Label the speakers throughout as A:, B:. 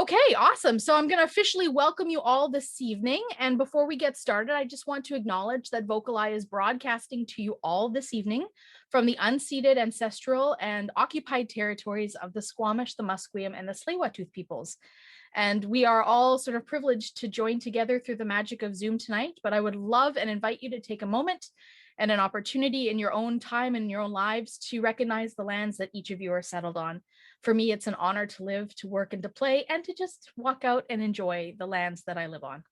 A: Okay, awesome. So I'm going to officially welcome you all this evening. And before we get started, I just want to acknowledge that VocalEye is broadcasting to you all this evening from the unceded, ancestral, and occupied territories of the Squamish, the Musqueam, and the Tsleil-Waututh peoples. And we are all sort of privileged to join together through the magic of Zoom tonight, but I would love and invite you to take a moment and an opportunity in your own time and your own lives to recognize the lands that each of you are settled on. For me, it's an honor to live, to work, and to play, and to just walk out and enjoy the lands that I live on.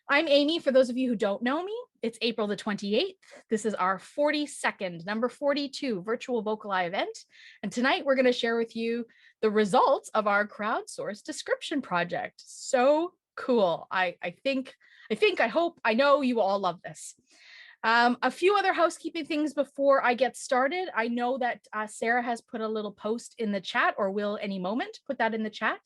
A: I'm Amy. For those of you who don't know me, it's April the 28th. This is our 42nd, number 42 virtual VocalEye event. And tonight we're going to share with you the results of our crowdsourced description project. So cool. I hope, I know you all love this. A few other housekeeping things before I get started. I know that Sarah has put a little post in the chat, or will any moment put that in the chat.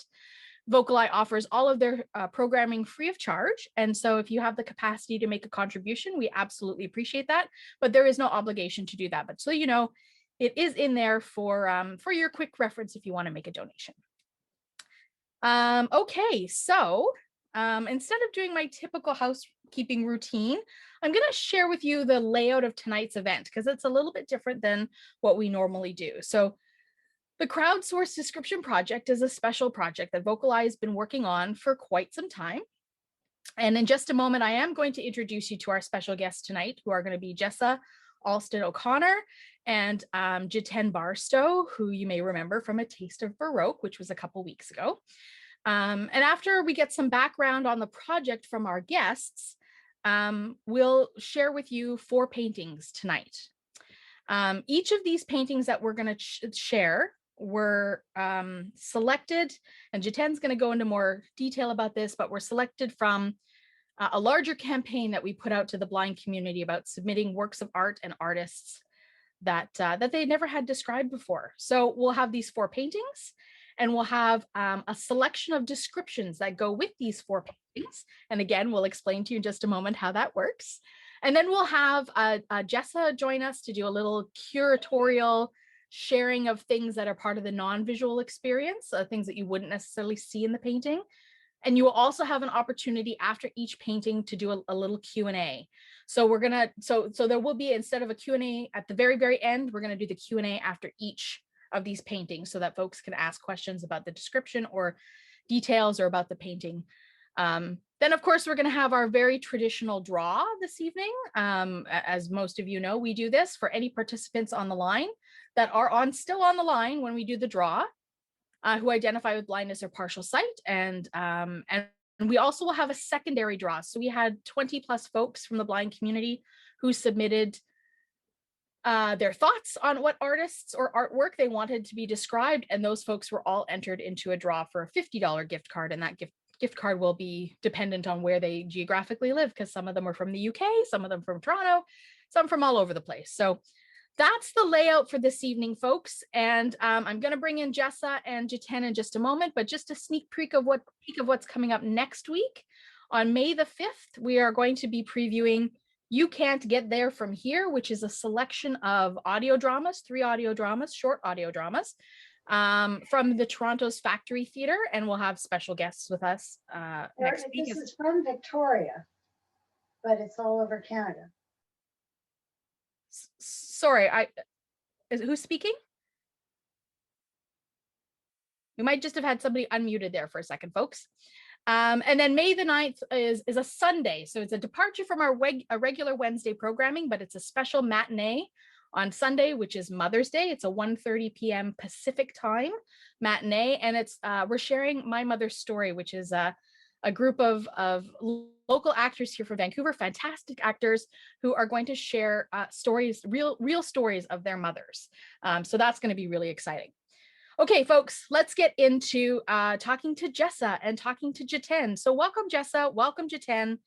A: VocalEye offers all of their programming free of charge. And so if you have the capacity to make a contribution, we absolutely appreciate that. But there is no obligation to do that. But so you know, it is in there for your quick reference if you want to make a donation. Okay, so instead of doing my typical housekeeping routine, I'm going to share with you the layout of tonight's event because it's a little bit different than what we normally do. So the crowdsourced description project is a special project that VocalEye has been working on for quite some time. And in just a moment, I am going to introduce you to our special guests tonight, who are going to be Jessa Alston-O'Connor and Jiten Beairsto, who you may remember from A Taste of Baroque, which was a couple weeks ago. And after we get some background on the project from our guests, we'll share with you 4 paintings tonight. Each of these paintings that we're going to share were selected, and Jiten's going to go into more detail about this, but were selected from a larger campaign that we put out to the blind community about submitting works of art and artists that they never had described before. So we'll have these 4 paintings, and we'll have a selection of descriptions that go with these 4 paintings. And again, we'll explain to you in just a moment how that works. And then we'll have Jessa join us to do a little curatorial sharing of things that are part of the non-visual experience, things that you wouldn't necessarily see in the painting. And you will also have an opportunity after each painting to do a little Q&A. So we're gonna, so there will be, instead of a Q&A at the very, very end, we're gonna do the Q&A after each of these paintings so that folks can ask questions about the description or details or about the painting. Then of course, we're gonna have our very traditional draw this evening. As most of you know, we do this for any participants on the line that are still on the line when we do the draw, who identify with blindness or partial sight. And we also will have a secondary draw. So we had 20 plus folks from the blind community who submitted their thoughts on what artists or artwork they wanted to be described. And those folks were all entered into a draw for a $50 gift card. And that gift card will be dependent on where they geographically live, because some of them are from the UK, some of them from Toronto, some from all over the place. So that's the layout for this evening, folks. And I'm going to bring in Jessa and Jiten in just a moment, but just a sneak peek of what's coming up next week. On May the 5th, we are going to be previewing You Can't Get There From Here, which is a selection of audio dramas, 3 audio dramas, short audio dramas, from the Toronto's Factory Theatre, and we'll have special guests with us next week.
B: This is from Victoria, but it's all over Canada.
A: Sorry, who's speaking? We might just have had somebody unmuted there for a second, folks. And then May the 9th is a Sunday. So it's a departure from our regular Wednesday programming, but it's a special matinee on Sunday, which is Mother's Day. It's a 1:30 p.m. Pacific time matinee. And it's we're sharing My Mother's Story, which is a group of local actors here from Vancouver, fantastic actors who are going to share stories, real stories of their mothers. So that's going to be really exciting. Okay, folks, let's get into talking to Jessa and talking to Jiten. So welcome, Jessa, welcome, Jiten,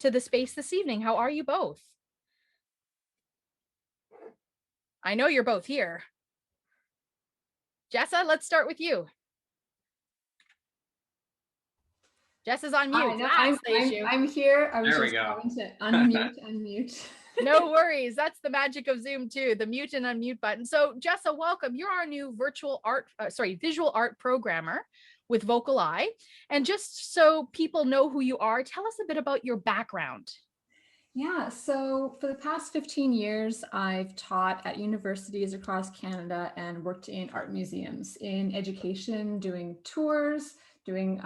A: to the space this evening. How are you both? I know you're both here. Jessa, let's start with you. Jessa's on mute.
C: I'm here. I was just going to unmute.
A: No worries. That's the magic of Zoom too, the mute and unmute button. So Jessa, welcome. You're our new visual art programmer with VocalEye. And just so people know who you are, tell us a bit about your background.
C: Yeah, so for the past 15 years, I've taught at universities across Canada and worked in art museums in education, doing tours, doing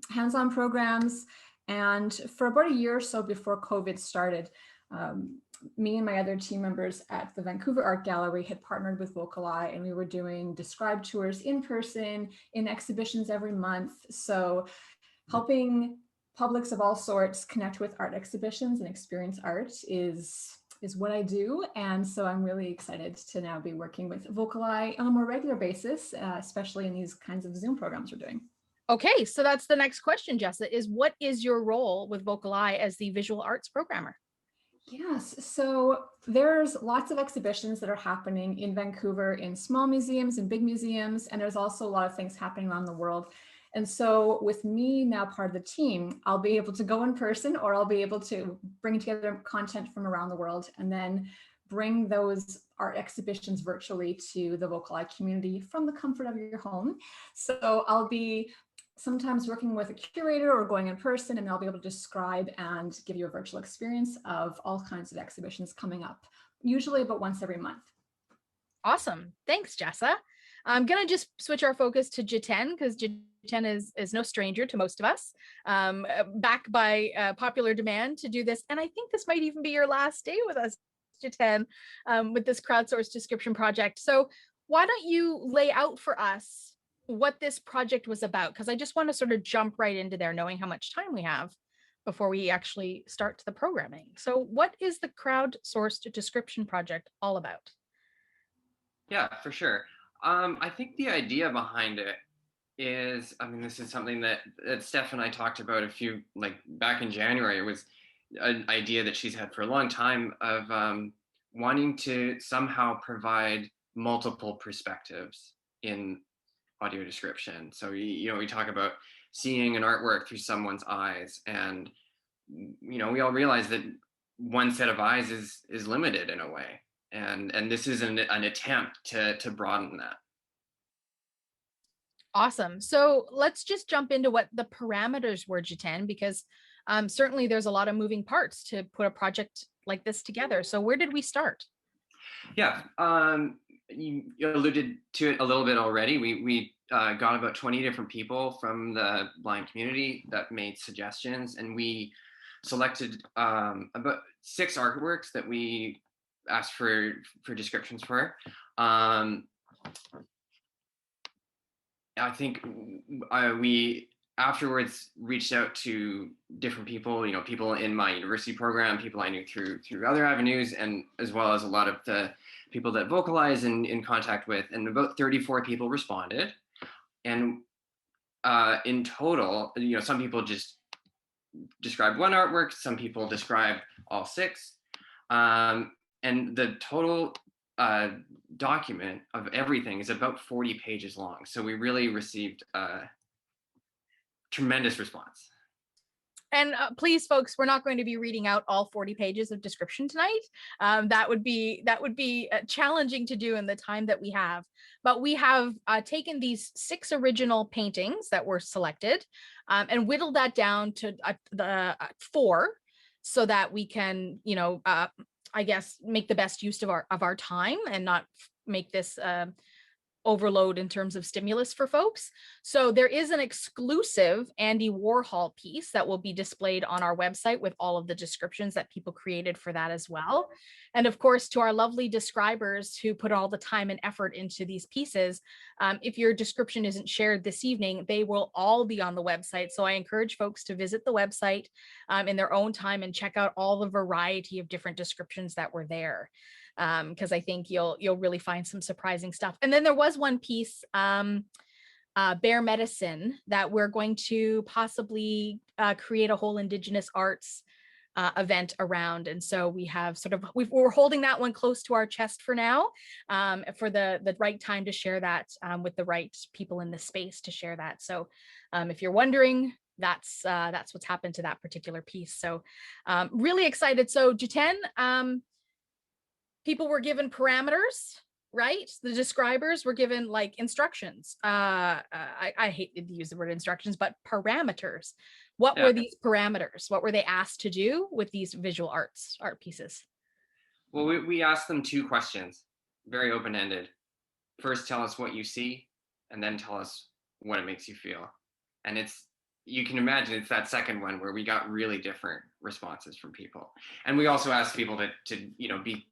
C: hands-on programs. And for about a year or so before COVID started, me and my other team members at the Vancouver Art Gallery had partnered with VocalEye, and we were doing described tours in person, in exhibitions every month. So helping publics of all sorts connect with art exhibitions and experience art is what I do. And so I'm really excited to now be working with VocalEye on a more regular basis, especially in these kinds of Zoom programs we're doing.
A: Okay, so that's the next question, Jessa, is what is your role with VocalEye as the visual arts programmer?
C: Yes, so there's lots of exhibitions that are happening in Vancouver in small museums and big museums, and there's also a lot of things happening around the world. And so with me now part of the team, I'll be able to go in person, or I'll be able to bring together content from around the world and then bring those art exhibitions virtually to the VocalEye community from the comfort of your home. So I'll be sometimes working with a curator or going in person, and I'll be able to describe and give you a virtual experience of all kinds of exhibitions coming up, usually about once every month.
A: Awesome. Thanks, Jessa. I'm going to just switch our focus to Jiten, because Jiten is no stranger to most of us, back by popular demand to do this. And I think this might even be your last day with us, Jiten, with this crowdsourced description project. So why don't you lay out for us what this project was about? Because I just want to sort of jump right into there, knowing how much time we have before we actually start the programming. So what is the crowdsourced description project all about?
D: Yeah, for sure. I think the idea behind it is, I mean, this is something that Steph and I talked about back in January. It was an idea that she's had for a long time of wanting to somehow provide multiple perspectives in audio description. So, we talk about seeing an artwork through someone's eyes, and, we all realize that one set of eyes is limited in a way. And this is an attempt to broaden that.
A: Awesome. So let's just jump into what the parameters were, Jiten, because certainly there's a lot of moving parts to put a project like this together. So where did we start?
D: Yeah, you alluded to it a little bit already. We got about 20 different people from the blind community that made suggestions, and we selected about 6 artworks that we asked for descriptions for. I think we afterwards reached out to different people, people in my university program, people I knew through other avenues, and as well as a lot of the people that VocalEye is in contact with, and about 34 people responded. And in total, some people just described one artwork, some people described all 6. And the total document of everything is about 40 pages long. So we really received a tremendous response.
A: And please, folks, we're not going to be reading out all 40 pages of description tonight. That would be challenging to do in the time that we have. But we have taken these 6 original paintings that were selected and whittled that down to the 4, so that we can, I guess, make the best use of our time and not make this overload in terms of stimulus for folks. So there is an exclusive Andy Warhol piece that will be displayed on our website with all of the descriptions that people created for that as well. And of course, to our lovely describers who put all the time and effort into these pieces, if your description isn't shared this evening, they will all be on the website. So I encourage folks to visit the website in their own time and check out all the variety of different descriptions that were there. Because I think you'll really find some surprising stuff. And then there was one piece, Bear Medicine, that we're going to possibly create a whole Indigenous arts event around. And so we have we're holding that one close to our chest for now, for the right time to share that with the right people in the space to share that. So if you're wondering, that's what's happened to that particular piece. So really excited. So Jiten, people were given parameters right? The describers were given like instructions. I hate to use the word instructions, but parameters. What
D: Yeah.
A: were these parameters? What were they asked to do with these visual art pieces?
D: Well, we asked them two questions, very open-ended. First, tell us what you see, and then tell us what it makes you feel. And you can imagine it's that second one where we got really different responses from people. And we also asked people to be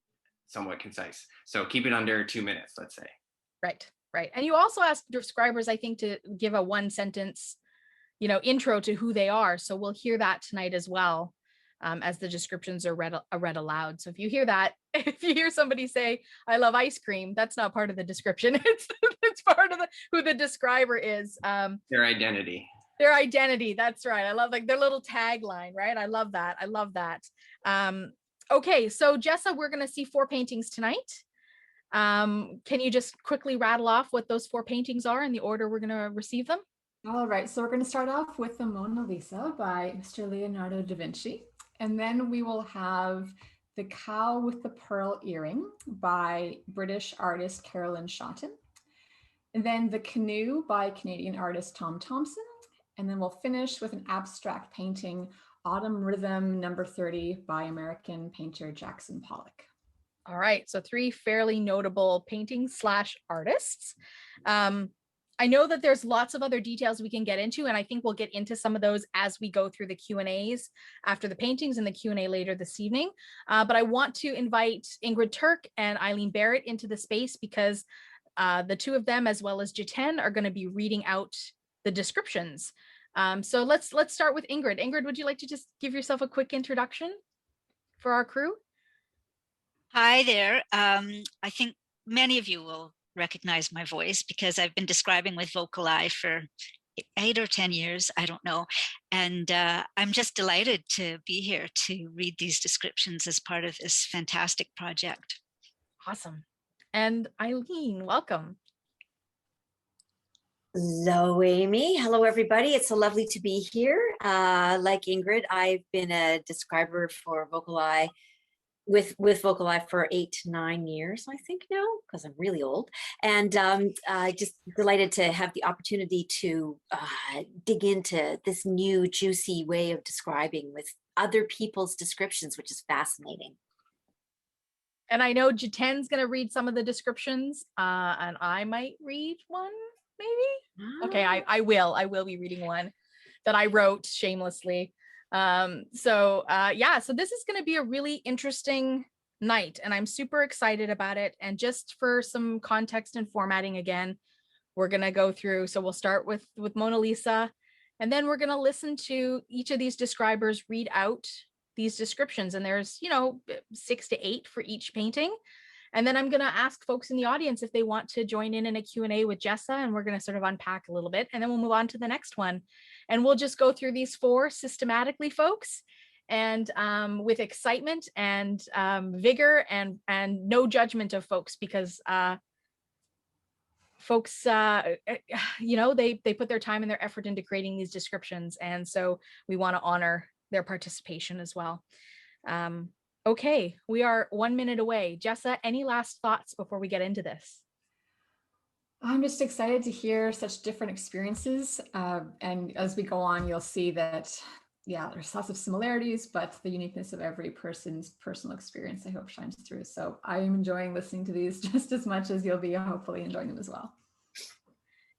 D: somewhat concise. So keep it under 2 minutes, let's say.
A: Right, right. And you also asked describers, I think, to give a 1-sentence, intro to who they are. So we'll hear that tonight as well, as the descriptions are read aloud. So if you hear that, if you hear somebody say, "I love ice cream," that's not part of the description. It's part of who the describer is.
D: Their identity.
A: Their identity. That's right. I love like their little tagline, right? I love that. I love that. Okay, so Jessa, we're going to see 4 paintings tonight. Can you just quickly rattle off what those 4 paintings are in the order we're going to receive them?
C: All right, so we're going to start off with the Mona Lisa by Mr. Leonardo da Vinci. And then we will have The Cow with the Pearl Earring by British artist Carolyn Shotton. And then The Canoe by Canadian artist Tom Thomson. And then we'll finish with an abstract painting, Autumn Rhythm number 30 by American painter Jackson Pollock.
A: All right, so 3 fairly notable paintings / artists. I know that there's lots of other details we can get into, and I think we'll get into some of those as we go through the Q&As after the paintings and the Q&A later this evening. But I want to invite Ingrid Turk and Eileen Barrett into the space because the 2 of them, as well as Jiten, are going to be reading out the descriptions. So let's start with Ingrid. Ingrid, would you like to just give yourself a quick introduction for our crew?
E: Hi there. I think many of you will recognize my voice because I've been describing with VocalEye for 8 or 10 years, I don't know. And I'm just delighted to be here to read these descriptions as part of this fantastic project.
A: Awesome. And Eileen, welcome.
F: Hello, Amy. Hello, everybody. It's so lovely to be here. Like Ingrid, I've been a describer for VocalEye with VocalEye for 8 to 9 years, I think now, because I'm really old. And just delighted to have the opportunity to dig into this new juicy way of describing with other people's descriptions, which is fascinating.
A: And I know Jiten's going to read some of the descriptions, and I might read one, maybe. Okay, I will be reading one that I wrote shamelessly. So this is going to be a really interesting night, and I'm super excited about it. And just for some context and formatting, again, we're going to go through. So we'll start with Mona Lisa, and then we're going to listen to each of these describers read out these descriptions. And there's 6 to 8 for each painting. And then I'm going to ask folks in the audience if they want to join in a Q&A with Jessa, and we're going to sort of unpack a little bit, and then we'll move on to the next one. And we'll just go through these 4 systematically, folks, and with excitement and vigor and no judgment of folks, because folks, they put their time and their effort into creating these descriptions. And so we want to honor their participation as well. Okay, we are 1 minute away. Jessa, any last thoughts before we get into this?
C: I'm just excited to hear such different experiences. And as we go on, you'll see that, there's lots of similarities, but the uniqueness of every person's personal experience, I hope, shines through. So I am enjoying listening to these just as much as you'll be hopefully enjoying them as well.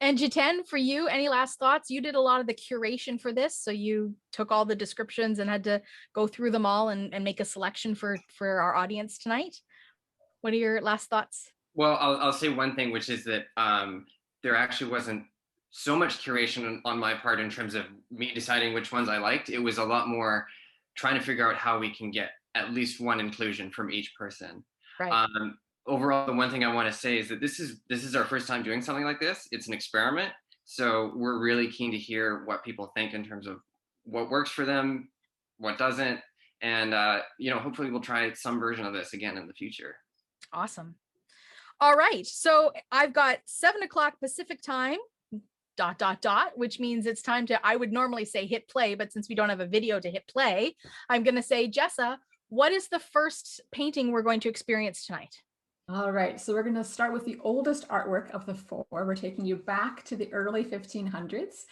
A: And Jiten, for you, any last thoughts? You did a lot of the curation for this, so you took all the descriptions and had to go through them all and make a selection for our audience tonight. What are your last thoughts?
D: Well, I'll say one thing, which is that there actually wasn't so much curation on my part in terms of me deciding which ones I liked. It was a lot more trying to figure out how we can get at least one inclusion from each person.
A: Right.
D: Overall, the one thing I want to say is that this is our first time doing something like this. It's an experiment. So we're really keen to hear what people think in terms of what works for them, what doesn't. And, hopefully we'll try some version of this again in the future.
A: Awesome. All right. So I've got 7 o'clock Pacific time, ... which means it's time to, I would normally say hit play, but since we don't have a video to hit play, I'm going to say, Jessa, what is the first painting we're going to experience tonight?
C: All right, so we're going to start with the oldest artwork of the four. We're taking you back to the early 1500s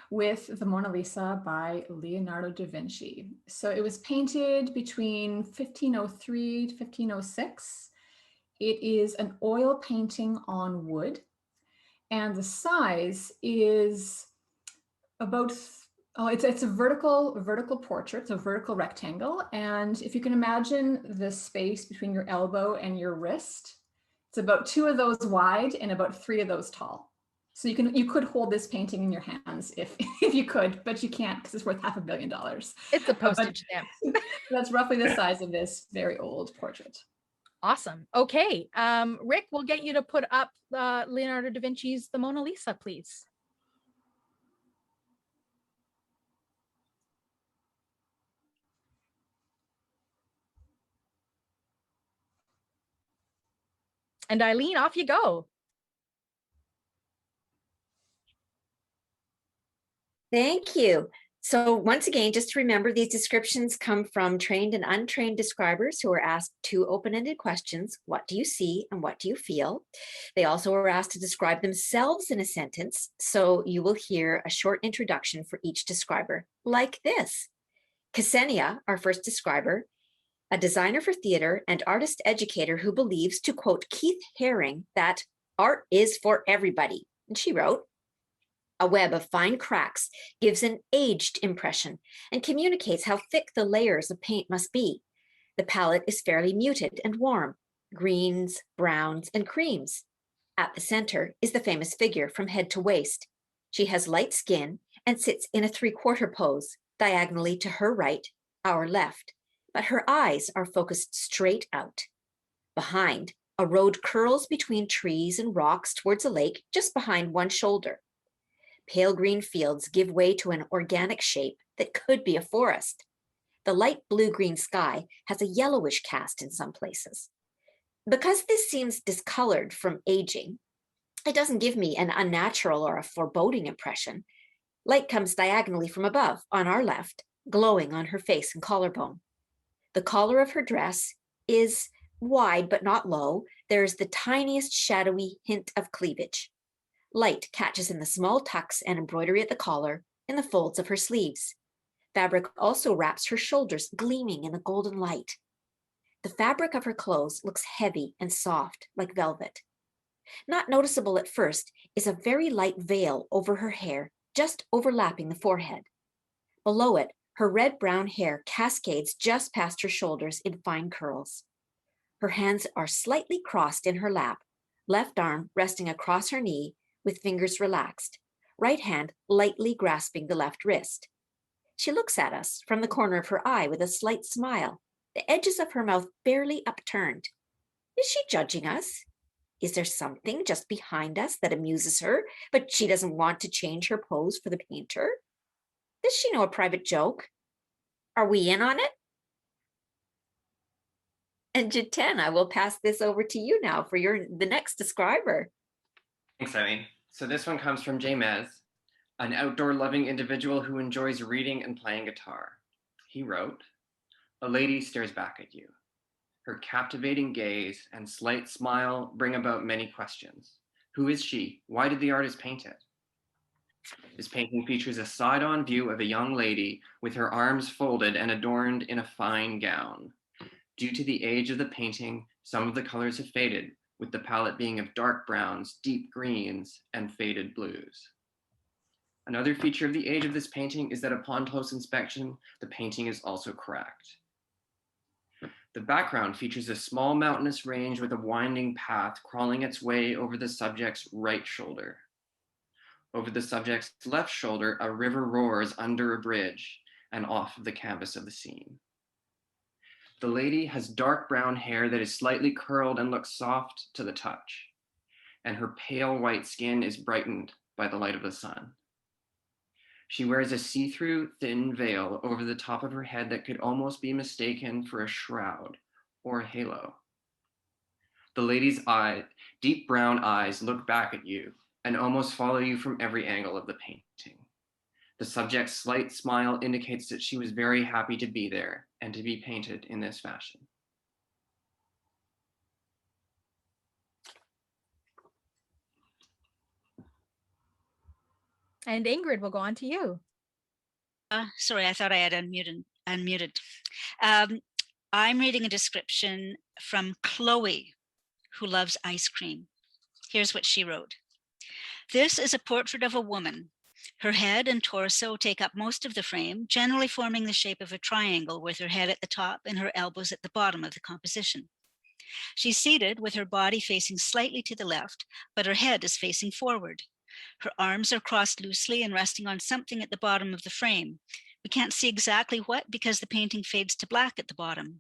C: with the Mona Lisa by Leonardo da Vinci. So it was painted between 1503 to 1506. It is an oil painting on wood, and the size is about it's a vertical portrait. It's a vertical rectangle, and if you can imagine the space between your elbow and your wrist, it's about 2 of those wide and about 3 of those tall. So you could hold this painting in your hands if you could, but you can't because it's worth $500 million.
A: It's a postage stamp.
C: That's roughly the size of this very old portrait.
A: Awesome. Okay, Rick, we'll get you to put up Leonardo da Vinci's The Mona Lisa, please. And Eileen, off you go.
F: Thank you. So once again, just to remember, these descriptions come from trained and untrained describers who are asked 2 open-ended questions. What do you see and what do you feel? They also are asked to describe themselves in a sentence. So you will hear a short introduction for each describer, like this. Ksenia, our first describer, a designer for theater and artist educator who believes, to quote Keith Haring, that art is for everybody. And she wrote, a web of fine cracks gives an aged impression and communicates how thick the layers of paint must be. The palette is fairly muted and warm, greens, browns, and creams. At the center is the famous figure from head to waist. She has light skin and sits in a 3/4 pose, diagonally to her right, our left, but her eyes are focused straight out. Behind, a road curls between trees and rocks towards a lake just behind one shoulder. Pale green fields give way to an organic shape that could be a forest. The light blue-green sky has a yellowish cast in some places. Because this seems discolored from aging, it doesn't give me an unnatural or a foreboding impression. Light comes diagonally from above, on our left, glowing on her face and collarbone. The collar of her dress is wide but not low. There's the tiniest shadowy hint of cleavage. Light catches in the small tucks and embroidery at the collar, in the folds of her sleeves. Fabric also wraps her shoulders, gleaming in the golden light. The fabric of her clothes looks heavy and soft, like velvet. Not noticeable at first is a very light veil over her hair, just overlapping the forehead. Below it, her red-brown hair cascades just past her shoulders in fine curls. Her hands are slightly crossed in her lap, left arm resting across her knee with fingers relaxed, right hand lightly grasping the left wrist. She looks at us from the corner of her eye with a slight smile, the edges of her mouth barely upturned. Is she judging us? Is there something just behind us that amuses her, but she doesn't want to change her pose for the painter? Does she know a private joke? Are we in on it? And Jiten, I will pass this over to you now for the next describer.
D: Thanks, Eileen. So this one comes from Jamez, an outdoor-loving individual who enjoys reading and playing guitar. He wrote, a lady stares back at you. Her captivating gaze and slight smile bring about many questions. Who is she? Why did the artist paint it? This painting features a side-on view of a young lady with her arms folded and adorned in a fine gown. Due to the age of the painting, some of the colors have faded, with the palette being of dark browns, deep greens, and faded blues. Another feature of the age of this painting is that upon close inspection, the painting is also cracked. The background features a small mountainous range with a winding path crawling its way over the subject's right shoulder. Over the subject's left shoulder, a river roars under a bridge and off of the canvas of the scene. The lady has dark brown hair that is slightly curled and looks soft to the touch, and her pale white skin is brightened by the light of the sun. She wears a see-through thin veil over the top of her head that could almost be mistaken for a shroud or a halo. The lady's deep brown eyes look back at you and almost follow you from every angle of the painting. The subject's slight smile indicates that she was very happy to be there and to be painted in this fashion.
A: And Ingrid, will go on to you.
E: Sorry, I thought I had unmuted. I'm reading a description from Chloe, who loves ice cream. Here's what she wrote. This is a portrait of a woman. Her head and torso take up most of the frame, generally forming the shape of a triangle with her head at the top and her elbows at the bottom of the composition. She's seated with her body facing slightly to the left, but her head is facing forward. Her arms are crossed loosely and resting on something at the bottom of the frame. We can't see exactly what because the painting fades to black at the bottom.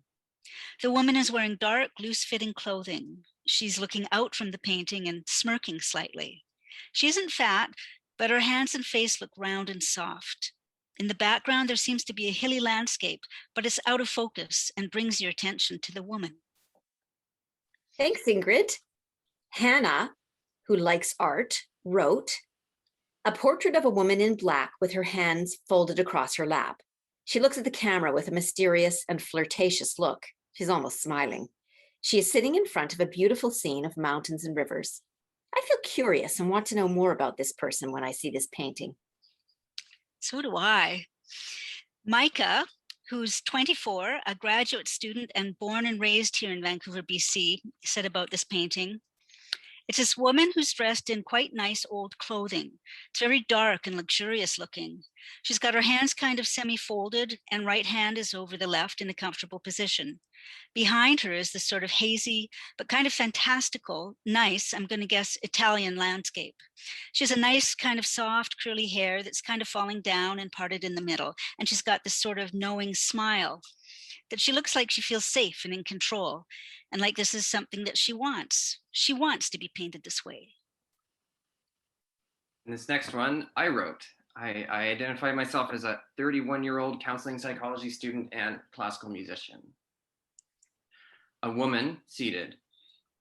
E: The woman is wearing dark, loose-fitting clothing. She's looking out from the painting and smirking slightly. She isn't fat, but her hands and face look round and soft. In the background, there seems to be a hilly landscape, but it's out of focus and brings your attention to the woman.
F: Thanks, Ingrid. Hannah, who likes art, wrote, a portrait of a woman in black with her hands folded across her lap. She looks at the camera with a mysterious and flirtatious look. She's almost smiling. She is sitting in front of a beautiful scene of mountains and rivers. I feel curious and want to know more about this person when I see this painting.
E: So do I. Micah, who's 24, a graduate student and born and raised here in Vancouver, BC, said about this painting, it's this woman who's dressed in quite nice old clothing. It's very dark and luxurious looking. She's got her hands kind of semi-folded and right hand is over the left in a comfortable position. Behind her is this sort of hazy, but kind of fantastical, nice, I'm going to guess, Italian landscape. She has a nice kind of soft curly hair that's kind of falling down and parted in the middle. And she's got this sort of knowing smile that she looks like she feels safe and in control. And like this is something that she wants. She wants to be painted this way.
D: And this next one, I wrote. I identify myself as a 31-year-old counseling psychology student and classical musician. A woman, seated,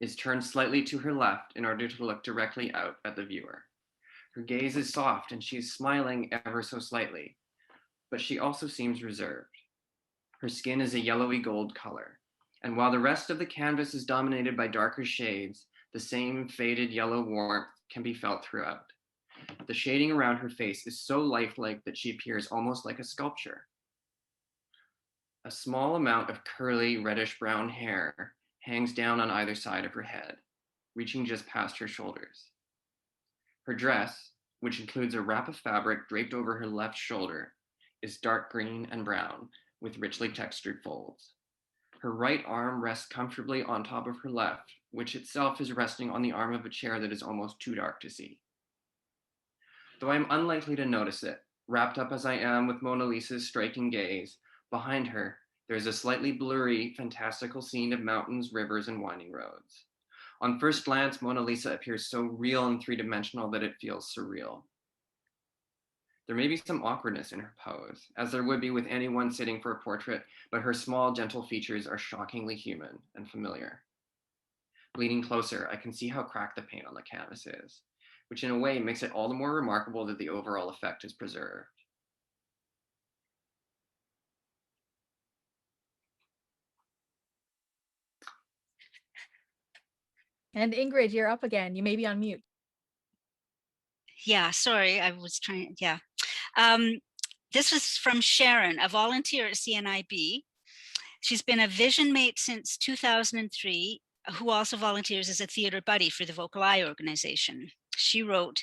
D: is turned slightly to her left in order to look directly out at the viewer. Her gaze is soft and she's smiling ever so slightly, but she also seems reserved. Her skin is a yellowy gold color, and while the rest of the canvas is dominated by darker shades, the same faded yellow warmth can be felt throughout. The shading around her face is so lifelike that she appears almost like a sculpture. A small amount of curly reddish-brown hair hangs down on either side of her head, reaching just past her shoulders. Her dress, which includes a wrap of fabric draped over her left shoulder, is dark green and brown with richly textured folds. Her right arm rests comfortably on top of her left, which itself is resting on the arm of a chair that is almost too dark to see. Though I am unlikely to notice it, wrapped up as I am with Mona Lisa's striking gaze, behind her, there is a slightly blurry, fantastical scene of mountains, rivers, and winding roads. On first glance, Mona Lisa appears so real and three-dimensional that it feels surreal. There may be some awkwardness in her pose, as there would be with anyone sitting for a portrait, but her small, gentle features are shockingly human and familiar. Leaning closer, I can see how cracked the paint on the canvas is, which in a way makes it all the more remarkable that the overall effect is preserved.
A: And Ingrid, you're up again. You may be on mute.
E: Yeah, sorry, I was trying, yeah. This was from Sharon, a volunteer at CNIB. She's been a vision mate since 2003, who also volunteers as a theater buddy for the VocalEye organization. She wrote,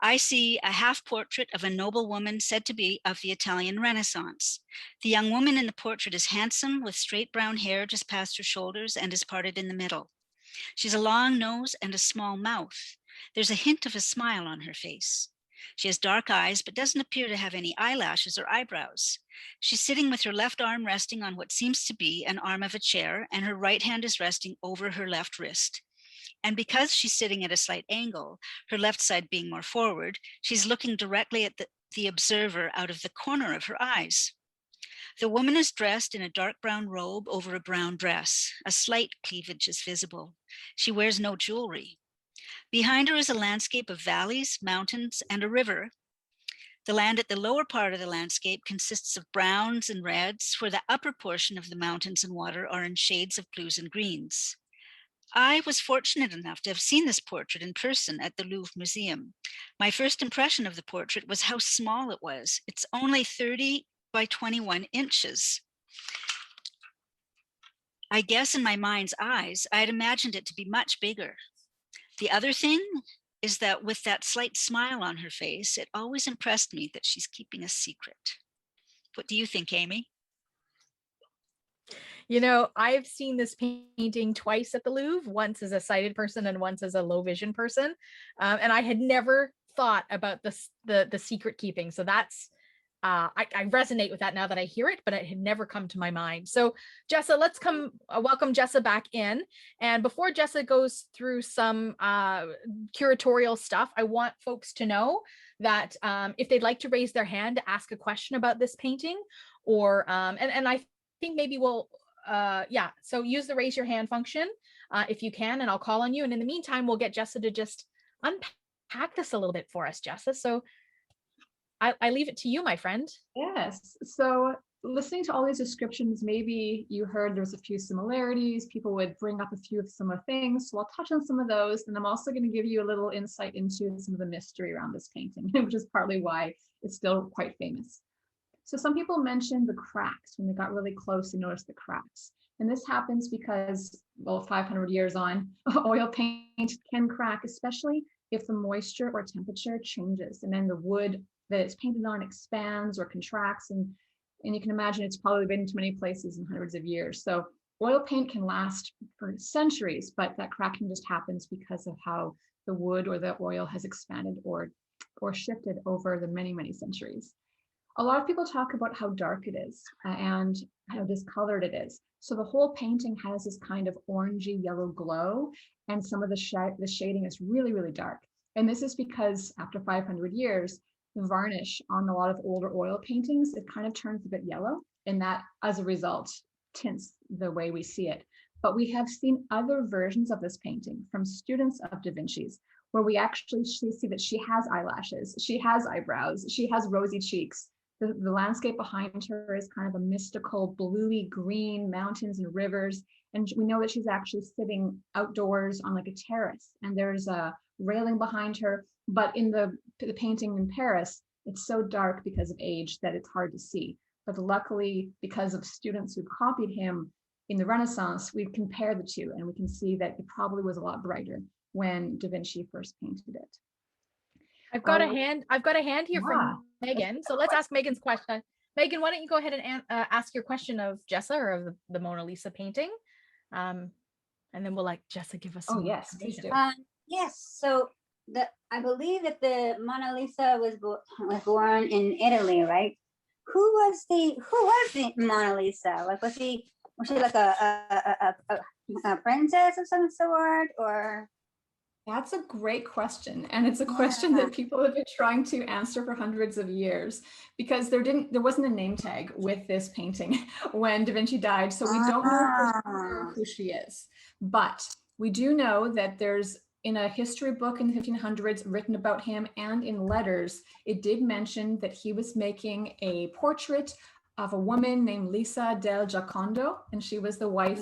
E: I see a half portrait of a noble woman said to be of the Italian Renaissance. The young woman in the portrait is handsome with straight brown hair just past her shoulders and is parted in the middle. She's a long nose and a small mouth. There's a hint of a smile on her face. She has dark eyes, but doesn't appear to have any eyelashes or eyebrows. She's sitting with her left arm resting on what seems to be an arm of a chair, and her right hand is resting over her left wrist. And because she's sitting at a slight angle, her left side being more forward, she's looking directly at the observer out of the corner of her eyes. The woman is dressed in a dark brown robe over a brown dress. A slight cleavage is visible. She wears no jewelry. Behind her is a landscape of valleys, mountains, and a river. The land at the lower part of the landscape consists of browns and reds, where the upper portion of the mountains and water are in shades of blues and greens. I was fortunate enough to have seen this portrait in person at the Louvre Museum. My first impression of the portrait was how small it was. It's only 30 by 21 inches. I guess in my mind's eyes, I had imagined it to be much bigger. The other thing is that with that slight smile on her face, it always impressed me that she's keeping a secret. What do you think, Amy?
A: You know, I've seen this painting twice at the Louvre, once as a sighted person and once as a low vision person. And I had never thought about the secret keeping. So that's, I resonate with that now that I hear it, but it had never come to my mind. So Jessa, let's welcome Jessa back in. And before Jessa goes through some curatorial stuff, I want folks to know that if they'd like to raise their hand to ask a question about this painting, or, and I think maybe we'll, so use the raise your hand function if you can, and I'll call on you. And in the meantime, we'll get Jessa to just unpack this a little bit for us, Jessa. So I leave it to you, my friend.
C: Yes. So listening to all these descriptions, maybe you heard there's a few similarities. People would bring up a few of similar things. So I'll touch on some of those. And I'm also going to give you a little insight into some of the mystery around this painting, which is partly why it's still quite famous. So some people mentioned the cracks. When they got really close, they noticed the cracks. And this happens because, well, 500 years on, oil paint can crack, especially if the moisture or temperature changes. And then the wood that it's painted on expands or contracts. And you can imagine it's probably been to many places in hundreds of years. So oil paint can last for centuries, but that cracking just happens because of how the wood or the oil has expanded or shifted over the many, many centuries. A lot of people talk about how dark it is and how discolored it is. So the whole painting has this kind of orangey yellow glow, and some of the shading is really, really dark. And this is because after 500 years, the varnish on a lot of older oil paintings, it kind of turns a bit yellow, and that as a result tints the way we see it. But we have seen other versions of this painting from students of Da Vinci's, where we actually see that she has eyelashes, she has eyebrows, she has rosy cheeks. The landscape behind her is kind of a mystical bluey green mountains and rivers. And we know that she's actually sitting outdoors on like a terrace, and there's a railing behind her. But in the painting in Paris, it's so dark because of age that it's hard to see. But luckily, because of students who copied him in the Renaissance, we've compared the two, and we can see that it probably was a lot brighter when Da Vinci first painted it.
A: I've got a hand here from Megan. So let's ask Megan's question. Megan, why don't you go ahead and ask your question of Jessa or of the Mona Lisa painting? And then we'll let Jessa give us some.
C: Oh, yes, please do.
G: Yes, so I believe that the Mona Lisa was born in Italy, right? Who was the Mona Lisa? Like, was she like a princess of some sort, or?
C: That's a great question. And it's a question that people have been trying to answer for hundreds of years, because there wasn't a name tag with this painting when Da Vinci died. So we don't know for sure who she is. But we do know that there's, in a history book in the 1500s written about him, and in letters, it did mention that he was making a portrait of a woman named Lisa del Giocondo, and she was the wife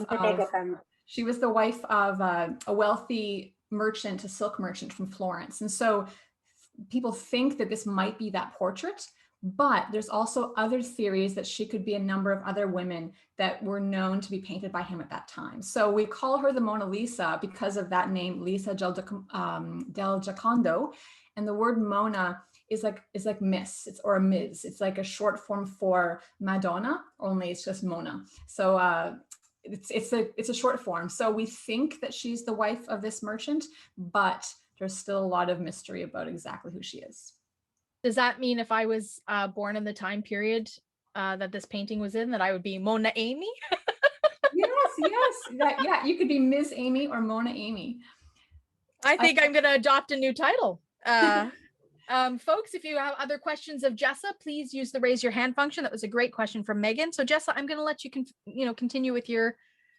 C: of a wealthy merchant, a silk merchant from Florence. And so people think that this might be that portrait, but there's also other theories that she could be a number of other women that were known to be painted by him at that time. So we call her the Mona Lisa because of that name, Lisa del Giocondo. And the word Mona is like Miss, or a Ms. It's like a short form for Madonna, only it's just Mona. So it's a short form. So we think that she's the wife of this merchant, but there's still a lot of mystery about exactly who she is.
A: Does that mean if I was born in the time period that this painting was in, that I would be Mona Amy?
C: Yes. You could be Ms. Amy or Mona Amy.
A: I think I'm going to adopt a new title. Folks, if you have other questions of Jessa, please use the raise your hand function. That was a great question from Megan. So Jessa, I'm going to let you continue with your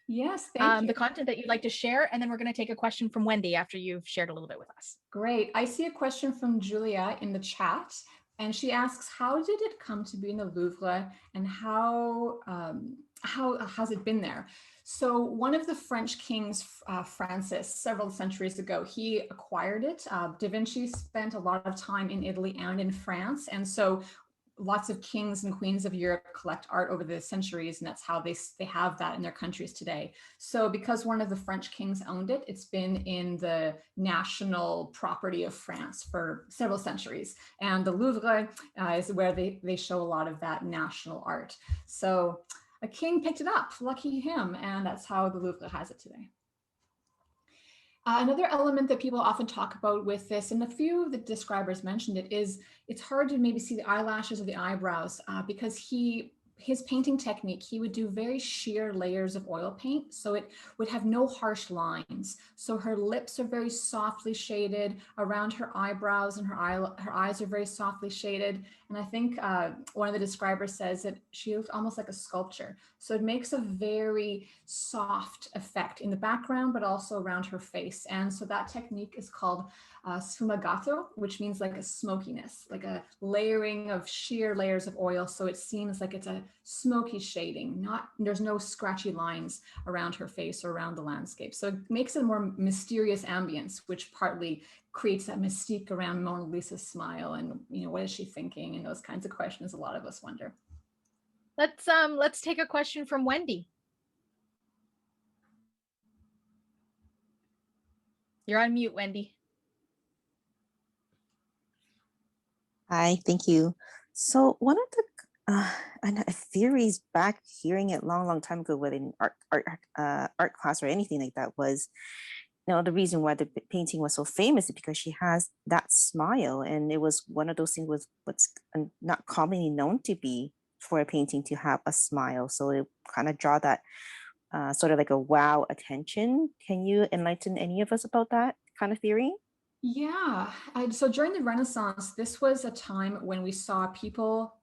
A: the content that you'd like to share, and then we're going to take a question from Wendy after you've shared a little bit with us.
C: Great. I see a question from Julia in the chat, and she asks, how did it come to be in the Louvre, and how how has it been there? So one of the French kings, Francis, several centuries ago, he acquired it. Da Vinci spent a lot of time in Italy and in France. And so lots of kings and queens of Europe collect art over the centuries, and that's how they have that in their countries today. So because one of the French kings owned it, it's been in the national property of France for several centuries. And the Louvre is where they show a lot of that national art. So a king picked it up, lucky him, and that's how the Louvre has it today. Another element that people often talk about with this, and a few of the describers mentioned it, is it's hard to maybe see the eyelashes or the eyebrows because his painting technique, he would do very sheer layers of oil paint. So it would have no harsh lines. So her lips are very softly shaded around her eyebrows, and her eyes are very softly shaded. And I think one of the describers says that she looked almost like a sculpture. So it makes a very soft effect in the background, but also around her face. And so that technique is called sfumato, which means like a smokiness, like a layering of sheer layers of oil. So it seems like it's a smoky shading, there's no scratchy lines around her face or around the landscape. So it makes it a more mysterious ambience, which partly creates that mystique around Mona Lisa's smile and, what is she thinking, and those kinds of questions a lot of us wonder.
A: Let's take a question from Wendy. You're on mute, Wendy.
H: Hi, thank you. So one of the theories back hearing it long time ago, whether in art class or anything like that, was, the reason why the painting was so famous is because she has that smile, and it was one of those things was what's not commonly known to be for a painting to have a smile. So it kind of draw that sort of like a wow attention. Can you enlighten any of us about that kind of theory?
C: Yeah, so during the Renaissance, this was a time when we saw people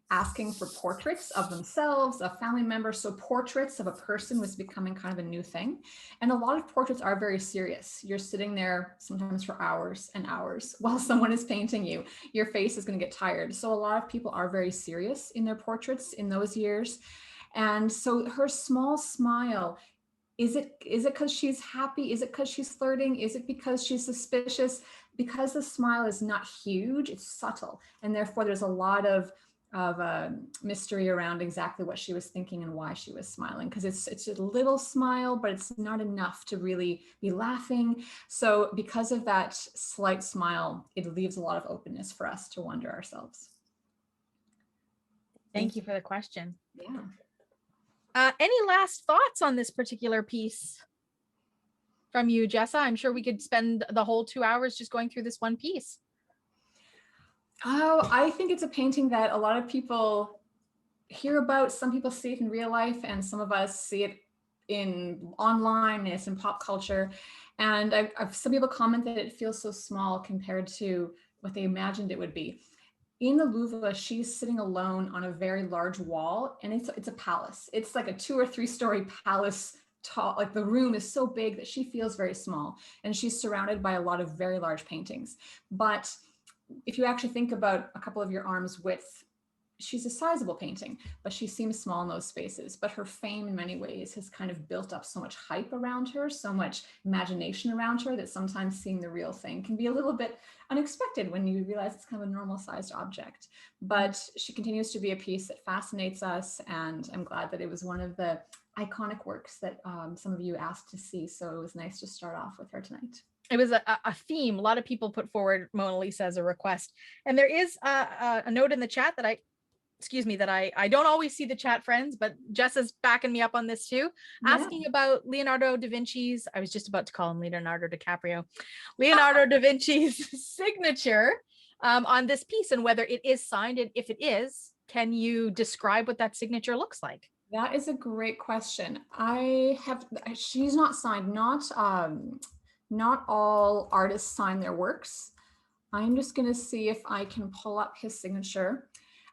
C: asking for portraits of themselves, of family members. So portraits of a person was becoming kind of a new thing. And a lot of portraits are very serious. You're sitting there sometimes for hours and hours while someone is painting you. Your face is going to get tired. So a lot of people are very serious in their portraits in those years. And so her small smile, is it because she's happy? Is it because she's flirting? Is it because she's suspicious? Because the smile is not huge, it's subtle. And therefore there's a lot of mystery around exactly what she was thinking and why she was smiling, because it's a little smile, but it's not enough to really be laughing. So because of that slight smile, it leaves a lot of openness for us to wonder ourselves.
A: Thank you for the question.
C: Yeah.
A: Any last thoughts on this particular piece from you, Jessa? I'm sure we could spend the whole 2 hours just going through this one piece.
C: Oh, I think it's a painting that a lot of people hear about. Some people see it in real life, and some of us see it in online, and it's in pop culture. And I've some people comment that it feels so small compared to what they imagined it would be. In the Louvre, she's sitting alone on a very large wall, and it's a palace. It's like a 2 or 3 story palace tall. Like the room is so big that she feels very small, and she's surrounded by a lot of very large paintings. But if you actually think about a couple of your arms width, she's a sizable painting, but she seems small in those spaces. But her fame in many ways has kind of built up so much hype around her, so much imagination around her, that sometimes seeing the real thing can be a little bit unexpected when you realize it's kind of a normal sized object. But she continues to be a piece that fascinates us, and I'm glad that it was one of the iconic works that some of you asked to see. So it was nice to start off with her tonight.
A: It was a theme. A lot of people put forward Mona Lisa as a request. And there is a note in the chat that I don't always see the chat, friends, but Jessa's backing me up on this too, asking about Leonardo da Vinci's, I was just about to call him Leonardo DiCaprio, Leonardo da Vinci's signature on this piece, and whether it is signed, and if it is, can you describe what that signature looks like?
C: That is a great question. She's not signed, not all artists sign their works. I'm just going to see if I can pull up his signature.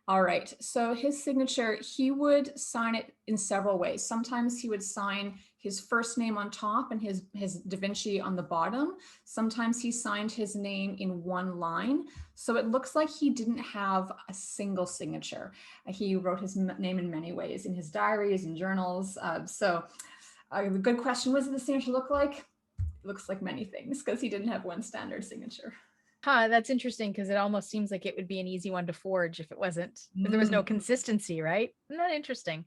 C: All right, so his signature, he would sign it in several ways. Sometimes he would sign his first name on top and his Da Vinci on the bottom. Sometimes he signed his name in one line. So it looks like he didn't have a single signature. He wrote his name in many ways, in his diaries and journals. The good question, what does the signature look like? It looks like many things because he didn't have one standard signature.
A: That's interesting because it almost seems like it would be an easy one to forge if if there was no consistency, right? Isn't that interesting?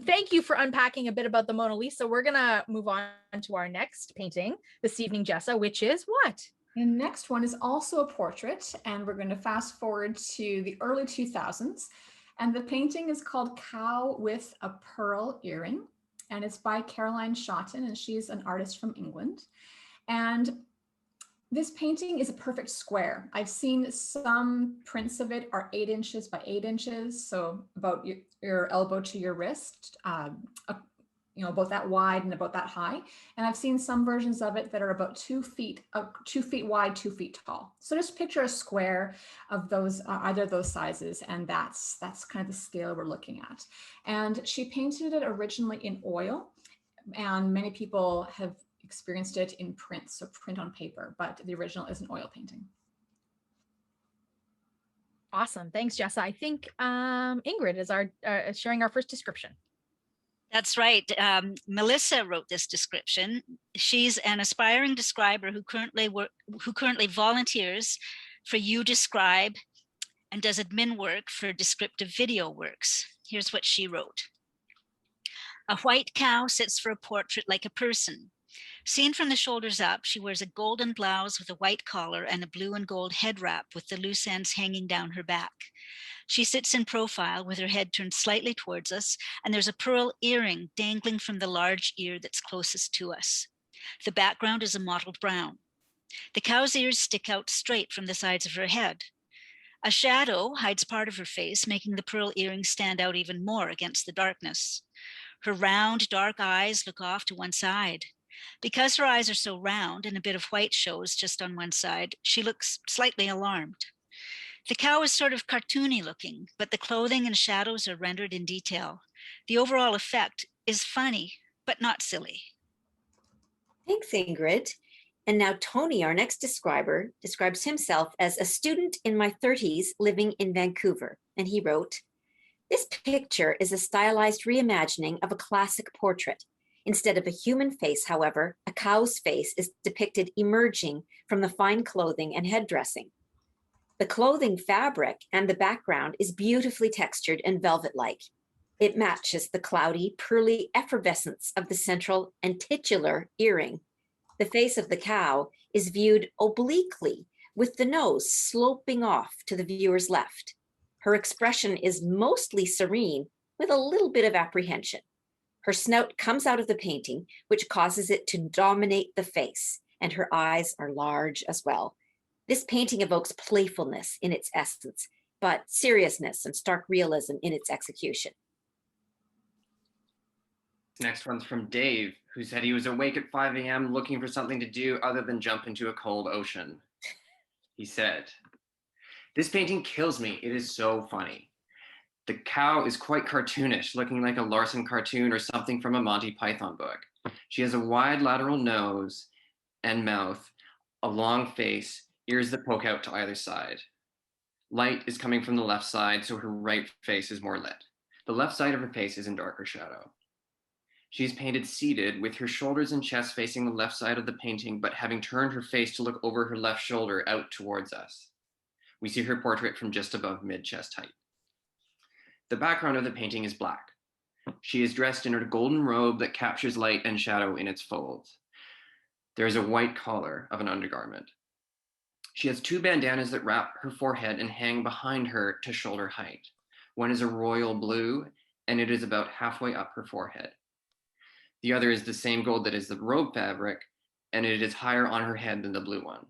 A: Thank you for unpacking a bit about the Mona Lisa. We're gonna move on to our next painting this evening, Jessa, which is what?
C: The next one is also a portrait, and we're going to fast forward to the early 2000s. And the painting is called Cow with a Pearl Earring, and it's by Caroline Shotton, and she's an artist from England. And this painting is a perfect square. I've seen some prints of it are 8 inches by 8 inches, so about your elbow to your wrist, about that wide and about that high. And I've seen some versions of it that are about 2 feet wide, 2 feet tall. So just picture a square of those, either of those sizes, and that's kind of the scale we're looking at. And she painted it originally in oil, and many people have experienced it in print, so print on paper, but the original is an oil painting.
A: Awesome. Thanks, Jessa. I think Ingrid is sharing our first description.
E: That's right. Melissa wrote this description. She's an aspiring describer who currently volunteers for You Describe and does admin work for Descriptive Video Works. Here's what she wrote. A white cow sits for a portrait like a person. Seen from the shoulders up, she wears a golden blouse with a white collar and a blue and gold head wrap with the loose ends hanging down her back. She sits in profile with her head turned slightly towards us, and there's a pearl earring dangling from the large ear that's closest to us. The background is a mottled brown. The cow's ears stick out straight from the sides of her head. A shadow hides part of her face, making the pearl earring stand out even more against the darkness. Her round, dark eyes look off to one side. Because her eyes are so round and a bit of white shows just on one side, she looks slightly alarmed. The cow is sort of cartoony looking, but the clothing and shadows are rendered in detail. The overall effect is funny, but not silly.
F: Thanks, Ingrid. And now Tony, our next describer, describes himself as a student in my 30s living in Vancouver. And he wrote, "This picture is a stylized reimagining of a classic portrait. Instead of a human face, however, a cow's face is depicted emerging from the fine clothing and head dressing. The clothing fabric and the background is beautifully textured and velvet-like. It matches the cloudy, pearly effervescence of the central and titular earring. The face of the cow is viewed obliquely, with the nose sloping off to the viewer's left. Her expression is mostly serene, with a little bit of apprehension. Her snout comes out of the painting, which causes it to dominate the face, and her eyes are large as well. This painting evokes playfulness in its essence, but seriousness and stark realism in its execution."
D: Next one's from Dave, who said he was awake at 5 a.m. looking for something to do other than jump into a cold ocean. He said, "This painting kills me. It is so funny. The cow is quite cartoonish, looking like a Larson cartoon or something from a Monty Python book. She has a wide lateral nose and mouth, a long face, ears that poke out to either side. Light is coming from the left side, so her right face is more lit. The left side of her face is in darker shadow. She's painted seated with her shoulders and chest facing the left side of the painting, but having turned her face to look over her left shoulder out towards us. We see her portrait from just above mid-chest height. The background of the painting is black. She is dressed in her golden robe that captures light and shadow in its folds. There is a white collar of an undergarment. She has 2 bandanas that wrap her forehead and hang behind her to shoulder height. One is a royal blue, and it is about halfway up her forehead. The other is the same gold that is the robe fabric, and it is higher on her head than the blue one.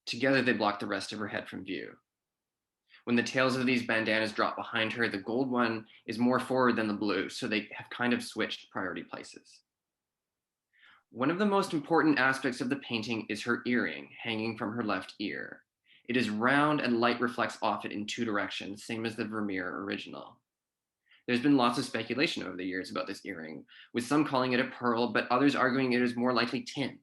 D: Together they block the rest of her head from view. When the tails of these bandanas drop behind her, the gold one is more forward than the blue, so they have kind of switched priority places. One of the most important aspects of the painting is her earring hanging from her left ear. It is round and light reflects off it in 2 directions, same as the Vermeer original. There's been lots of speculation over the years about this earring, with some calling it a pearl, but others arguing it is more likely tin,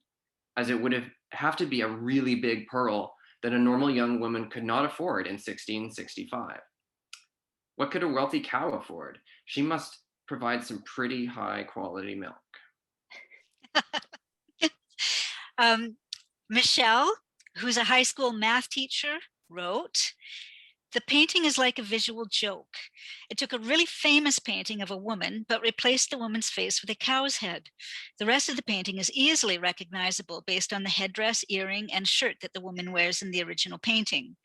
D: as it would have to be a really big pearl that a normal young woman could not afford in 1665. What could a wealthy cow afford? She must provide some pretty high quality milk.
E: Michelle, who's a high school math teacher, wrote, "The painting is like a visual joke. It took a really famous painting of a woman, but replaced the woman's face with a cow's head. The rest of the painting is easily recognizable based on the headdress, earring, and shirt that the woman wears in the original painting.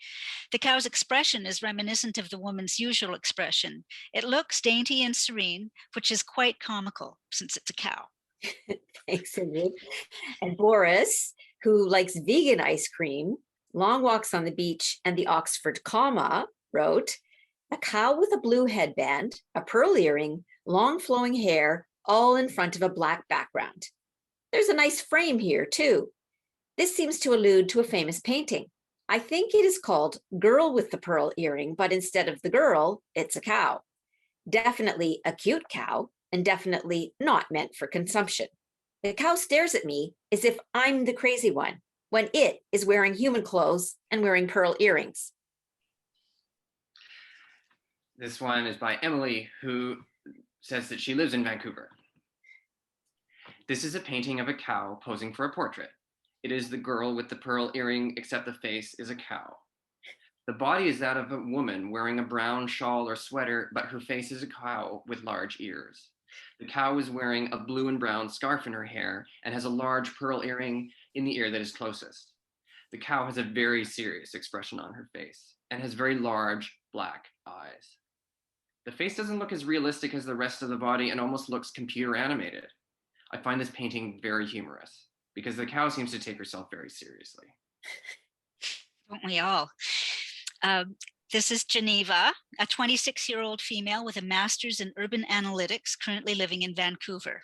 E: The cow's expression is reminiscent of the woman's usual expression. It looks dainty and serene, which is quite comical since it's a cow."
F: Thanks, Ingrid. And Boris, who likes vegan ice cream, long walks on the beach, and the Oxford comma, wrote, "A cow with a blue headband, a pearl earring, long flowing hair, all in front of a black background. There's a nice frame here too. This seems to allude to a famous painting. I think it is called Girl with the Pearl Earring, but instead of the girl, it's a cow. Definitely a cute cow, and definitely not meant for consumption. The cow stares at me as if I'm the crazy one, when it is wearing human clothes and wearing pearl earrings."
D: This one is by Emily, who says that she lives in Vancouver. "This is a painting of a cow posing for a portrait. It is the girl with the pearl earring, except the face is a cow. The body is that of a woman wearing a brown shawl or sweater, but her face is a cow with large ears. The cow is wearing a blue and brown scarf in her hair and has a large pearl earring in the ear that is closest. The cow has a very serious expression on her face and has very large black eyes. The face doesn't look as realistic as the rest of the body and almost looks computer animated. I find this painting very humorous because the cow seems to take herself very seriously."
E: Don't we all? This is Geneva, a 26-year-old female with a master's in urban analytics, currently living in Vancouver.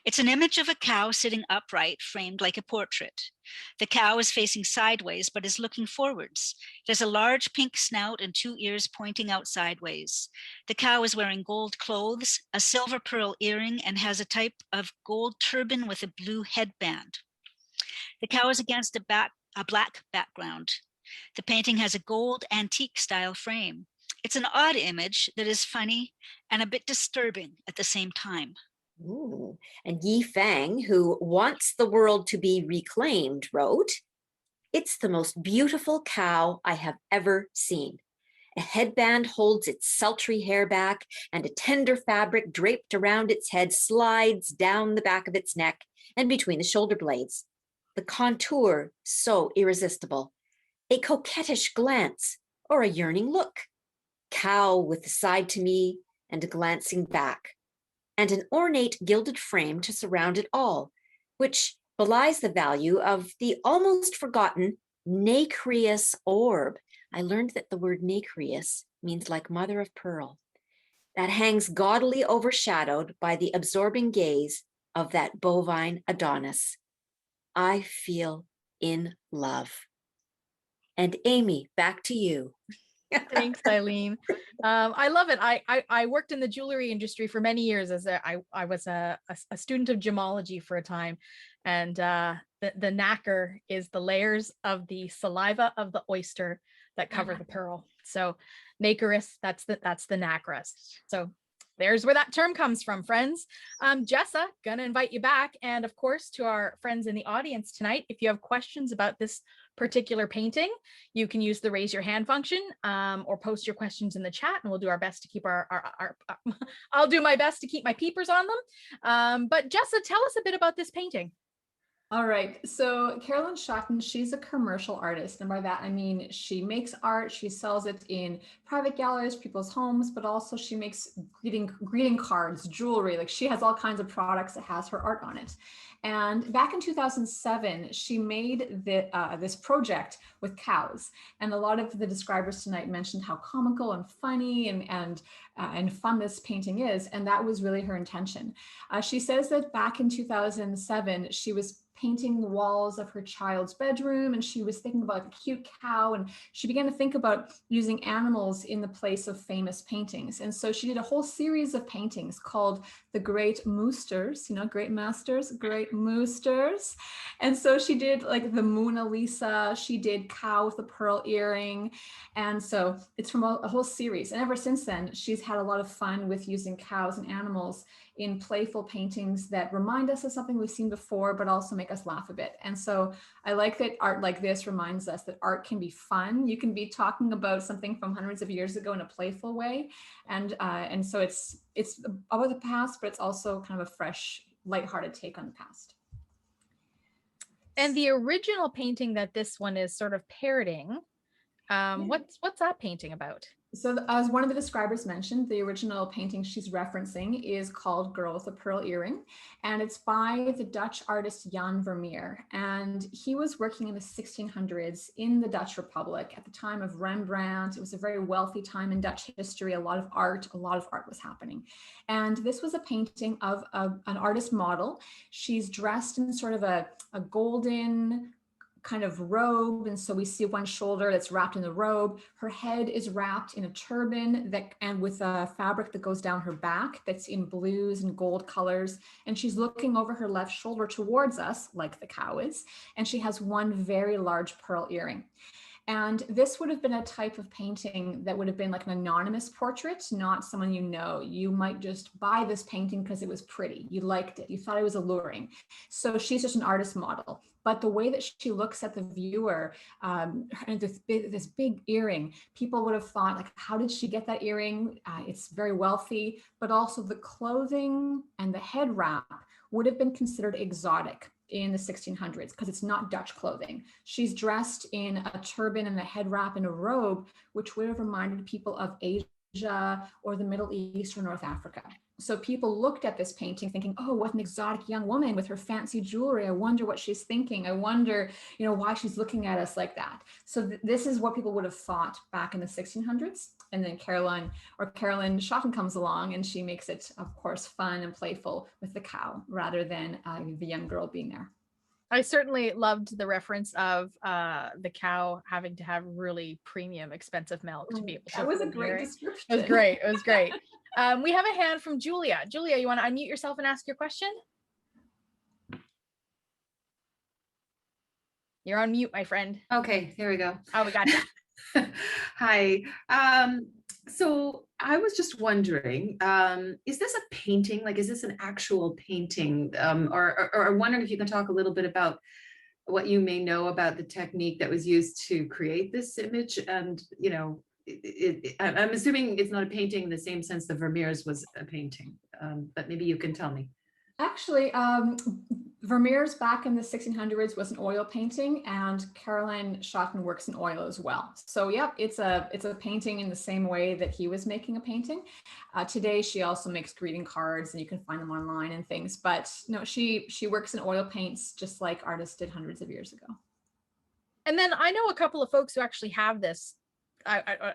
E: "It's an image of a cow sitting upright, framed like a portrait. The cow is facing sideways, but is looking forwards. There's a large pink snout and 2 ears pointing out sideways. The cow is wearing gold clothes, a silver pearl earring, and has a type of gold turban with a blue headband. The cow is against a black background. The painting has a gold antique style frame. It's an odd image that is funny and a bit disturbing at the same time."
F: Ooh. And Yi Fang, who wants the world to be reclaimed, wrote, "It's the most beautiful cow I have ever seen. A headband holds its sultry hair back, and a tender fabric draped around its head slides down the back of its neck and between the shoulder blades. The contour so irresistible. A coquettish glance or a yearning look. Cow with a side to me and a glancing back. And an ornate gilded frame to surround it all, which belies the value of the almost forgotten nacreous orb." I learned that the word nacreous means like mother of pearl. "That hangs gaudily overshadowed by the absorbing gaze of that bovine Adonis. I feel in love." And Amy, back to you.
A: Thanks, Eileen. I love it. I worked in the jewelry industry for many years as I was a student of gemology for a time, and the nacre is the layers of the saliva of the oyster that cover the pearl. So nacreous, that's the nacreous. So there's where that term comes from, friends. Jessa, gonna invite you back, and of course to our friends in the audience tonight, if you have questions about this particular painting, you can use the raise your hand function, or post your questions in the chat, and we'll do our best to keep our I'll do my best to keep my peepers on them. But Jessa, tell us a bit about this painting.
C: All right, so Carolyn Shotton, she's a commercial artist, and by that I mean she makes art, she sells it in private galleries, people's homes, but also she makes greeting cards, jewelry, like she has all kinds of products that has her art on it. And back in 2007, she made this project with cows, and a lot of the describers tonight mentioned how comical and funny and fun this painting is, and that was really her intention. She says that back in 2007, she was painting the walls of her child's bedroom, and she was thinking about a cute cow, and she began to think about using animals in the place of famous paintings. And so she did a whole series of paintings called the Great Moosters, you know, great masters, great moosters. And so she did like the Mona Lisa, she did cow with a pearl earring. And so it's from a whole series. And ever since then, she's had a lot of fun with using cows and animals in playful paintings that remind us of something we've seen before, but also make us laugh a bit. And so I like that art like this reminds us that art can be fun. You can be talking about something from hundreds of years ago in a playful way. And so it's about the past, but it's also kind of a fresh, lighthearted take on the past.
A: And the original painting that this one is sort of parroting, what's that painting about?
C: So as one of the describers mentioned, the original painting she's referencing is called Girl with a Pearl Earring, and it's by the Dutch artist Jan Vermeer. And he was working in the 1600s in the Dutch Republic at the time of Rembrandt. It was a very wealthy time in Dutch history, a lot of art was happening. And this was a painting of an artist model. She's dressed in sort of a golden kind of robe, and so we see one shoulder that's wrapped in the robe. Her head is wrapped in a turban and with a fabric that goes down her back that's in blues and gold colors, and she's looking over her left shoulder towards us like the cow is, and she has one very large pearl earring. And this would have been a type of painting that would have been like an anonymous portrait, not someone you know. You might just buy this painting because it was pretty. You liked it. You thought it was alluring. So she's just an artist model. But the way that she looks at the viewer, and this big earring, people would have thought, like, how did she get that earring? It's very wealthy, but also the clothing and the head wrap would have been considered exotic in the 1600s because it's not Dutch clothing. She's dressed in a turban and a head wrap and a robe, which would have reminded people of Asia or the Middle East or North Africa. So people looked at this painting thinking, oh, what an exotic young woman with her fancy jewelry. I wonder what she's thinking. I wonder, you know, why she's looking at us like that. So this is what people would have thought back in the 1600s. And then Carolyn Shotton comes along and she makes it, of course, fun and playful with the cow rather than the young girl being there.
A: I certainly loved the reference of the cow having to have really premium, expensive milk to be able to.
C: That was a great description.
A: It was great. It was great. We have a hand from Julia. Julia, you want to unmute yourself and ask your question? You're on mute, my friend.
I: Okay, there we go.
A: Oh, we got you.
I: Hi. So I was just wondering, is this a painting? Like, is this an actual painting? Or I'm wondering if you can talk a little bit about what you may know about the technique that was used to create this image. And, you know, I'm assuming it's not a painting in the same sense that Vermeer's was a painting, but maybe you can tell me.
C: Actually, Vermeer's back in the 1600s was an oil painting, and Caroline Shotton works in oil as well. So yeah, it's a painting in the same way that he was making a painting. Today, she also makes greeting cards, and you can find them online and things. But no, she works in oil paints just like artists did hundreds of years ago.
A: And then I know a couple of folks who actually have this,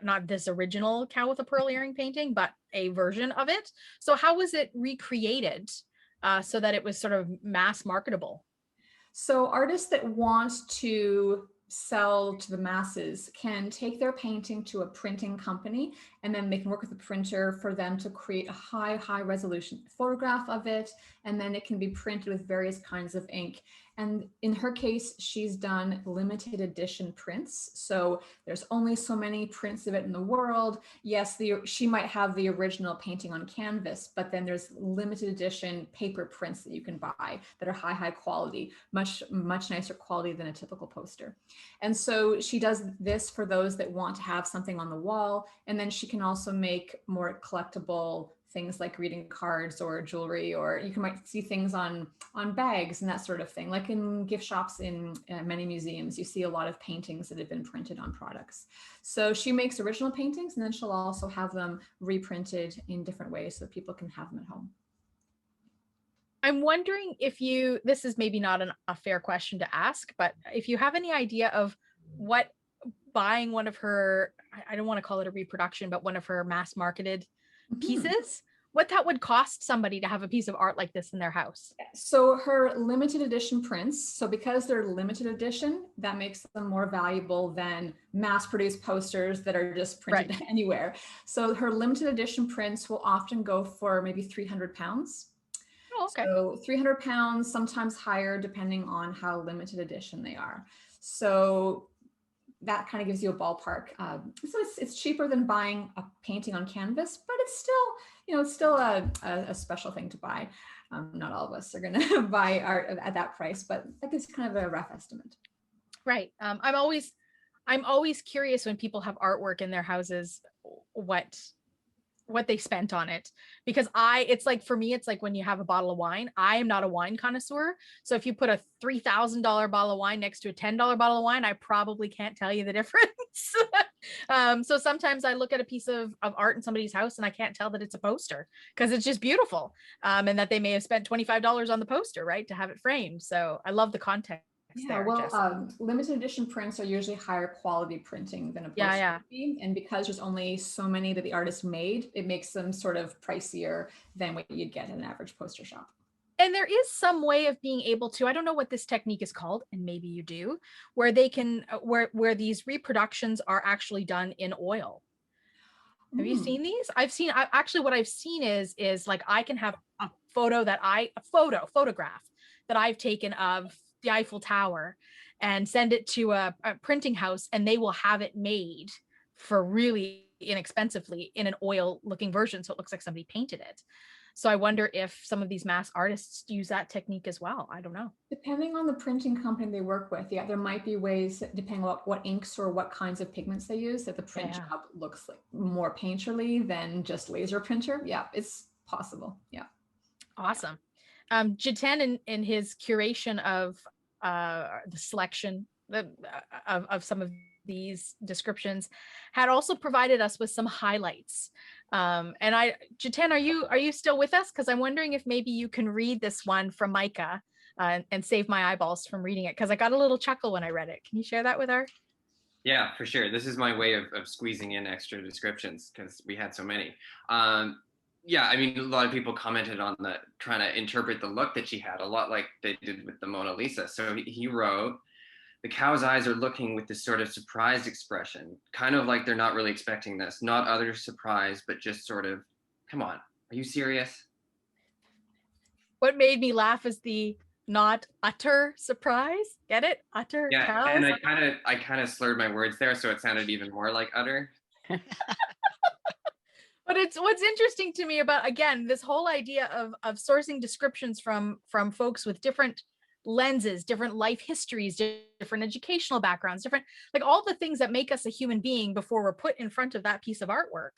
A: not this original cow with a pearl earring painting, but a version of it. So how was it recreated? So that it was sort of mass marketable?
C: So artists that want to sell to the masses can take their painting to a printing company, and then they can work with the printer for them to create a high resolution photograph of it, and then it can be printed with various kinds of ink. And in her case, she's done limited edition prints. So there's only so many prints of it in the world. Yes, she might have the original painting on canvas, but then there's limited edition paper prints that you can buy that are high quality, much nicer quality than a typical poster. And so she does this for those that want to have something on the wall. And then she can also make more collectible things like greeting cards or jewelry, or you might see things on bags and that sort of thing. Like in gift shops in many museums, you see a lot of paintings that have been printed on products. So she makes original paintings, and then she'll also have them reprinted in different ways so that people can have them at home.
A: I'm wondering if this is maybe not a fair question to ask, but if you have any idea of what buying one of her, I don't want to call it a reproduction, but one of her mass marketed pieces, what that would cost somebody to have a piece of art like this in their house.
C: So her limited edition prints, so because they're limited edition, that makes them more valuable than mass-produced posters that are just printed anywhere. So her limited edition prints will often go for maybe 300 pounds.
A: Oh, okay.
C: So 300 pounds, sometimes higher, depending on how limited edition they are. So that kind of gives you a ballpark. So it's cheaper than buying a painting on canvas, but it's still, you know, it's still a special thing to buy. Not all of us are going to buy art at that price, but that gives kind of a rough estimate.
A: Right. I'm always curious when people have artwork in their houses, what they spent on it, because it's like, for me, it's like when you have a bottle of wine. I am not a wine connoisseur, so if you put a $3,000 bottle of wine next to a $10 bottle of wine, I probably can't tell you the difference. So sometimes I look at a piece of art in somebody's house and I can't tell that it's a poster because it's just beautiful, and that they may have spent $25 on the poster, right, to have it framed. So I love the context.
C: Yeah, well, limited edition prints are usually higher quality printing than a poster would be. And because there's only so many that the artist made, it makes them sort of pricier than what you'd get in an average poster shop.
A: And there is some way of being able to, I don't know what this technique is called, and maybe you do, where they can, where these reproductions are actually done in oil. Have you seen these? Actually what I've seen is like, I can have a photograph that I've taken of the Eiffel Tower and send it to a printing house, and they will have it made for really inexpensively in an oil looking version, so it looks like somebody painted it. So I wonder if some of these mass artists use that technique as well. I don't know.
C: Depending on the printing company they work with, yeah, there might be ways, depending on what inks or what kinds of pigments they use, that the print job looks like more painterly than just laser printer. Yeah, it's possible. Yeah.
A: Awesome. Jiten, in his curation of the selection of some of these descriptions, had also provided us with some highlights. And Jiten, are you still with us? Because I'm wondering if maybe you can read this one from Micah and save my eyeballs from reading it, because I got a little chuckle when I read it. Can you share that with our?
D: Yeah, for sure. This is my way of squeezing in extra descriptions because we had so many. Yeah, I mean, a lot of people commented on trying to interpret the look that she had, a lot like they did with the Mona Lisa. So he wrote, the cow's eyes are looking with this sort of surprised expression, kind of like they're not really expecting this, not utter surprise, but just sort of, come on, are you serious?
A: What made me laugh is the not utter surprise. Get it? Utter cows?
D: And I kind of slurred my words there, so it sounded even more like utter.
A: But it's what's interesting to me about, again, this whole idea of sourcing descriptions from folks with different lenses, different life histories, different educational backgrounds, different, like all the things that make us a human being before we're put in front of that piece of artwork,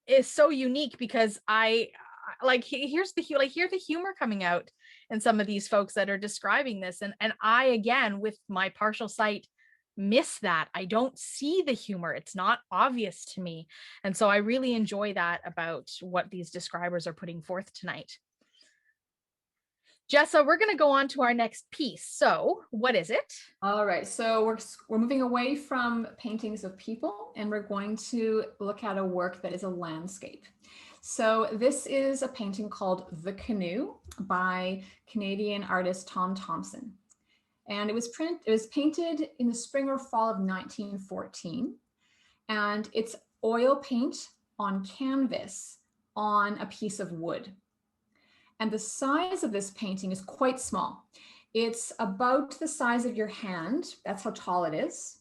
A: is so unique, because I hear the humor coming out in some of these folks that are describing this, and I, again, with my partial sight, miss that. I don't see the humor. It's not obvious to me. And so I really enjoy that about what these describers are putting forth tonight. Jessa, we're going to go on to our next piece. So what is it?
C: All right, so we're moving away from paintings of people, and we're going to look at a work that is a landscape. So this is a painting called The Canoe by Canadian artist Thomson. And it was painted in the spring or fall of 1914. And it's oil paint on canvas on a piece of wood. And the size of this painting is quite small. It's about the size of your hand. That's how tall it is.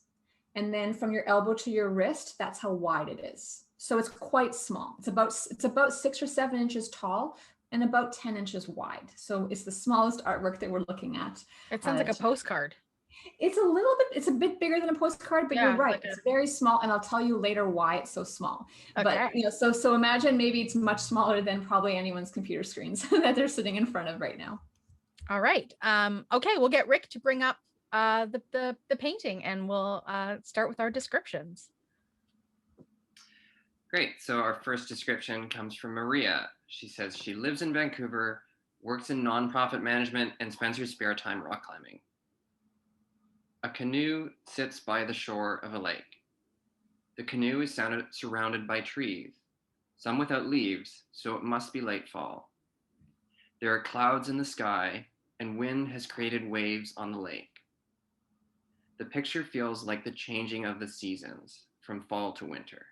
C: And then from your elbow to your wrist, that's how wide it is. So it's quite small. It's about 6 or 7 inches tall and about 10 inches wide. So it's the smallest artwork that we're looking at.
A: It sounds like a postcard.
C: It's a bit bigger than a postcard, but you're right. It's very small, and I'll tell you later why it's so small.
A: Okay.
C: But so imagine maybe it's much smaller than probably anyone's computer screens that they're sitting in front of right now.
A: All right. Okay, we'll get Rick to bring up the painting, and we'll start with our descriptions.
D: Great. So our first description comes from Maria. She says she lives in Vancouver, works in nonprofit management, and spends her spare time rock climbing. A canoe sits by the shore of a lake. The canoe is surrounded by trees. some without leaves, so it must be late fall. There are clouds in the sky, and wind has created waves on the lake. The picture feels like the changing of the seasons from fall to winter.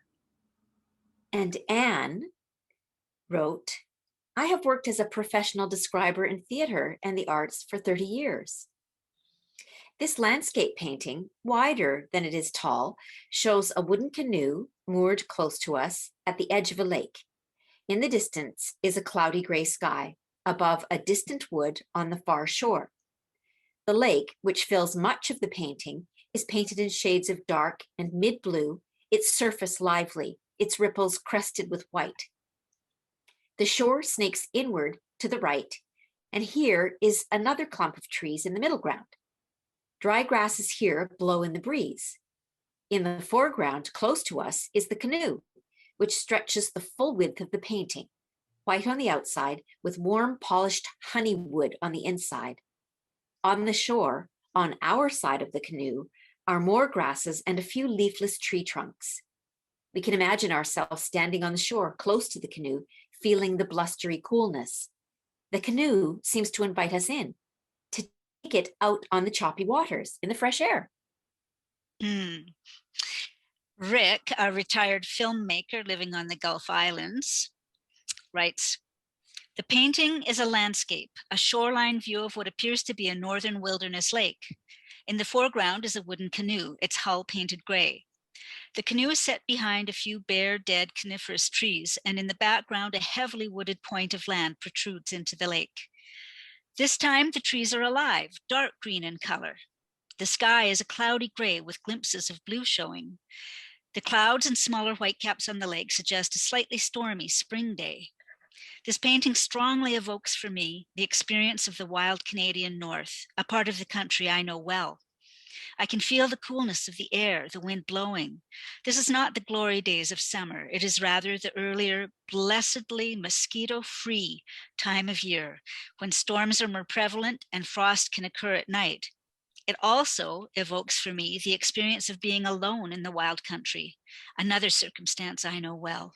F: And Anne wrote, I have worked as a professional describer in theater and the arts for 30 years. This landscape painting, wider than it is tall, shows a wooden canoe moored close to us at the edge of a lake. In the distance is a cloudy gray sky above a distant wood on the far shore. The lake, which fills much of the painting, is painted in shades of dark and mid-blue, its surface lively, its ripples crested with white. The shore snakes inward to the right, and here is another clump of trees in the middle ground. Dry grasses here blow in the breeze. In the foreground, close to us, is the canoe, which stretches the full width of the painting, white on the outside with warm polished honey wood on the inside. On the shore, on our side of the canoe, are more grasses and a few leafless tree trunks. We can imagine ourselves standing on the shore close to the canoe, feeling the blustery coolness. The canoe seems to invite us in, to take it out on the choppy waters in the fresh air.
E: Rick, a retired filmmaker living on the Gulf Islands, writes, the painting is a landscape, a shoreline view of what appears to be a northern wilderness lake. In the foreground is a wooden canoe, its hull painted gray. The canoe is set behind a few bare, dead coniferous trees, and in the background, a heavily wooded point of land protrudes into the lake. This time, the trees are alive, dark green in color. The sky is a cloudy gray with glimpses of blue showing. The clouds and smaller whitecaps on the lake suggest a slightly stormy spring day. This painting strongly evokes for me the experience of the wild Canadian North, a part of the country I know well. I can feel the coolness of the air, the wind blowing. This is not the glory days of summer. It is rather the earlier, blessedly mosquito-free time of year, when storms are more prevalent and frost can occur at night. It also evokes for me the experience of being alone in the wild country, another circumstance I know well.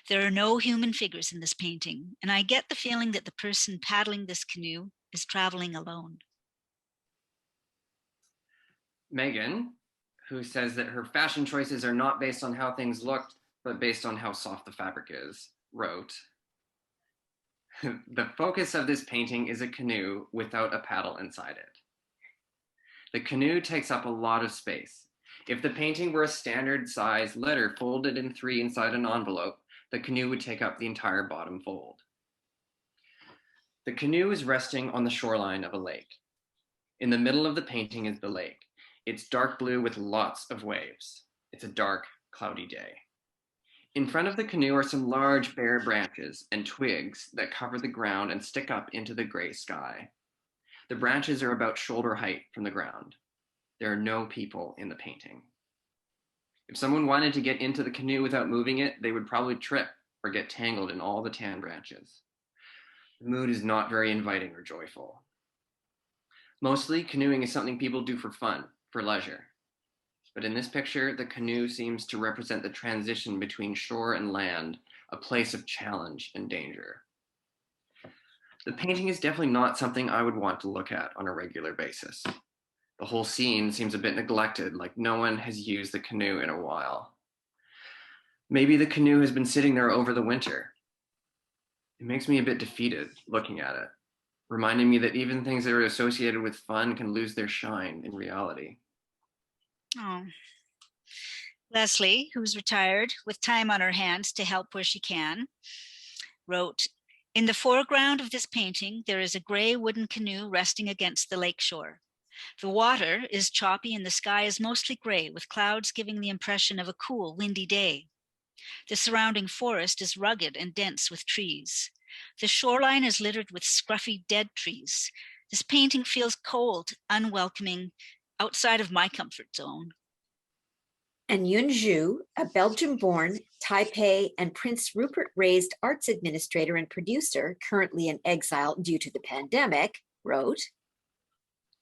E: There are no human figures in this painting, and I get the feeling that the person paddling this canoe is traveling alone.
D: Megan, who says that her fashion choices are not based on how things looked, but based on how soft the fabric is, wrote, the focus of this painting is a canoe without a paddle inside it. The canoe takes up a lot of space. If the painting were a standard size letter folded in 3 inside an envelope, the canoe would take up the entire bottom fold. The canoe is resting on the shoreline of a lake. In the middle of the painting is the lake. It's dark blue with lots of waves. It's a dark, cloudy day. In front of the canoe are some large bare branches and twigs that cover the ground and stick up into the gray sky. The branches are about shoulder height from the ground. There are no people in the painting. If someone wanted to get into the canoe without moving it, they would probably trip or get tangled in all the tan branches. The mood is not very inviting or joyful. Mostly, canoeing is something people do for fun, for leisure. But in this picture, the canoe seems to represent the transition between shore and land, a place of challenge and danger. The painting is definitely not something I would want to look at on a regular basis. The whole scene seems a bit neglected, like no one has used the canoe in a while. Maybe the canoe has been sitting there over the winter. It makes me a bit defeated looking at it, reminding me that even things that are associated with fun can lose their shine in reality.
E: Oh. Leslie, who's retired with time on her hands to help where she can, wrote, in the foreground of this painting, there is a gray wooden canoe resting against the lake shore. The water is choppy and the sky is mostly gray, with clouds giving the impression of a cool, windy day. The surrounding forest is rugged and dense with trees. The shoreline is littered with scruffy dead trees. This painting feels cold, unwelcoming, outside of my comfort zone.
F: And Yun Zhu, a Belgium-born, Taipei and Prince Rupert-raised arts administrator and producer, currently in exile due to the pandemic, wrote,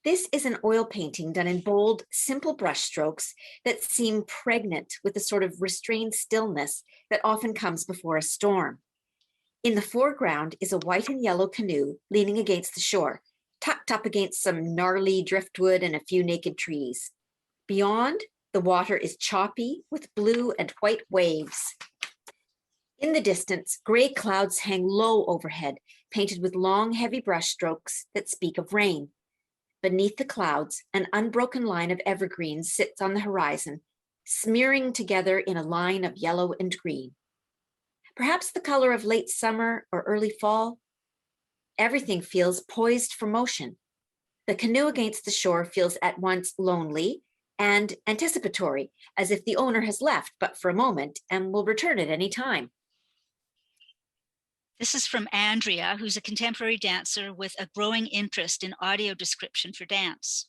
F: This is an oil painting done in bold, simple brushstrokes that seem pregnant with the sort of restrained stillness that often comes before a storm. In the foreground is a white and yellow canoe leaning against the shore, tucked up against some gnarly driftwood and a few naked trees. Beyond, the water is choppy with blue and white waves. In the distance, gray clouds hang low overhead, painted with long, heavy brushstrokes that speak of rain. Beneath the clouds, an unbroken line of evergreens sits on the horizon, smearing together in a line of yellow and green. Perhaps the color of late summer or early fall. Everything feels poised for motion. The canoe against the shore feels at once lonely and anticipatory, as if the owner has left but for a moment and will return at any time.
E: This is from Andrea, who's a contemporary dancer with a growing interest in audio description for dance.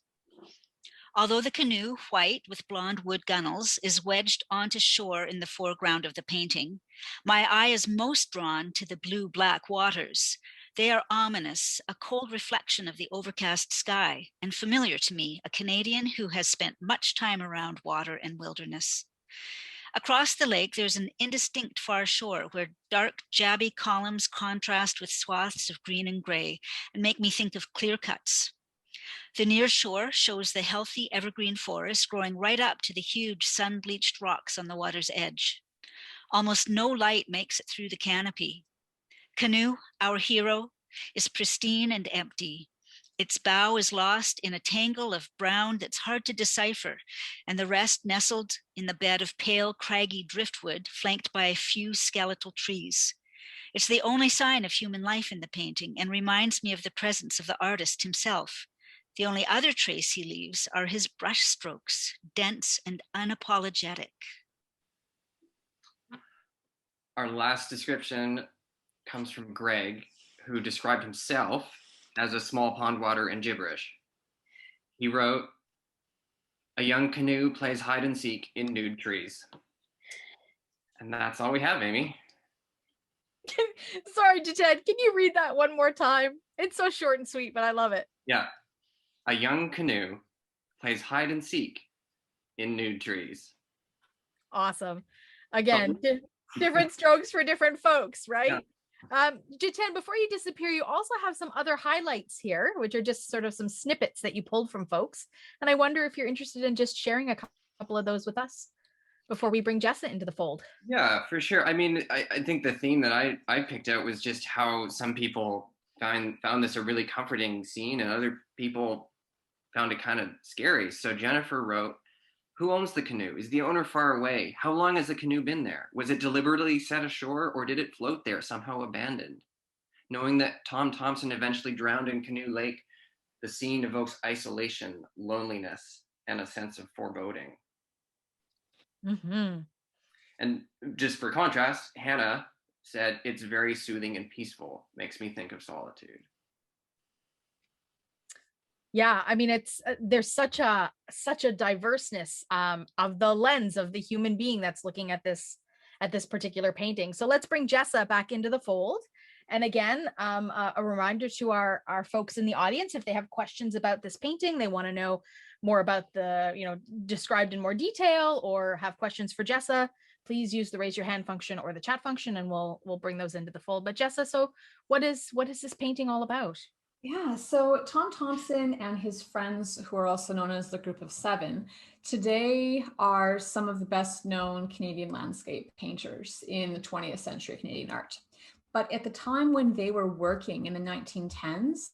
E: Although the canoe, white with blonde wood gunnels, is wedged onto shore in the foreground of the painting, my eye is most drawn to the blue-black waters. They are ominous, a cold reflection of the overcast sky, and familiar to me, a Canadian who has spent much time around water and wilderness. Across the lake, there's an indistinct far shore where dark, jabby columns contrast with swaths of green and gray and make me think of clear cuts. The near shore shows the healthy evergreen forest growing right up to the huge sun-bleached rocks on the water's edge. Almost no light makes it through the canopy. Canoe, our hero, is pristine and empty. Its bow is lost in a tangle of brown that's hard to decipher, and the rest nestled in the bed of pale, craggy driftwood flanked by a few skeletal trees. It's the only sign of human life in the painting and reminds me of the presence of the artist himself. The only other trace he leaves are his brush strokes, dense and unapologetic.
D: Our last description comes from Greg, who described himself as a small pond water and gibberish. He wrote, "A young canoe plays hide and seek in nude trees." And that's all we have, Amy.
A: Sorry, Jiten, can you read that one more time? It's so short and sweet, but I love it.
D: Yeah. A young canoe plays hide and seek in nude trees.
A: Awesome. Again, different strokes for different folks, right? Yeah. Jiten, before you disappear, you also have some other highlights here, which are just sort of some snippets that you pulled from folks. And I wonder if you're interested in just sharing a couple of those with us before we bring Jessa into the fold.
D: Yeah, for sure. I mean, I think the theme that I picked out was just how some people found this a really comforting scene and other people found it kind of scary. So Jennifer wrote, "Who owns the canoe? Is the owner far away? How long has the canoe been there? Was it deliberately set ashore or did it float there, somehow abandoned? Knowing that Tom Thomson eventually drowned in Canoe Lake, the scene evokes isolation, loneliness, and a sense of foreboding."
A: Mm-hmm.
D: And just for contrast, Hannah said, "It's very soothing and peaceful. Makes me think of solitude."
A: Yeah, I mean, it's there's such a diverseness of the lens of the human being that's looking at this particular painting. So let's bring Jessa back into the fold. And again, a reminder to our folks in the audience, if they have questions about this painting, they want to know more about the, described in more detail, or have questions for Jessa, please use the raise your hand function or the chat function, and we'll bring those into the fold. But Jessa, so what is this painting all about?
C: Yeah, so Tom Thomson and his friends, who are also known as the Group of Seven, today are some of the best known Canadian landscape painters in the 20th century Canadian art. But at the time when they were working in the 1910s,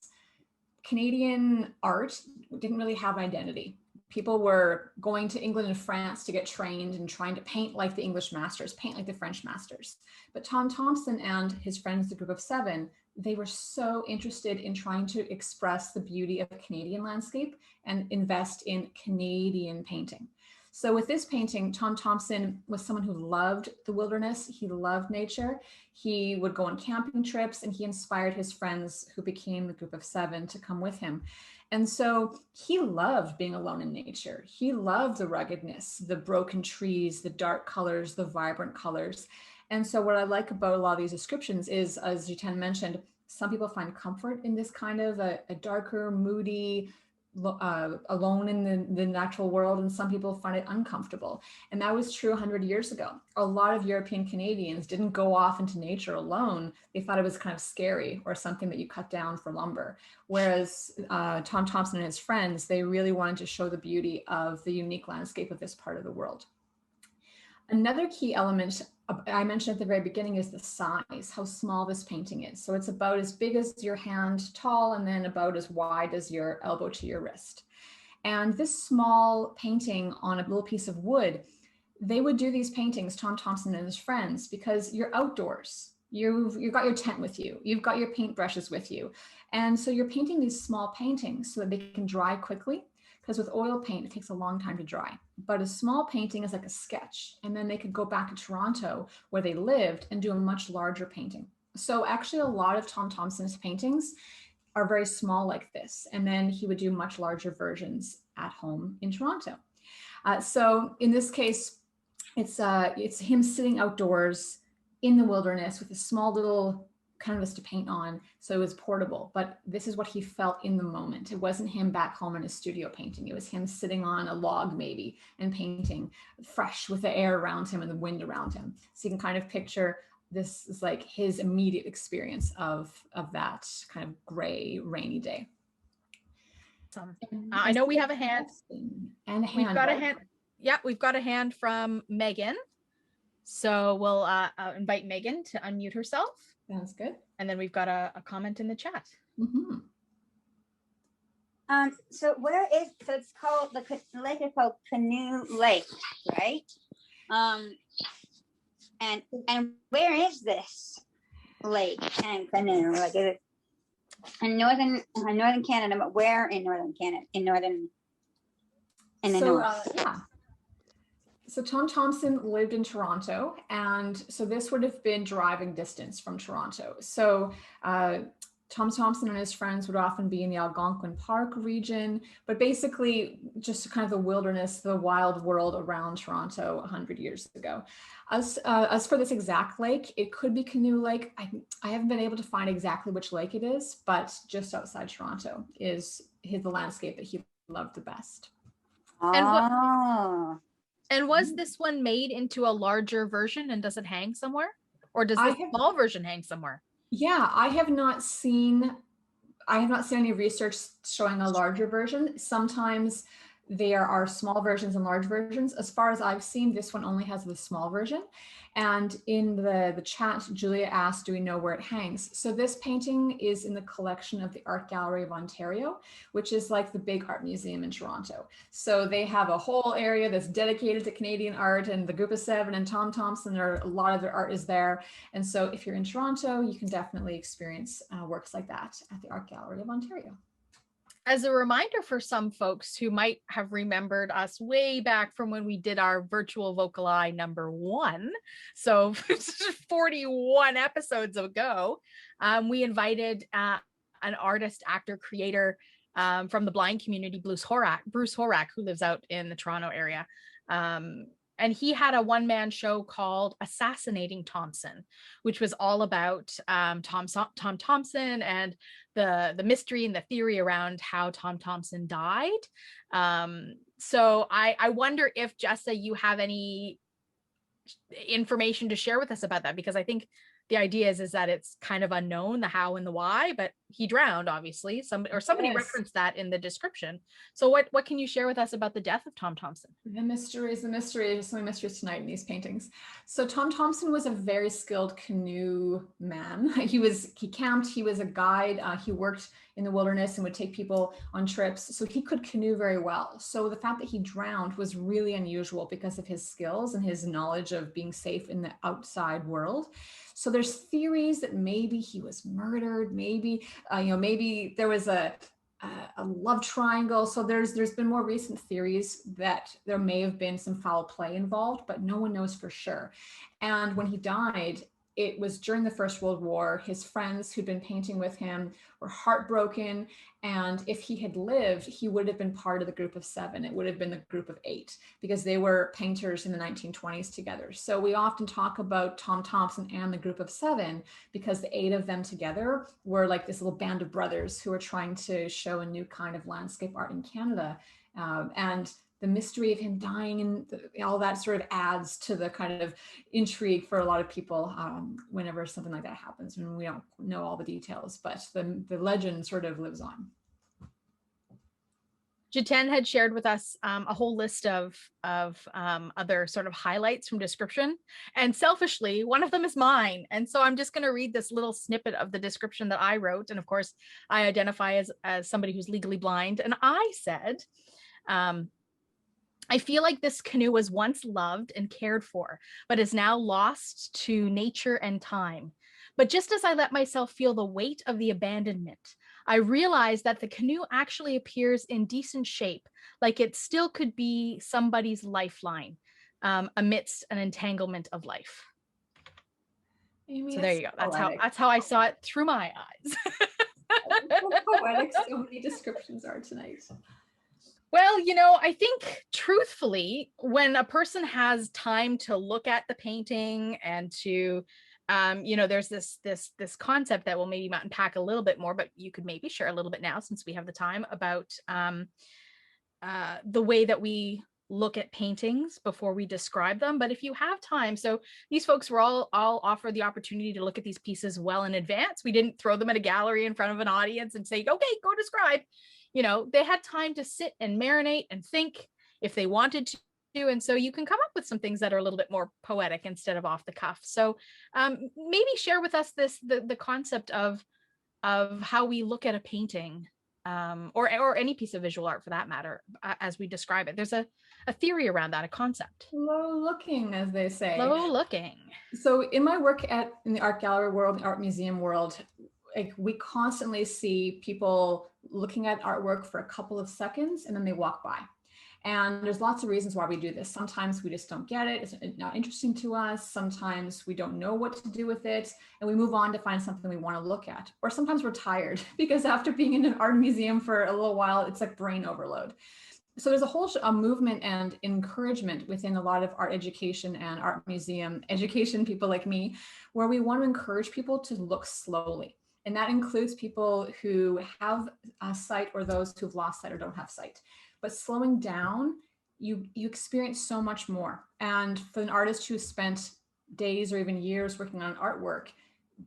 C: Canadian art didn't really have an identity. People were going to England and France to get trained and trying to paint like the English masters, paint like the French masters. But Tom Thomson and his friends, the Group of Seven, they were so interested in trying to express the beauty of Canadian landscape and invest in Canadian painting. So with this painting, Tom Thomson was someone who loved the wilderness. He loved nature. He would go on camping trips, and he inspired his friends, who became the Group of Seven, to come with him. And so he loved being alone in nature. He loved the ruggedness, the broken trees, the dark colors, the vibrant colors. And so what I like about a lot of these descriptions is, as Jiten mentioned, some people find comfort in this kind of a darker, moody, alone in the natural world, and some people find it uncomfortable. And that was true 100 years ago. A lot of European Canadians didn't go off into nature alone. They thought it was kind of scary or something that you cut down for lumber. Whereas Tom Thomson and his friends, they really wanted to show the beauty of the unique landscape of this part of the world. Another key element I mentioned at the very beginning is the size, how small this painting is. So it's about as big as your hand tall, and then about as wide as your elbow to your wrist. And this small painting on a little piece of wood, they would do these paintings, Tom Thomson and his friends, because you're outdoors. You've got your tent with you. You've got your paintbrushes with you. And so you're painting these small paintings so that they can dry quickly, because with oil paint, it takes a long time to dry. But a small painting is like a sketch. And then they could go back to Toronto where they lived and do a much larger painting. So actually a lot of Tom Thomson's paintings are very small like this. And then he would do much larger versions at home in Toronto. So in this case, it's him sitting outdoors in the wilderness with a small little canvas to paint on, so it was portable, but this is what he felt in the moment. It wasn't him back home in his studio painting. It was him sitting on a log maybe and painting fresh with the air around him and the wind around him. So you can kind of picture this is like his immediate experience of that kind of gray, rainy day.
A: I know we have a hand.
C: And a hand.
A: We've got a hand. Yeah, we've got a hand from Megan. So we'll invite Megan to unmute herself.
C: Sounds good.
A: And then we've got a comment in the chat.
C: Mm-hmm.
G: So where is, so it's called, the lake is called Canoe Lake, right? And where is this lake and canoe? Like, is it in northern Canada, but where in northern Canada? In the north?
C: Yeah. So Tom Thomson lived in Toronto, and so this would have been driving distance from Toronto. So Tom Thomson and his friends would often be in the Algonquin Park region, but basically just kind of the wilderness, the wild world around Toronto 100 years ago. As for this exact lake, it could be Canoe Lake. I haven't been able to find exactly which lake it is, but just outside Toronto is the landscape that he loved the best.
A: And was this one made into a larger version, and does it hang somewhere? Or does the small version hang somewhere?
C: Yeah, I have not seen any research showing a larger version. Sometimes there are small versions and large versions. As far as I've seen, this one only has the small version. And in the chat, Julia asked, do we know where it hangs? So this painting is in the collection of the Art Gallery of Ontario, which is like the big art museum in Toronto. So they have a whole area that's dedicated to Canadian art, and the Group of Seven and Tom Thomson, a lot of their art is there. And so if you're in Toronto, you can definitely experience works like that at the Art Gallery of Ontario.
A: As a reminder for some folks who might have remembered us way back from when we did our virtual VocalEye #1, so 41 episodes ago, we invited an artist, actor, creator from the blind community, Bruce Horak, who lives out in the Toronto area. And he had a one-man show called Assassinating Thomson, which was all about Tom Thomson and the mystery and the theory around how Tom Thomson died. So I wonder if, Jessa, you have any information to share with us about that, because I think the idea is that it's kind of unknown, the how and the why, but he drowned, obviously. Somebody referenced that in the description. So what can you share with us about the death of Tom Thomson? The mystery. There's so many mysteries tonight in these paintings. So Tom Thomson was a very skilled canoe man. He camped, he was a guide, he worked in the wilderness and would take people on trips. So he could canoe very well. So the fact that he drowned was really unusual because of his skills and his knowledge of being safe in the outside world. So there's theories that maybe he was murdered, maybe there was a love triangle. So there's been more recent theories that there may have been some foul play involved, but no one knows for sure. And when he died,
C: it was during the First World War. His friends who'd been painting with him were heartbroken. And if he had lived, he would have been part of the group of 7. It would have been the group of 8 because they were painters in the 1920s together. So we often talk about Tom Thomson and the group of 7 because the 8 of them together were like this little band of brothers who were trying to show a new kind of landscape art in Canada. And the mystery of him dying and all that sort of adds to the kind of intrigue for a lot of people whenever something like that happens. And we don't know all the details, but the legend sort of lives on.
A: Jiten had shared with us a whole list of other sort of highlights from description. And selfishly, one of them is mine. And so I'm just going to read this little snippet of the description that I wrote. And of course, I identify as somebody who's legally blind. And I said, I feel like this canoe was once loved and cared for, but is now lost to nature and time. But just as I let myself feel the weight of the abandonment, I realized that the canoe actually appears in decent shape, like it still could be somebody's lifeline amidst an entanglement of life.
C: Amy,
A: so there you go.
C: Poetic.
A: That's how I saw it through my eyes.
C: How poetic so many descriptions are tonight.
A: Well, I think truthfully, when a person has time to look at the painting and to, there's this concept that we'll maybe unpack a little bit more, but you could maybe share a little bit now since we have the time about the way that we look at paintings before we describe them. But if you have time, so these folks were all offered the opportunity to look at these pieces well in advance. We didn't throw them in a gallery in front of an audience and say, okay, go describe. They had time to sit and marinate and think if they wanted to. And so you can come up with some things that are a little bit more poetic instead of off the cuff. So maybe share with us the concept of how we look at a painting or any piece of visual art for that matter, as we describe it. There's a theory around that, a concept.
C: Low looking, as they say.
A: Low looking.
C: So in my work in the art gallery world, the art museum world, like we constantly see people looking at artwork for a couple of seconds and then they walk by. And there's lots of reasons why we do this. Sometimes we just don't get it. It's not interesting to us. Sometimes we don't know what to do with it. And we move on to find something we want to look at. Or sometimes we're tired because after being in an art museum for a little while, it's like brain overload. So there's a whole movement and encouragement within a lot of art education and art museum education, people like me, where we want to encourage people to look slowly. And that includes people who have sight or those who've lost sight or don't have sight. But slowing down, you experience so much more. And for an artist who spent days or even years working on artwork,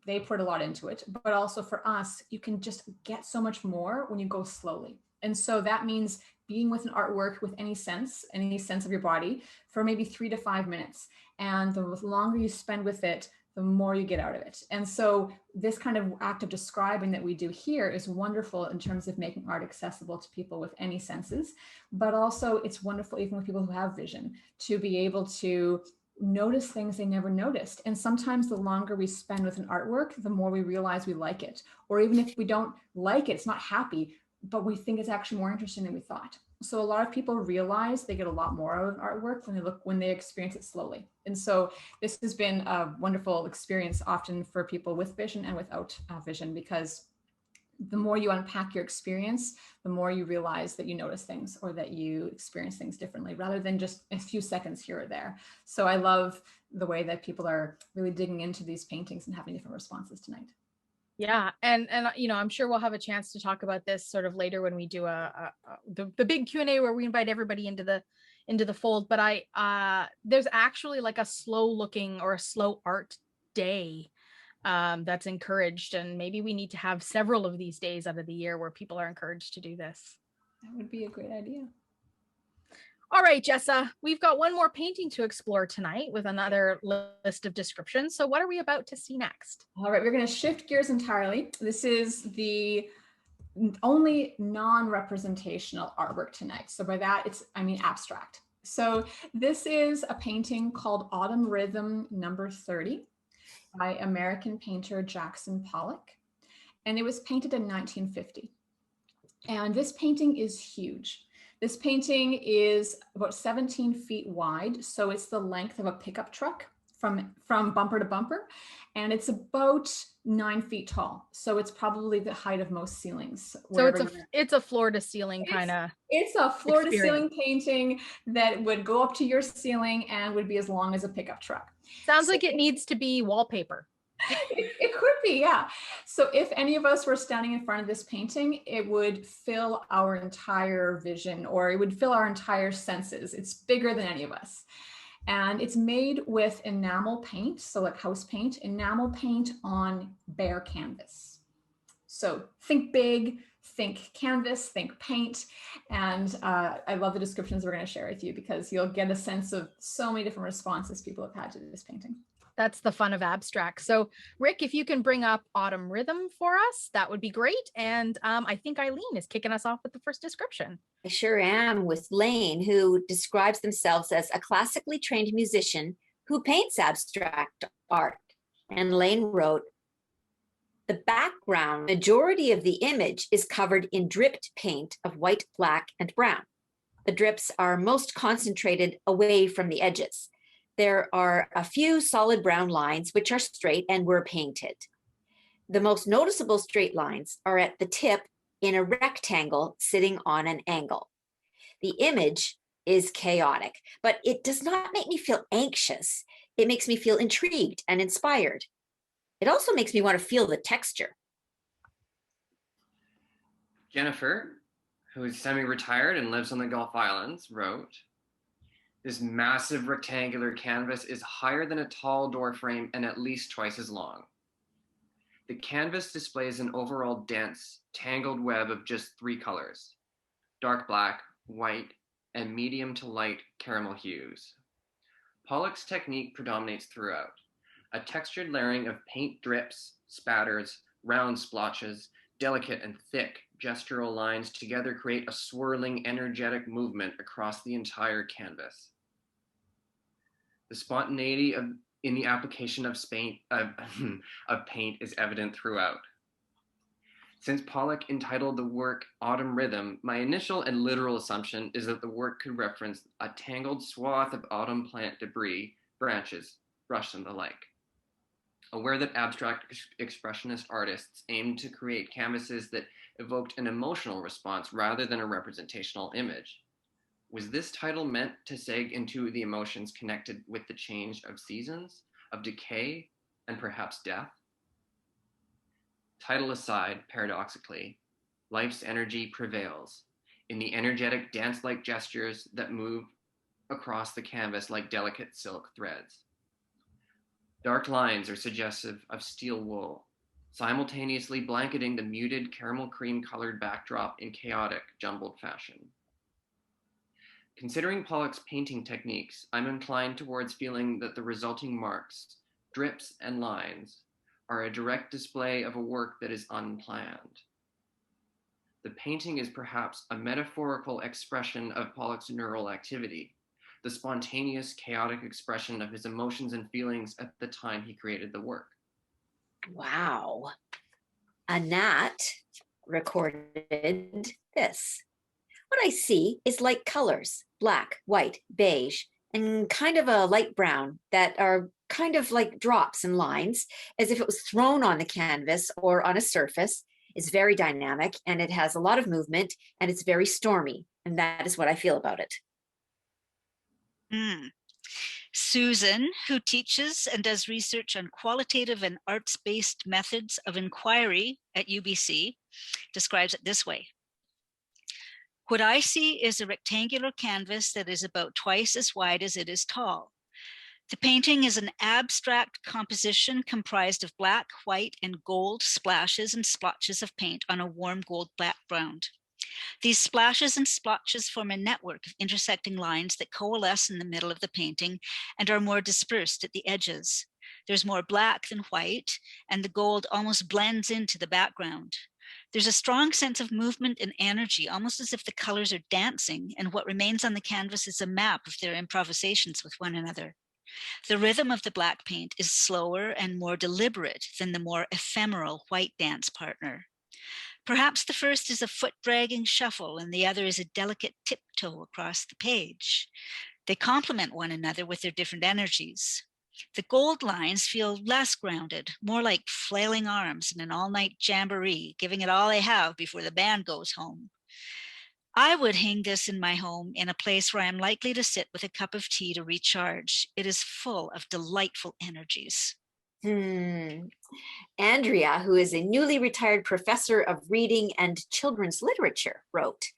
C: they put a lot into it. But also for us, you can just get so much more when you go slowly. And so that means being with an artwork with any sense of your body for maybe 3 to 5 minutes. And the longer you spend with it, the more you get out of it. And so this kind of act of describing that we do here is wonderful in terms of making art accessible to people with any senses, but also it's wonderful even with people who have vision to be able to notice things they never noticed. And sometimes the longer we spend with an artwork, the more we realize we like it. Or even if we don't like it, it's not happy, but we think it's actually more interesting than we thought. So a lot of people realize they get a lot more out of an artwork when they experience it slowly. And so this has been a wonderful experience often for people with vision and without vision, because the more you unpack your experience, the more you realize that you notice things or that you experience things differently rather than just a few seconds here or there. So I love the way that people are really digging into these paintings and having different responses tonight.
A: Yeah, and I'm sure we'll have a chance to talk about this sort of later when we do the big Q&A where we invite everybody into the fold. But there's actually like a slow looking or a slow art day that's encouraged, and maybe we need to have several of these days out of the year where people are encouraged to do this.
C: That would be a great idea.
A: All right, Jessa, we've got one more painting to explore tonight with another list of descriptions. So what are we about to see next?
C: All right, we're going to shift gears entirely. This is the only non-representational artwork tonight. So by that, I mean abstract. So this is a painting called Autumn Rhythm number 30 by American painter Jackson Pollock. And it was painted in 1950. And this painting is huge. This painting is about 17 feet wide, so it's the length of a pickup truck from bumper to bumper, and it's about 9 feet tall. So it's probably the height of most ceilings.
A: So
C: wherever
A: it's a floor to ceiling kind of.
C: It's a floor to ceiling painting that would go up to your ceiling and would be as long as a pickup truck.
A: Sounds like it needs to be wallpaper.
C: It could be, yeah. So if any of us were standing in front of this painting, it would fill our entire vision, or it would fill our entire senses. It's bigger than any of us. And it's made with enamel paint, so like house paint, enamel paint on bare canvas. So think big, think canvas, think paint. And I love the descriptions we're going to share with you, because you'll get a sense of so many different responses people have had to this painting.
A: That's the fun of abstract. So Rick, if you can bring up Autumn Rhythm for us, that would be great. And I think Eileen is kicking us off with the first description.
F: I sure am, with Lane, who describes themselves as a classically trained musician who paints abstract art. And Lane wrote, the background, majority of the image is covered in dripped paint of white, black, and brown. The drips are most concentrated away from the edges. There are a few solid brown lines which are straight and were painted. The most noticeable straight lines are at the tip in a rectangle sitting on an angle. The image is chaotic, but it does not make me feel anxious. It makes me feel intrigued and inspired. It also makes me want to feel the texture.
D: Jennifer, who is semi-retired and lives on the Gulf Islands, wrote, this massive rectangular canvas is higher than a tall door frame and at least twice as long. The canvas displays an overall dense, tangled web of just 3 colors, dark black, white, and medium to light caramel hues. Pollock's technique predominates throughout, a textured layering of paint drips, spatters, round splotches, delicate and thick gestural lines together create a swirling, energetic movement across the entire canvas. The spontaneity in the application of paint is evident throughout. Since Pollock entitled the work Autumn Rhythm, my initial and literal assumption is that the work could reference a tangled swath of autumn plant debris, branches, brush, and the like. Aware that abstract expressionist artists aimed to create canvases that evoked an emotional response rather than a representational image. Was this title meant to seg into the emotions connected with the change of seasons, of decay, and perhaps death? Title aside, paradoxically, life's energy prevails in the energetic dance-like gestures that move across the canvas like delicate silk threads. Dark lines are suggestive of steel wool, simultaneously blanketing the muted caramel cream colored backdrop in chaotic, jumbled fashion. Considering Pollock's painting techniques, I'm inclined towards feeling that the resulting marks, drips, and lines are a direct display of a work that is unplanned. The painting is perhaps a metaphorical expression of Pollock's neural activity, the spontaneous, chaotic expression of his emotions and feelings at the time he created the work.
F: Wow. Anat recorded this. What I see is light colors, black, white, beige, and kind of a light brown that are kind of like drops and lines, as if it was thrown on the canvas or on a surface. It's very dynamic and it has a lot of movement and it's very stormy. And that is what I feel about it.
E: Susan, who teaches and does research on qualitative and arts-based methods of inquiry at UBC, describes it this way. What I see is a rectangular canvas that is about twice as wide as it is tall. The painting is an abstract composition comprised of black, white, and gold splashes and splotches of paint on a warm gold background. These splashes and splotches form a network of intersecting lines that coalesce in the middle of the painting and are more dispersed at the edges. There's more black than white, and the gold almost blends into the background. There's a strong sense of movement and energy, almost as if the colors are dancing, and what remains on the canvas is a map of their improvisations with one another. The rhythm of the black paint is slower and more deliberate than the more ephemeral white dance partner. Perhaps the first is a foot-dragging shuffle and the other is a delicate tiptoe across the page. They complement one another with their different energies. The gold lines feel less grounded, more like flailing arms in an all-night jamboree, giving it all they have before the band goes home. I would hang this in my home in a place where I'm likely to sit with a cup of tea to recharge. It is full of delightful energies.
F: Andrea, who is a newly retired professor of reading and children's literature, wrote,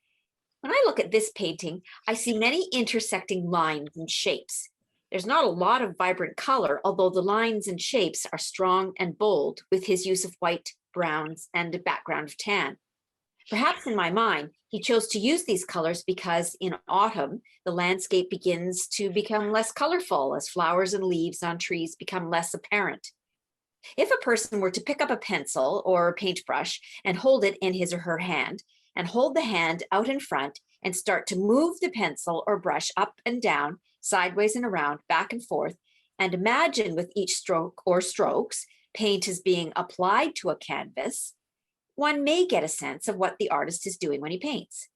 F: "When I look at this painting, I see many intersecting lines and shapes. There's not a lot of vibrant color, although the lines and shapes are strong and bold with his use of white, browns, and a background of tan. Perhaps in my mind, he chose to use these colors because in autumn, the landscape begins to become less colorful as flowers and leaves on trees become less apparent. If a person were to pick up a pencil or a paintbrush and hold it in his or her hand, and hold the hand out in front and start to move the pencil or brush up and down, sideways and around, back and forth, and imagine with each stroke or strokes, paint is being applied to a canvas, one may get a sense of what the artist is doing when he paints.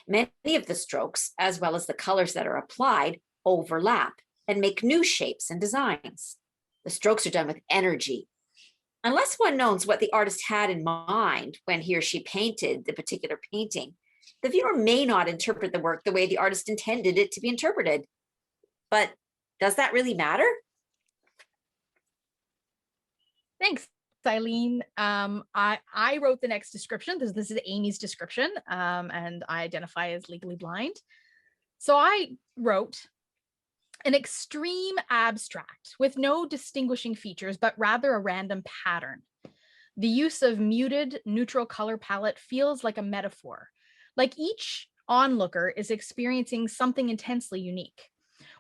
F: Many of the strokes, as well as the colors that are applied, overlap and make new shapes and designs. The strokes are done with energy. Unless one knows what the artist had in mind when he or she painted the particular painting, the viewer may not interpret the work the way the artist intended it to be interpreted. But does that really matter?"
A: Thanks, Eileen. I wrote the next description. This is Amy's description, and I identify as legally blind. So I wrote an extreme abstract with no distinguishing features, but rather a random pattern. The use of muted neutral color palette feels like a metaphor, like each onlooker is experiencing something intensely unique.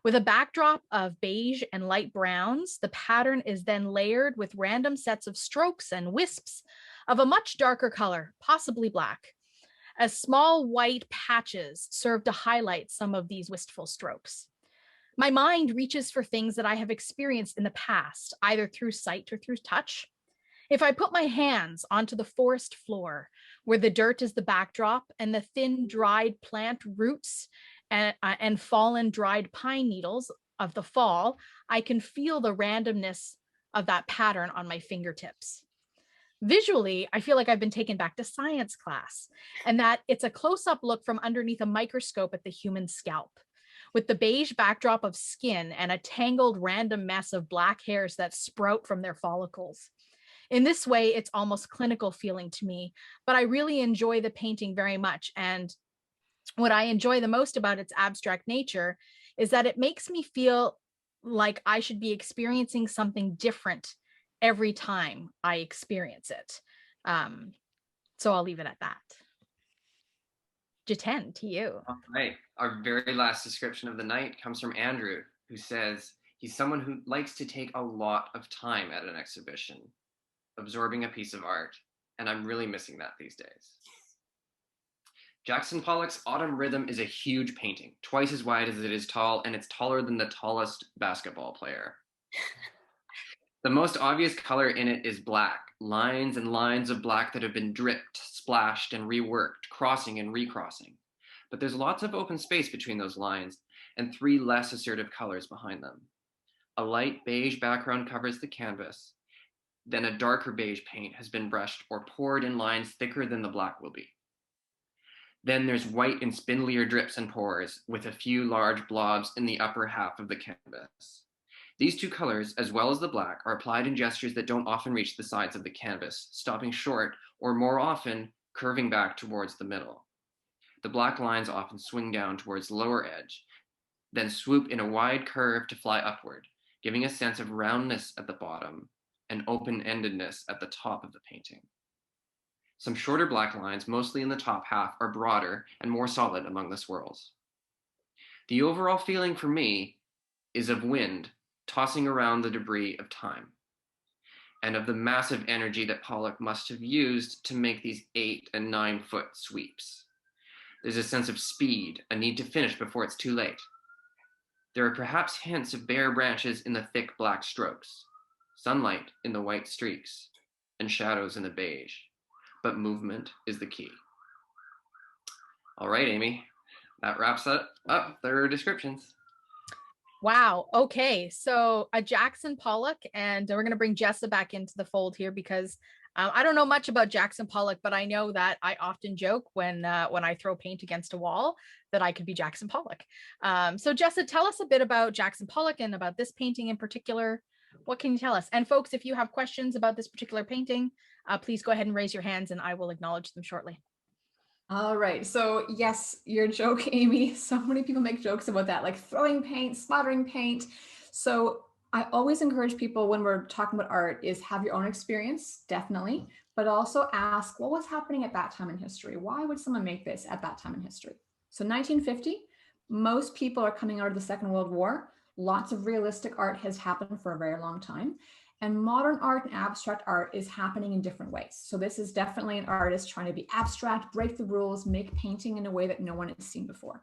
A: With a backdrop of beige and light browns, the pattern is then layered with random sets of strokes and wisps of a much darker color, possibly black, as small white patches serve to highlight some of these wistful strokes. My mind reaches for things that I have experienced in the past, either through sight or through touch. If I put my hands onto the forest floor, where the dirt is the backdrop and the thin, dried plant roots and fallen, dried pine needles of the fall, I can feel the randomness of that pattern on my fingertips. Visually, I feel like I've been taken back to science class, and that it's a close-up look from underneath a microscope at the human scalp, with the beige backdrop of skin and a tangled random mess of black hairs that sprout from their follicles. In this way, it's almost clinical feeling to me, but I really enjoy the painting very much. And what I enjoy the most about its abstract nature is that it makes me feel like I should be experiencing something different every time I experience it. So I'll leave it at that. Jiten, to you.
D: All right. Our very last description of the night comes from Andrew, who says he's someone who likes to take a lot of time at an exhibition, absorbing a piece of art, and I'm really missing that these days. Jackson Pollock's Autumn Rhythm is a huge painting, twice as wide as it is tall, and it's taller than the tallest basketball player. The most obvious color in it is black, lines and lines of black that have been dripped, splashed, and reworked, crossing and recrossing. But there's lots of open space between those lines and three less assertive colors behind them. A light beige background covers the canvas, then a darker beige paint has been brushed or poured in lines thicker than the black will be. Then there's white and spindlier drips and pours with a few large blobs in the upper half of the canvas. These two colors, as well as the black, are applied in gestures that don't often reach the sides of the canvas, stopping short or more often curving back towards the middle. The black lines often swing down towards the lower edge, then swoop in a wide curve to fly upward, giving a sense of roundness at the bottom and open-endedness at the top of the painting. Some shorter black lines, mostly in the top half, are broader and more solid among the swirls. The overall feeling for me is of wind tossing around the debris of time, and of the massive energy that Pollock must have used to make these 8 and 9 foot sweeps. There's a sense of speed, a need to finish before it's too late. There are perhaps hints of bare branches in the thick black strokes, sunlight in the white streaks, and shadows in the beige, but movement is the key. All right, Amy, that wraps up their descriptions.
A: Wow. Okay. So a Jackson Pollock, and we're going to bring Jessa back into the fold here because I don't know much about Jackson Pollock, but I know that I often joke when I throw paint against a wall that I could be Jackson Pollock. So Jessa, tell us a bit about Jackson Pollock and about this painting in particular. What can you tell us? And folks, if you have questions about this particular painting, please go ahead and raise your hands and I will acknowledge them shortly.
C: All right. So yes, your joke, Amy. So many people make jokes about that, like throwing paint, splattering paint. So I always encourage people when we're talking about art is have your own experience, definitely, but also ask what was happening at that time in history? Why would someone make this at that time in history? So 1950, most people are coming out of the Second World War. Lots of realistic art has happened for a very long time. And modern art and abstract art is happening in different ways. So this is definitely an artist trying to be abstract, break the rules, make painting in a way that no one has seen before.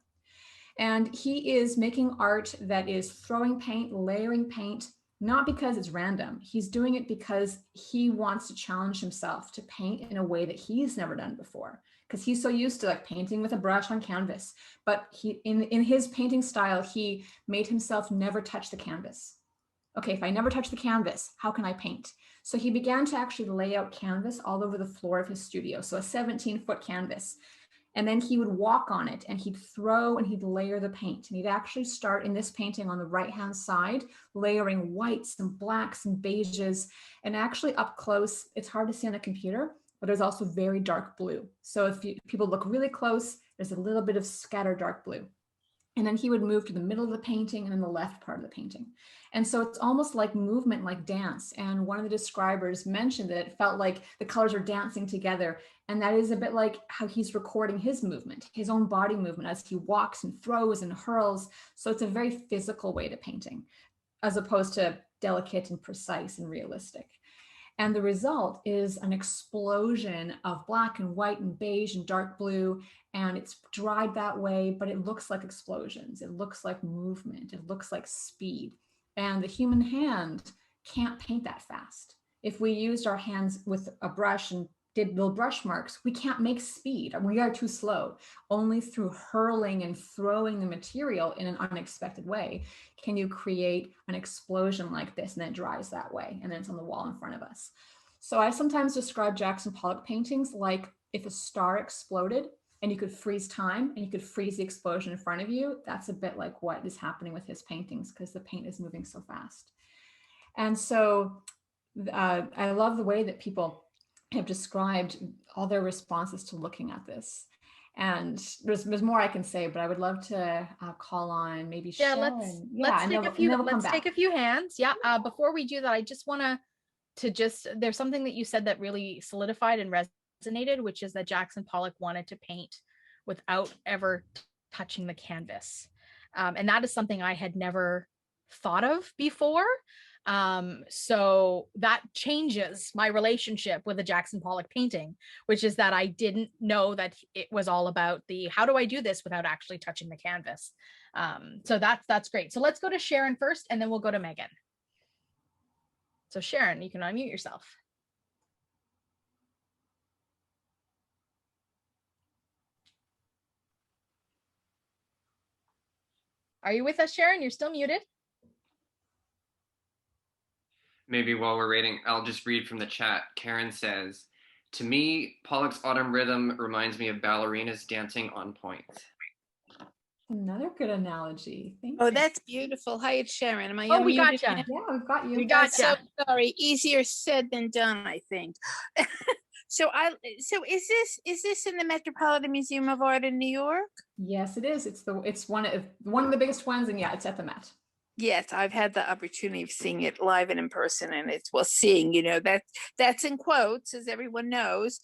C: And he is making art that is throwing paint, layering paint, not because it's random. He's doing it because he wants to challenge himself to paint in a way that he's never done before. Because he's so used to like painting with a brush on canvas. But he, in his painting style, he made himself never touch the canvas. Okay, if I never touch the canvas, how can I paint? So he began to actually lay out canvas all over the floor of his studio. So a 17-foot canvas. And then he would walk on it and he'd throw and he'd layer the paint. And he'd actually start in this painting on the right-hand side, layering whites and blacks and beiges. And actually up close, it's hard to see on a computer, but there's also very dark blue. So if people look really close, there's a little bit of scattered dark blue. And then he would move to the middle of the painting and then the left part of the painting. And so it's almost like movement, like dance. And one of the describers mentioned that it felt like the colors are dancing together. And that is a bit like how he's recording his movement, his own body movement as he walks and throws and hurls. So it's a very physical way to painting, as opposed to delicate and precise and realistic. And the result is an explosion of black and white and beige and dark blue. And it's dried that way, but it looks like explosions. It looks like movement. It looks like speed. And the human hand can't paint that fast. If we used our hands with a brush and did little brush marks, we can't make speed. We are too slow. Only through hurling and throwing the material in an unexpected way can you create an explosion like this, and then it dries that way, and then it's on the wall in front of us. So I sometimes describe Jackson Pollock paintings like if a star exploded and you could freeze time and you could freeze the explosion in front of you. That's a bit like what is happening with his paintings because the paint is moving so fast. And so I love the way that people have described all their responses to looking at this. And there's more I can say, but I would love to call on maybe Sharon.
A: Let's take a few hands. Yeah. Before we do that, I just want to there's something that you said that really solidified and resonated, which is that Jackson Pollock wanted to paint without ever touching the canvas. And that is something I had never thought of before. So that changes my relationship with a Jackson Pollock painting, which is that I didn't know that it was all about how do I do this without actually touching the canvas. So that's great. So let's go to Sharon first, and then we'll go to Megan. So Sharon, you can unmute yourself. Are you with us, Sharon? You're still muted.
D: Maybe while we're waiting, I'll just read from the chat. Karen says, to me, Pollock's autumn rhythm reminds me of ballerinas dancing on points.
C: Another good analogy. Thank
J: Oh,
C: you.
J: that's beautiful. Hi, it's Sharon. Am I
A: Oh, we got
J: unmuted
A: you.
J: now?
C: Yeah, we've got you.
A: We got
J: So
A: you.
J: sorry. Easier said than done, I think. So is this in the Metropolitan Museum of Art in New York?
C: Yes, it is. It's one of the biggest ones, and yeah, it's at the Met.
J: Yes, I've had the opportunity of seeing it live and in person, and it's seeing, that's in quotes, as everyone knows.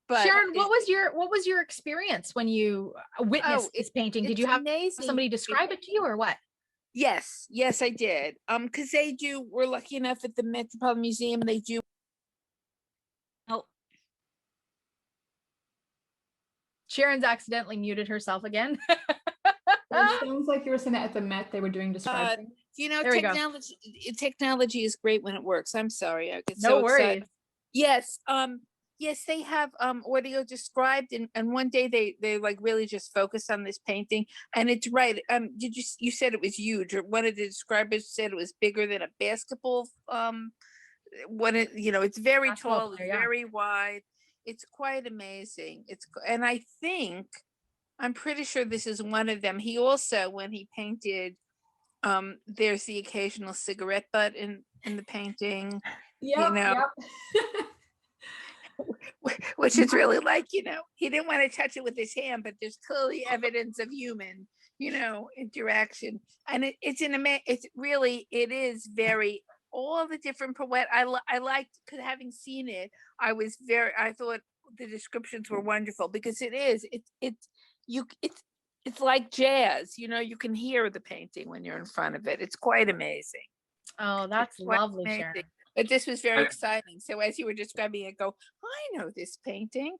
J: But
A: Sharon, what was your experience when you witnessed this painting? Did you have somebody describe it to you, or what?
J: Yes, I did. Because we're lucky enough at the Metropolitan Museum, they do.
E: Oh,
A: Sharon's accidentally muted herself again.
C: It sounds like you were saying that at the Met they were doing describing.
A: There we go.
J: Technology is great when it works. I'm sorry, I get
A: No
J: so
A: worries.
J: excited. Yes. Yes, they have audio described, and one day they like really just focus on this painting, and it's right. Did you said it was huge, or one of the describers said it was bigger than a basketball. What it it's very
A: Basketball
J: tall, it's
A: player, yeah.
J: very wide. It's quite amazing. And I think I'm pretty sure this is one of them. He also, when he painted, there's the occasional cigarette butt in the painting.
C: Yep, yep.
J: Which is really like, he didn't want to touch it with his hand, but there's clearly evidence of human, interaction. And it is very, all the different poet. I liked, because having seen it, I thought the descriptions were wonderful, because it's like jazz, you can hear the painting when you're in front of it. It's quite amazing.
A: Oh, that's
J: It's quite
A: lovely,
J: amazing.
A: Sharon.
J: But this was very exciting. So as you were describing it, I know this painting.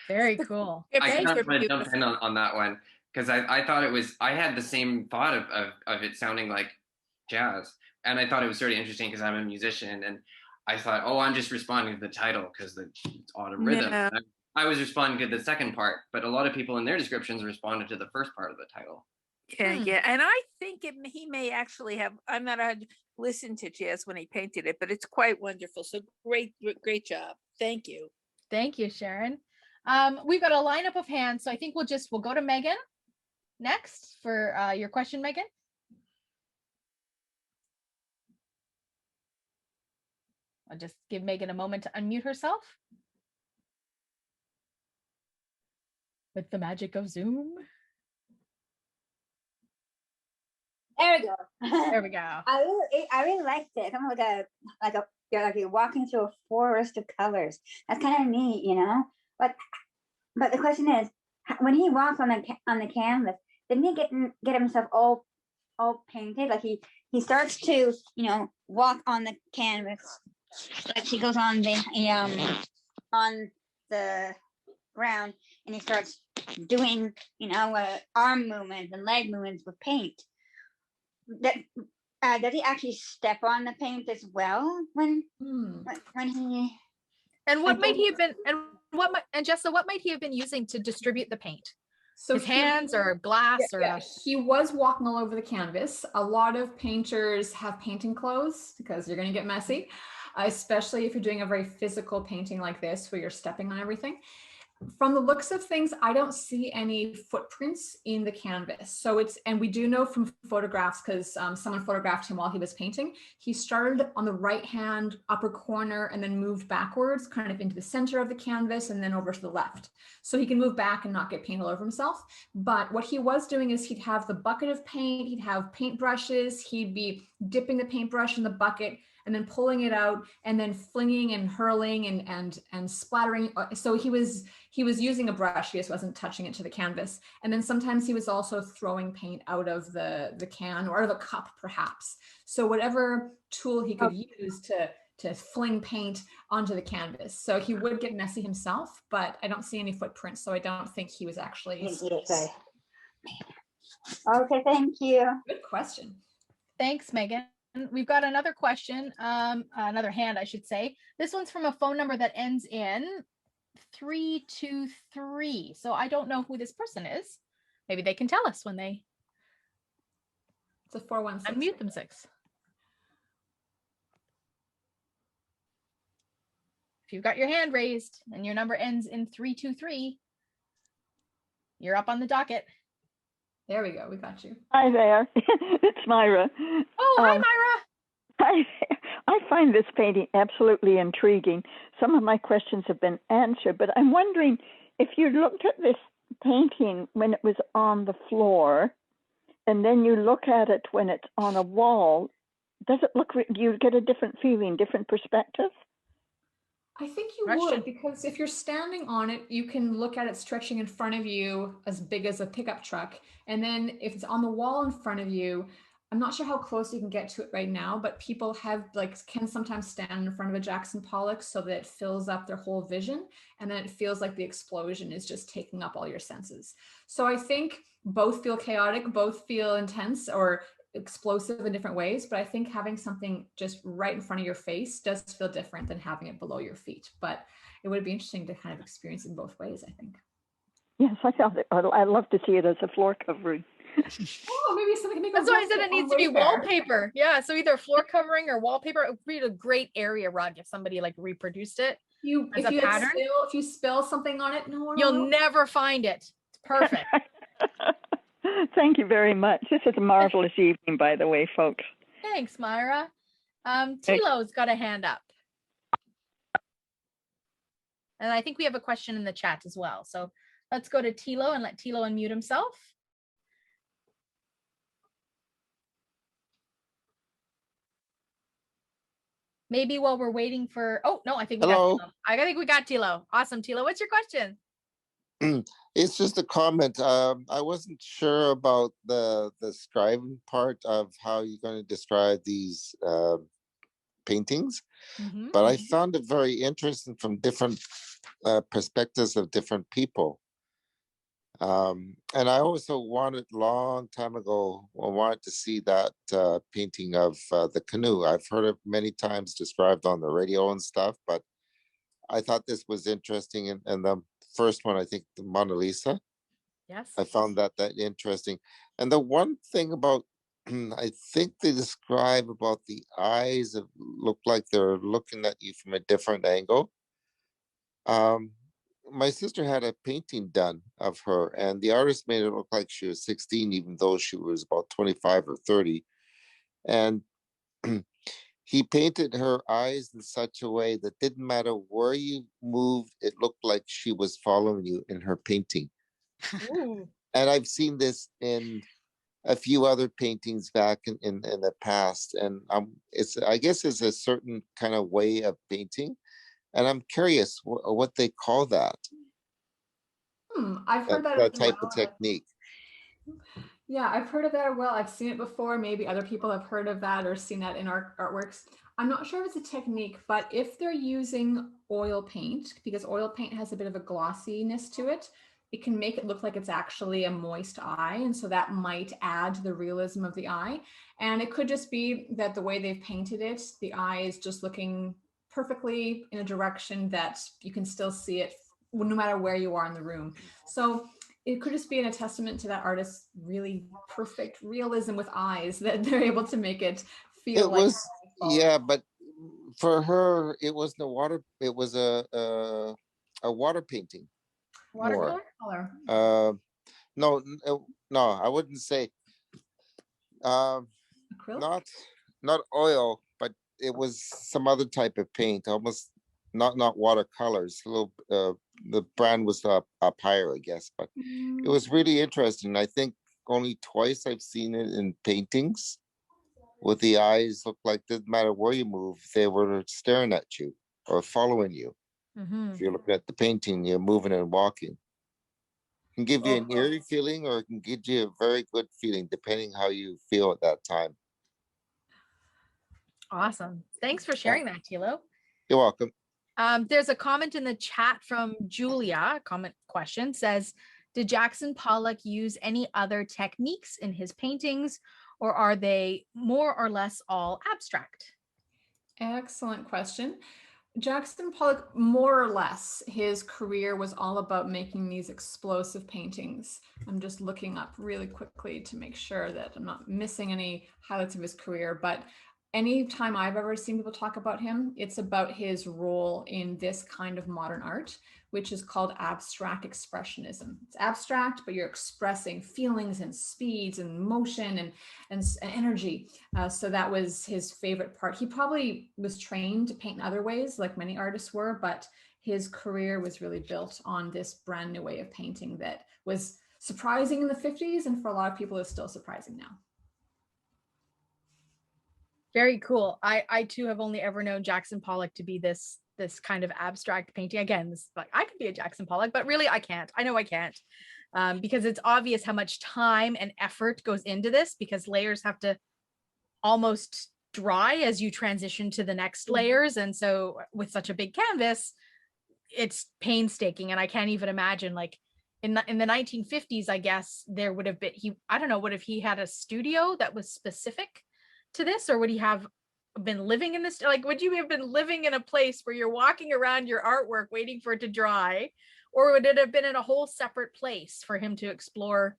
A: Very cool.
D: I kind of want to jump
J: beautiful.
D: in on that one, because I thought I had the same thought of it sounding like jazz. And I thought it was sort of interesting because I'm a musician, and I thought, oh, I'm just responding to the title because it's autumn rhythm.
J: No.
D: I was responding to the second part, but a lot of people in their descriptions responded to the first part of the title.
J: Yeah. And I think he may actually have, I'm not listened to jazz when he painted it, but it's quite wonderful. So great job. Thank you.
A: Thank you, Sharon. We've got a lineup of hands, so I think we'll go to Megan next for your question, Megan. I'll just give Megan a moment to unmute herself. With the magic of Zoom.
G: There we go.
A: There we go.
G: I really liked it. Kind of like you're walking through a forest of colors. That's kind of neat, But the question is, when he walks on the canvas, didn't he get himself all painted? Like he starts to walk on the canvas, like he goes on the ground, and he starts doing arm movements and leg movements with paint. Does he actually step on the paint as well when he?
A: And what might he have been? And Jessa, what might he have been using to distribute the paint? So his hands or glass
C: he was walking all over the canvas. A lot of painters have painting clothes because you're going to get messy, especially if you're doing a very physical painting like this where you're stepping on everything. From the looks of things, I don't see any footprints in the canvas. So and we do know from photographs, because someone photographed him while he was painting, he started on the right-hand upper corner and then moved backwards, kind of into the center of the canvas and then over to the left. So he can move back and not get paint all over himself. But what he was doing is he'd have the bucket of paint, he'd have paint brushes, he'd be dipping the paintbrush in the bucket and then pulling it out and then flinging and hurling and splattering. So he was using a brush, he just wasn't touching it to the canvas. And then sometimes he was also throwing paint out of the can or the cup perhaps. So whatever tool he could use to fling paint onto the canvas. So he would get messy himself, but I don't see any footprints. So I don't think he was actually.
G: Okay, thank you.
C: Good question.
A: Thanks, Megan. We've got another question, another hand, I should say. This one's from a phone number that ends in 323. So I don't know who this person is. Maybe they can tell us when they.
C: It's a 416.
A: Unmute them 6. If you've got your hand raised and your number ends in 323, you're up on the docket.
C: There we go. We got you.
K: Hi there. It's Myra.
A: Oh, hi, Myra.
K: I find this painting absolutely intriguing. Some of my questions have been answered, but I'm wondering if you looked at this painting when it was on the floor, and then you look at it when it's on a wall, does it look, you get a different feeling, different perspective?
C: I think you would, because if you're standing on it, you can look at it stretching in front of you as big as a pickup truck. And then if it's on the wall in front of you, I'm not sure how close you can get to it right now, but people can sometimes stand in front of a Jackson Pollock so that it fills up their whole vision. And then it feels like the explosion is just taking up all your senses. So I think both feel chaotic, both feel intense, or explosive in different ways, but I think having something just right in front of your face does feel different than having it below your feet. But it would be interesting to kind of experience it both ways, I think.
K: Yes, I'd love to see it as a floor covering.
C: Oh, maybe something can make.
A: That's why I said it needs to be wallpaper. Yeah, so either floor covering or wallpaper. It would be a great area rug if somebody like reproduced it as a pattern.
C: If you spill something on it, no one
A: You'll
C: will.
A: never find it. It's perfect.
K: Thank you very much. This is a marvelous evening, by the way, folks.
A: Thanks, Myra. Tilo's got a hand up. And I think we have a question in the chat as well. So let's go to Tilo and let Tilo unmute himself. Maybe while we're waiting for, oh, no, I think we got Tilo. I think we got Tilo. Awesome, Tilo. What's your question?
L: It's just a comment. I wasn't sure about the describing part of how you're going to describe these paintings, but I found it very interesting from different perspectives of different people. And I also wanted, long time ago, I wanted to see that painting of the canoe. I've heard it many times described on the radio and stuff, but I thought this was interesting. And the first one, I think the Mona Lisa.
A: Yes.
L: I found that interesting. And the one thing about, I think they describe about the eyes that look like they're looking at you from a different angle. My sister had a painting done of her, and the artist made it look like she was 16, even though she was about 25 or 30. And he painted her eyes in such a way that didn't matter where you moved, it looked like she was following you in her painting. And I've seen this in a few other paintings back in the past. And I guess it's a certain kind of way of painting. And I'm curious what they call that.
C: I've heard
L: that type of technique.
C: Yeah, I've heard of that as well. I've seen it before. Maybe other people have heard of that or seen that in artworks. I'm not sure if it's a technique, but if they're using oil paint, because oil paint has a bit of a glossiness to it, it can make it look like it's actually a moist eye. And so that might add to the realism of the eye. And it could just be that the way they've painted it, the eye is just looking perfectly in a direction that you can still see it no matter where you are in the room. So it could just be a testament to that artist's really perfect realism with eyes that they're able to make it feel like.
L: Yeah, but for her, it wasn't a water. It was a water painting.
C: Watercolor?
L: No, I wouldn't say.
C: Acrylic?
L: Not oil, but it was some other type of paint, almost not watercolors. A little. The brand was up higher, I guess, but it was really interesting. I think only twice I've seen it in paintings with the eyes look like, didn't matter where you move, they were staring at you or following you. If you're looking at the painting, you're moving and walking. It can give you an eerie feeling, or it can give you a very good feeling, depending how you feel at that time.
A: Awesome. Thanks for sharing that, Tilo.
L: You're welcome.
A: There's a comment in the chat from Julia. Question says, did Jackson Pollock use any other techniques in his paintings, or are they more or less all abstract?
C: Excellent question. Jackson Pollock, more or less, his career was all about making these explosive paintings. I'm just looking up really quickly to make sure that I'm not missing any highlights of his career, but anytime I've ever seen people talk about him, it's about his role in this kind of modern art, which is called abstract expressionism. It's abstract, but you're expressing feelings and speeds and motion and energy. So that was his favorite part. He probably was trained to paint in other ways, like many artists were, but his career was really built on this brand new way of painting that was surprising in the 50s, and for a lot of people is still surprising now.
A: Very cool. I too have only ever known Jackson Pollock to be this kind of abstract painting. Again, this is like, I could be a Jackson Pollock, but really I can't. I know I can't, because it's obvious how much time and effort goes into this, because layers have to almost dry as you transition to the next layers. And so with such a big canvas, it's painstaking. And I can't even imagine, like, in the 1950s, I guess there would have been, I don't know, what if he had a studio that was specific to this, or would he have been living in this, like, would you have been living in a place where you're walking around your artwork waiting for it to dry, or would it have been in a whole separate place for him to explore,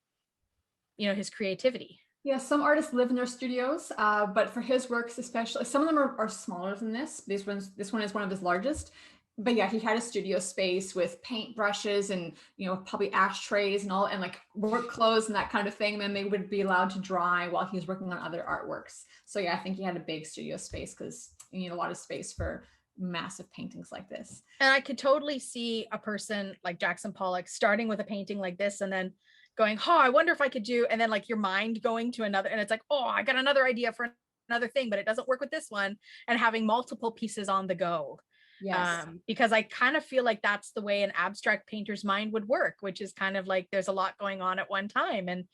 A: you know, his creativity?
C: Yeah, some artists live in their studios, but for his works especially, some of them are smaller than this. This one is one of his largest. But yeah, he had a studio space with paint brushes and, you know, probably ashtrays and all, and like work clothes and that kind of thing. And then they would be allowed to dry while he was working on other artworks. So yeah, I think he had a big studio space because you need a lot of space for massive paintings like this.
A: And I could totally see a person like Jackson Pollock starting with a painting like this and then going, oh, I wonder if I could do, and then like your mind going to another, and it's like, oh, I got another idea for another thing, but it doesn't work with this one, and having multiple pieces on the go.
C: Yes.
A: Because I kind of feel like that's the way an abstract painter's mind would work, which is kind of like there's a lot going on at one time, and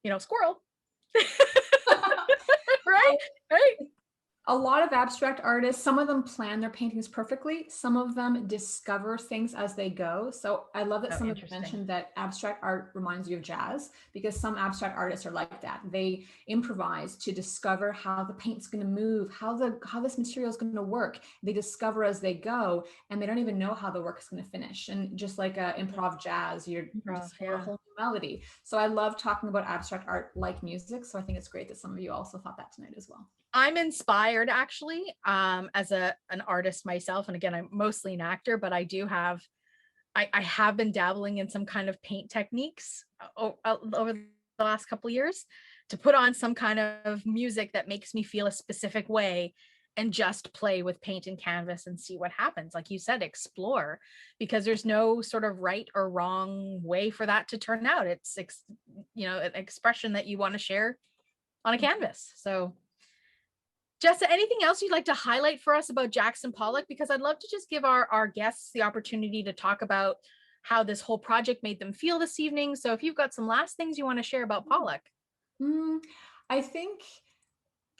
A: you know, squirrel. Right?
C: A lot of abstract artists, some of them plan their paintings perfectly. Some of them discover things as they go. So I love that some of you mentioned that abstract art reminds you of jazz, because some abstract artists are like that. They improvise to discover how the paint's going to move, how this material is going to work. They discover as they go, and they don't even know how the work is going to finish. And just like improv jazz, you're discovering a whole new melody. So I love talking about abstract art like music. So I think it's great that some of you also thought that tonight as well.
A: I'm inspired actually as an artist myself. And again, I'm mostly an actor, but I do have, I have been dabbling in some kind of paint techniques over the last couple of years to put on some kind of music that makes me feel a specific way and just play with paint and canvas and see what happens. Like you said, explore, because there's no sort of right or wrong way for that to turn out. It's, you know, an expression that you want to share on a canvas. So Jessa, anything else you'd like to highlight for us about Jackson Pollock? Because I'd love to just give our guests the opportunity to talk about how this whole project made them feel this evening. So if you've got some last things you want to share about Pollock.
C: I think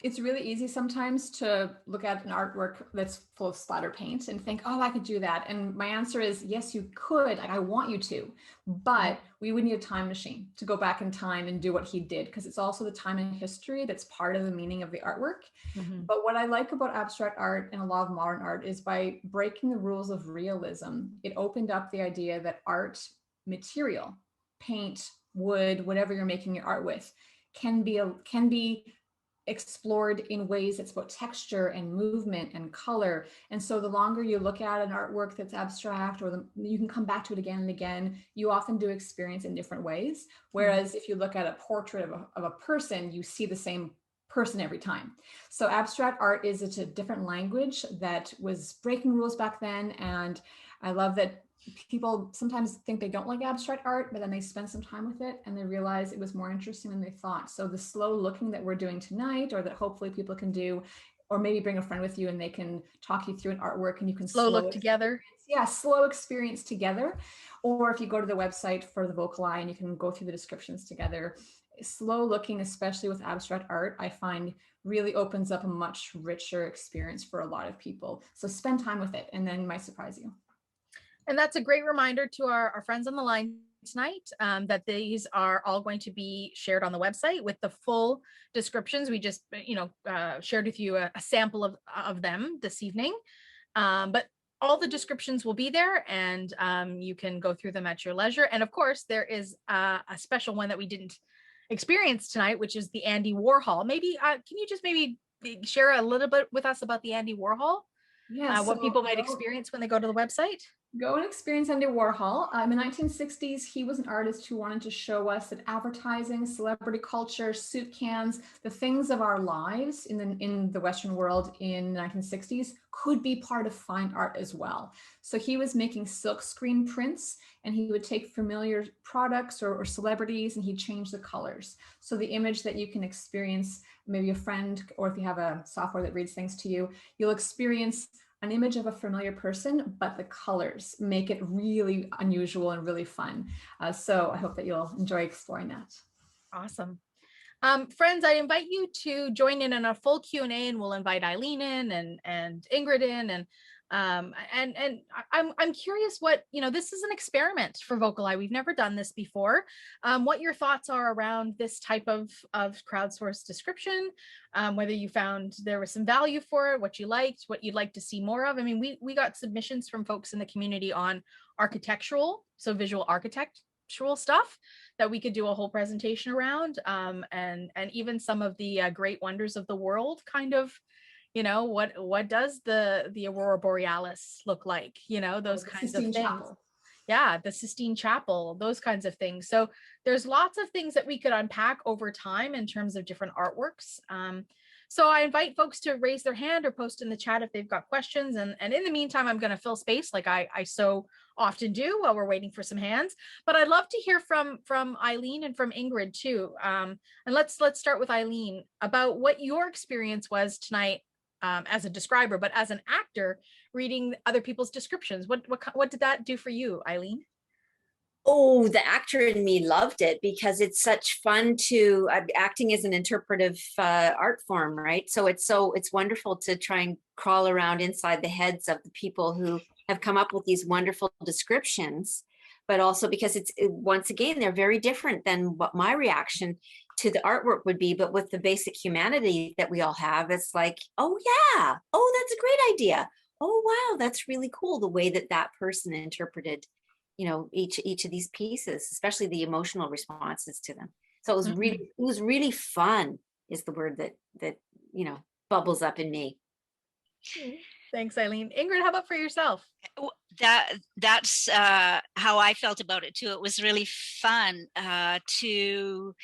C: it's really easy sometimes to look at an artwork that's full of splatter paint and think, oh, I could do that. And my answer is, yes, you could. I want you to, but we would need a time machine to go back in time and do what he did, because it's also the time in history that's part of the meaning of the artwork. But what I like about abstract art and a lot of modern art is by breaking the rules of realism, it opened up the idea that art material, paint, wood, whatever you're making your art with, can be explored in ways that's about texture and movement and color. And so the longer you look at an artwork that's abstract, or you can come back to it again and again, you often do experience in different ways. Whereas if you look at a portrait of a person, you see the same person every time. So abstract art is a different language that was breaking rules back then. And I love that people sometimes think they don't like abstract art, but then they spend some time with it and they realize it was more interesting than they thought. So the slow looking that we're doing tonight, or that hopefully people can do, or maybe bring a friend with you and they can talk you through an artwork and you can
A: slow look together.
C: Yeah, slow experience together. Or if you go to the website for the VocalEye and you can go through the descriptions together. Slow looking, especially with abstract art, I find really opens up a much richer experience for a lot of people. So spend time with it, and then it might surprise you.
A: And that's a great reminder to our friends on the line tonight, that these are all going to be shared on the website with the full descriptions. We just, shared with you a sample of them this evening, but all the descriptions will be there, and you can go through them at your leisure. And of course, there is a special one that we didn't experience tonight, which is the Andy Warhol. Maybe can you just maybe share a little bit with us about the Andy Warhol?
C: Yeah,
A: what people might experience when they go to the website?
C: Go and experience Andy Warhol. In the 1960s, he was an artist who wanted to show us that advertising, celebrity culture, soup cans, the things of our lives in the Western world in the 1960s could be part of fine art as well. So he was making silk screen prints, and he would take familiar products or celebrities, and he'd change the colors. So the image that you can experience, maybe a friend, or if you have a software that reads things to you, you'll experience an image of a familiar person, but the colors make it really unusual and really fun. So I hope that you'll enjoy exploring that.
A: Awesome. Friends, I invite you to join in a full Q&A, and we'll invite Eileen in and Ingrid in, and I'm curious what, this is an experiment for VocalEye. We've never done this before. What your thoughts are around this type of crowdsourced description, whether you found there was some value for it, what you liked, what you'd like to see more of. I mean, we got submissions from folks in the community on architectural, so visual architectural stuff that we could do a whole presentation around, and even some of the great wonders of the world kind of, what does the Aurora Borealis look like, those kinds of things.
C: Chapel.
A: Yeah, the Sistine Chapel, those kinds of things. So there's lots of things that we could unpack over time in terms of different artworks. So I invite folks to raise their hand or post in the chat if they've got questions. And in the meantime, I'm going to fill space like I so often do while we're waiting for some hands. But I'd love to hear from Eileen and from Ingrid too. And let's start with Eileen about what your experience was tonight as a describer, but as an actor reading other people's descriptions. What did that do for you, Eileen?
F: Oh, the actor in me loved it because it's such fun to acting is an interpretive art form, right? So it's wonderful to try and crawl around inside the heads of the people who have come up with these wonderful descriptions, but also because once again, they're very different than what my reaction to the artwork would be, but with the basic humanity that we all have, it's like, oh yeah, oh, that's a great idea. Oh, wow, that's really cool. The way that person interpreted, each of these pieces, especially the emotional responses to them. So it was really fun is the word that bubbles up in me.
A: Thanks, Eileen. Ingrid, how about for yourself?
E: That's how I felt about it too. It was really fun to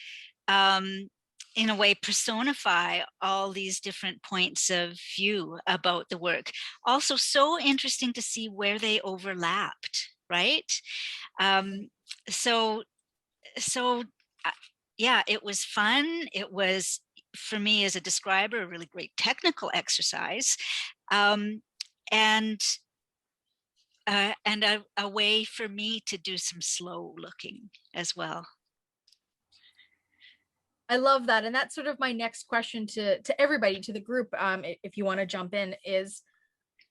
E: in a way personify all these different points of view about the work. Also so interesting to see where they overlapped, right? So yeah, it was fun. It was, for me as a describer, a really great technical exercise, and a way for me to do some slow looking as well.
A: I love that. And that's sort of my next question to everybody, to the group, if you want to jump in, is,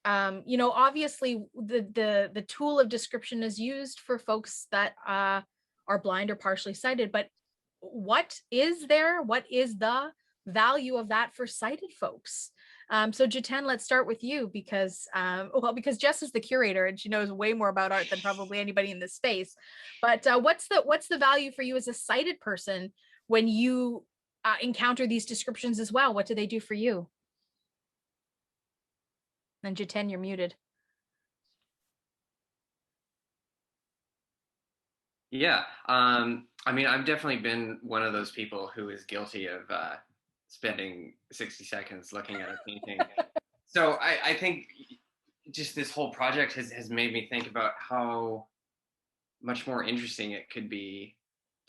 A: obviously the tool of description is used for folks that are blind or partially sighted, but what is the value of that for sighted folks? So Jiten, let's start with you because Jess is the curator and she knows way more about art than probably anybody in this space. But what's the value for you as a sighted person when you encounter these descriptions as well? What do they do for you? And Jiten, you're muted.
D: Yeah, I mean, I've definitely been one of those people who is guilty of spending 60 seconds looking at a painting. So I think just this whole project has made me think about how much more interesting it could be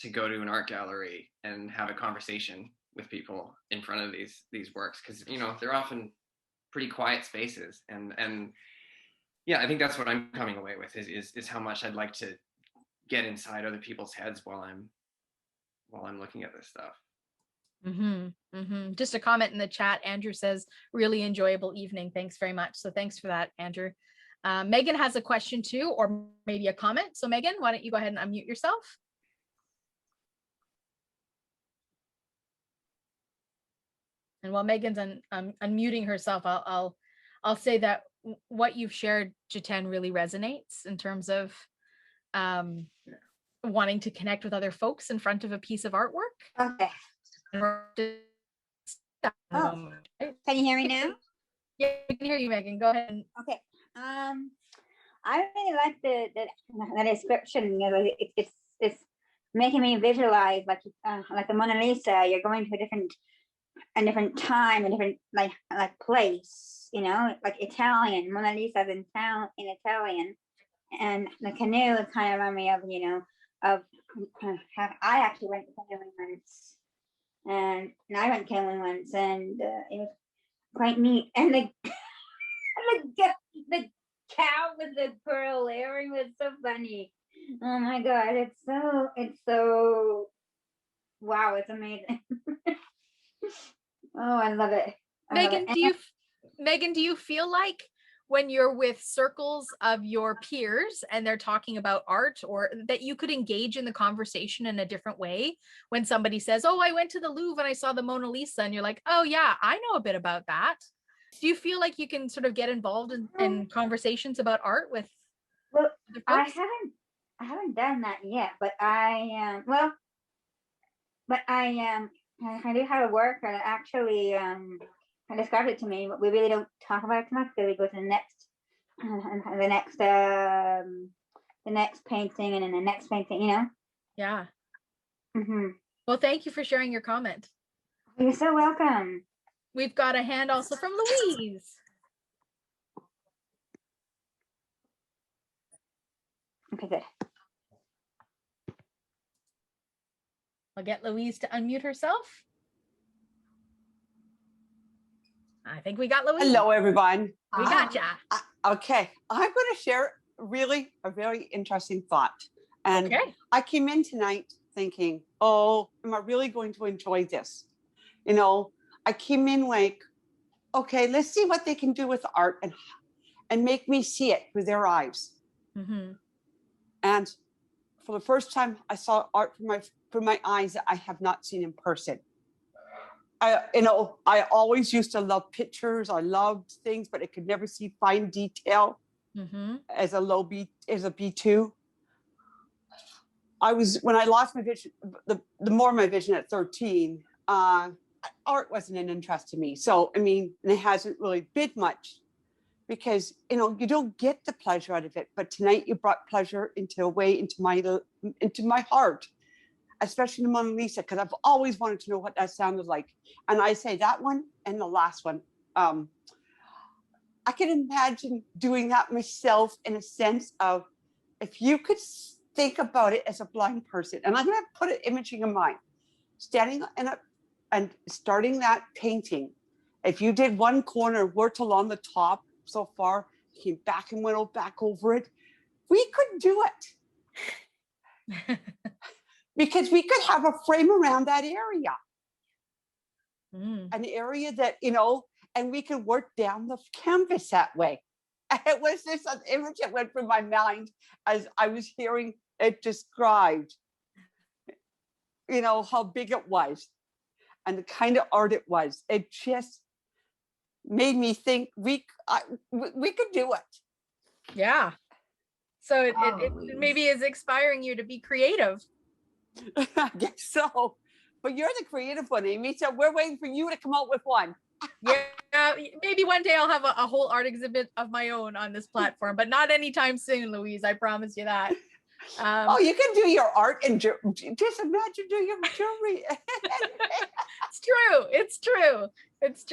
D: to go to an art gallery and have a conversation with people in front of these works, because they're often pretty quiet spaces, and yeah, I think that's what I'm coming away with is how much I'd like to get inside other people's heads while I'm looking at this stuff.
A: Just a comment in the chat. Andrew says, really enjoyable evening. Thanks very much. So thanks for that, Andrew. Megan has a question too, or maybe a comment. So Megan, why don't you go ahead and unmute yourself? And while Megan's unmuting herself, I'll say that what you've shared, Jiten, really resonates in terms of wanting to connect with other folks in front of a piece of artwork.
G: Okay. Oh, can you hear me now?
A: Yeah, I can hear you, Megan. Go ahead.
G: Okay. I really like the description. It's making me visualize like the Mona Lisa. You're going to a different time, a different like place. Like Italian. Mona Lisa's in Italian, and the canoe kind of remind me of I actually went canoeing once, and I went canoeing once, and it was quite neat. And the cow with the pearl earring was so funny. Oh my god, it's so wow, it's amazing. Oh, I love it.
A: Megan, do you feel like when you're with circles of your peers and they're talking about art, or that you could engage in the conversation in a different way? When somebody says, oh, I went to the Louvre and I saw the Mona Lisa, and you're like, oh yeah, I know a bit about that. Do you feel like you can sort of get involved in conversations about art with
G: Well,
A: other
G: I
A: folks?
G: haven't done that yet, but I do have a work that actually described it to me, but we really don't talk about it too much because we go to the next painting and then the next painting, you know.
A: Yeah.
G: Mm-hmm.
A: Well, thank you for sharing your comment.
G: You're so welcome.
A: We've got a hand also from Louise.
G: Okay, good.
A: I'll get Louise to unmute herself. I think we got Louise.
M: Hello, everyone.
A: We got ya.
M: Okay, I'm going to share really a very interesting thought. And
A: okay.
M: I came in tonight thinking, oh, am I really going to enjoy this? You know, I came in like, okay, let's see what they can do with art and make me see it through their eyes.
A: Mm-hmm.
M: And for the first time, I saw art through my eyes that I have not seen in person. I always used to love pictures. I loved things, but I could never see fine detail as a B2. When I lost my vision, the more my vision at 13, art wasn't an interest to me. So, I mean, it hasn't really been much because, you don't get the pleasure out of it. But tonight you brought pleasure into my heart. Especially the Mona Lisa, because I've always wanted to know what that sounded like. And I say that one and the last one. I can imagine doing that myself in a sense of, if you could think about it as a blind person, and I'm going to put an imaging in mind, standing and starting that painting. If you did one corner, worked along the top so far, came back and went back over it, we could do it. Because we could have a frame around that area. An area that, and we could work down the canvas that way. It was just an image that went through my mind as I was hearing it described, how big it was and the kind of art it was. It just made me think we could do it.
A: Yeah. So it maybe is inspiring you to be creative.
M: I guess so. But you're the creative one, Amy. So we're waiting for you to come out with one.
A: Yeah, maybe one day I'll have a whole art exhibit of my own on this platform, but not anytime soon, Louise. I promise you that.
M: You can do your art and just imagine doing your jewelry.
A: It's true.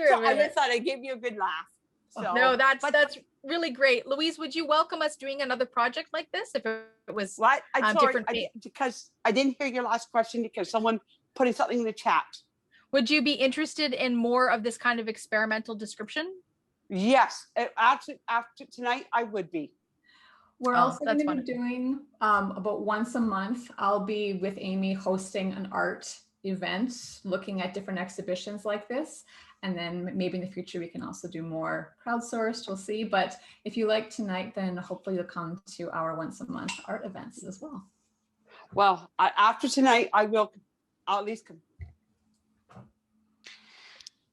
M: So I just thought I'd give you a good laugh. So,
A: no, that's really great. Louise, would you welcome us doing another project like this if it was
M: what? I'm sorry,
A: different?
M: Because I didn't hear your last question because someone putting something in the chat.
A: Would you be interested in more of this kind of experimental description?
M: Yes, after tonight, I would be.
C: We're also going to be doing about once a month. I'll be with Amy hosting an art event, looking at different exhibitions like this. And then maybe in the future, we can also do more crowdsourced, we'll see. But if you like tonight, then hopefully you'll come to our once a month art events as well.
M: Well, after tonight, I'll at least come.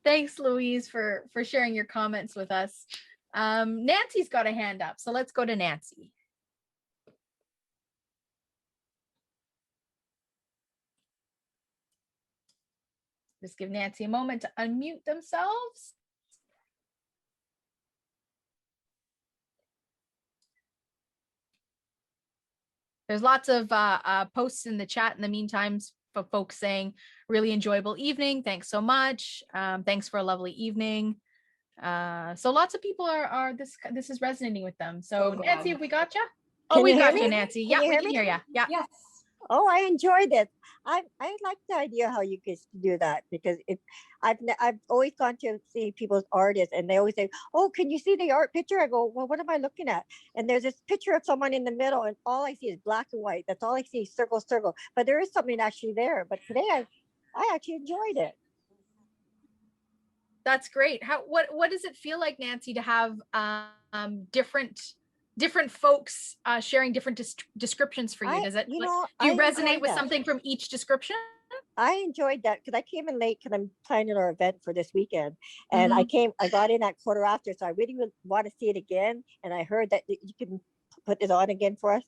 A: Thanks, Louise, for sharing your comments with us. Nancy's got a hand up, so let's go to Nancy. Just give Nancy a moment to unmute themselves. There's lots of posts in the chat in the meantime for folks saying, really enjoyable evening. Thanks so much. Thanks for a lovely evening. So lots of people this is resonating with them. So Nancy, have we got you? Oh, we got you, Nancy. Yeah, we can hear you. Yeah.
N: Yes. Oh, I enjoyed it. I like the idea how you guys do that, because I've always gone to see people's artists and they always say, oh, can you see the art picture? I go, well, what am I looking at? And there's this picture of someone in the middle and all I see is black and white. That's all I see, circle, circle. But there is something actually there. But today I actually enjoyed it.
A: That's great. What does it feel like, Nancy, to have different folks sharing different descriptions for you? Does it,
N: You
A: like,
N: know,
A: do you
N: I
A: resonate
N: enjoyed
A: with
N: that.
A: something from each description?
N: I enjoyed that because I came in late because I'm planning our event for this weekend, and I got in at quarter after, so I really would want to see it again. And I heard that you can put it on again for us,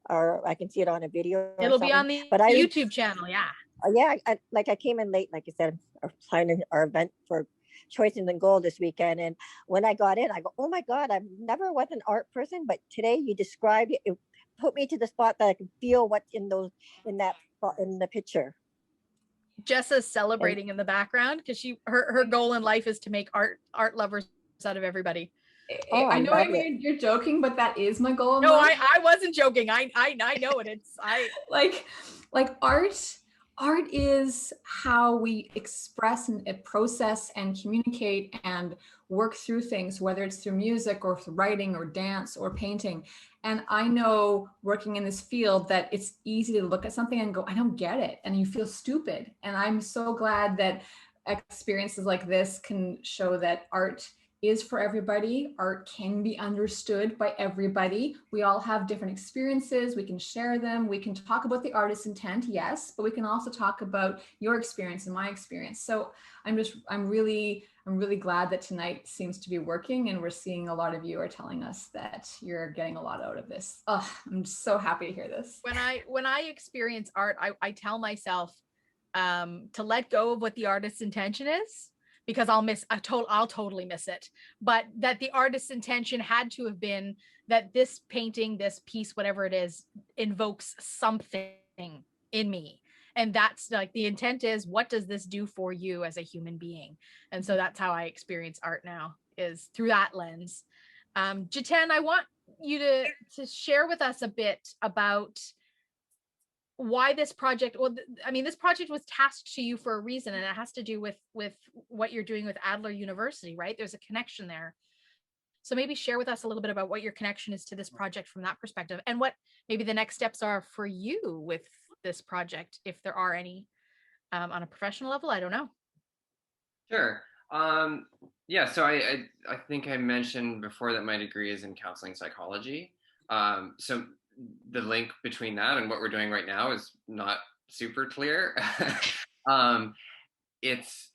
N: or I can see it on a video.
A: It'll be on the YouTube channel. Yeah.
N: Yeah, I came in late, like I said, I'm planning our event for Choices and Gold this weekend. And when I got in, I go, oh my God, I never was an art person, but today you described it, it put me to the spot that I can feel what's in the picture.
A: Jessa's celebrating in the background because her goal in life is to make art lovers out of everybody.
C: I know Amy, you're joking, but that is my goal in
A: no,
C: life.
A: I wasn't joking. I know it. It's
C: like art is how we express and process and communicate and work through things, whether it's through music or through writing or dance or painting. And I know, working in this field, that it's easy to look at something and go, I don't get it, and you feel stupid. And I'm so glad that experiences like this can show that art is for everybody. Art can be understood by everybody. We all have different experiences. We can share them. We can talk about the artist's intent, yes, but we can also talk about your experience and my experience. So I'm really glad that tonight seems to be working, and we're seeing a lot of you are telling us that you're getting a lot out of this. Oh, I'm so happy to hear this.
A: When I experience art, I tell myself to let go of what the artist's intention is, because I'll totally miss it. But that the artist's intention had to have been that this painting, this piece, whatever it is, invokes something in me. And that's like, the intent is, what does this do for you as a human being? And so that's how I experience art now, is through that lens. Jiten, I want you to share with us a bit about why this project. Well, I mean, this project was tasked to you for a reason, and it has to do with what you're doing with Adler University, right? There's a connection there. So maybe share with us a little bit about what your connection is to this project from that perspective, and what maybe the next steps are for you with this project, if there are any, on a professional level. I don't know.
D: Sure. Yeah, so I think I mentioned before that my degree is in counseling psychology. So the link between that and what we're doing right now is not super clear. It's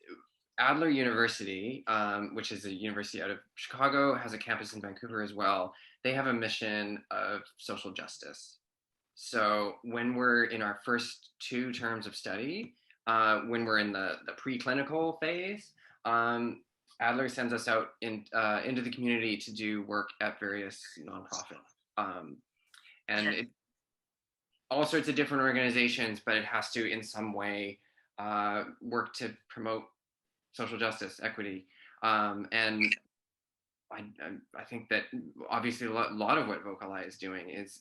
D: Adler University, which is a university out of Chicago, has a campus in Vancouver as well. They have a mission of social justice. So when we're in our first 2 terms of study, when we're in the preclinical phase, Adler sends us out into the community to do work at various nonprofits. And all sorts of different organizations, but it has to, in some way, work to promote social justice, equity. And I think that obviously a lot of what VocalEye is doing is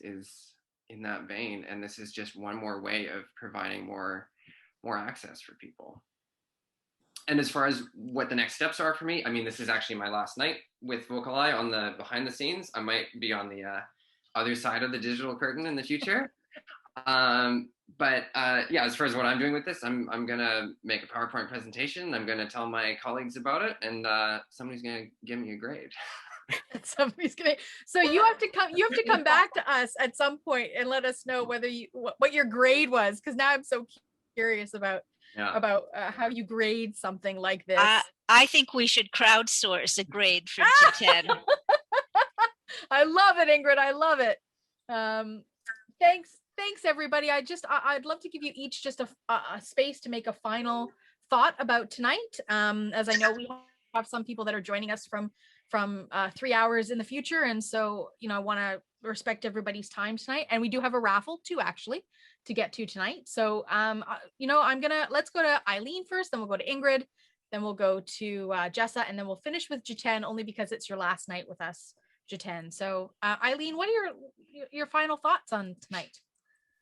D: in that vein. And this is just one more way of providing more access for people. And as far as what the next steps are for me, I mean, this is actually my last night with VocalEye on the behind the scenes. I might be on the other side of the digital curtain in the future. But yeah, as far as what I'm doing with this, I'm gonna make a PowerPoint presentation. I'm gonna tell my colleagues about it, and somebody's gonna give me a grade.
A: So you have to come back to us at some point and let us know whether what your grade was, because now I'm so curious about how you grade something like this.
E: I think we should crowdsource a grade for Jiten.
A: I love it, Ingrid. I love it. Thanks everybody. I'd love to give you each just a space to make a final thought about tonight. As I know, we have some people that are joining us from 3 hours in the future, and so I want to respect everybody's time tonight. And we do have a raffle too, actually, to get to tonight. So let's go to Eileen first, then we'll go to Ingrid, then we'll go to Jessa, and then we'll finish with Jiten, only because it's your last night with us, Jiten. So Eileen, what are your final thoughts on tonight?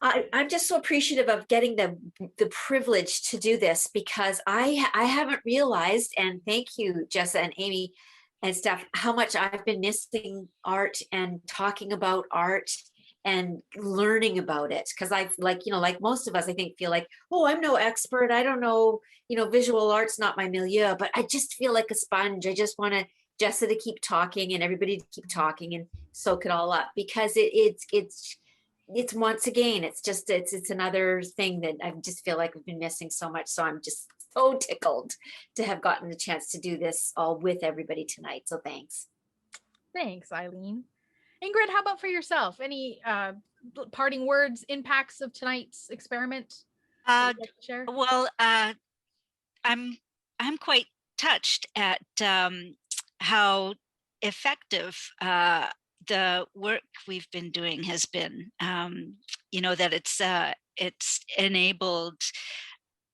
F: I'm just so appreciative of getting the privilege to do this, because I haven't realized, and thank you, Jessa and Amy and Steph, how much I've been missing art and talking about art and learning about it. Because I like most of us, I think, feel like, oh, I'm no expert. I don't know, visual art's not my milieu, but I just feel like a sponge. I just want Jessa to keep talking and everybody to keep talking and soak it all up, because it's once again, it's another thing that I just feel like we've been missing so much. So I'm just so tickled to have gotten the chance to do this all with everybody tonight. So thanks.
A: Thanks, Eileen. Ingrid, how about for yourself? Any parting words, impacts of tonight's experiment? Like to share?
E: Well, I'm quite touched at how effective the work we've been doing has been. That it's enabled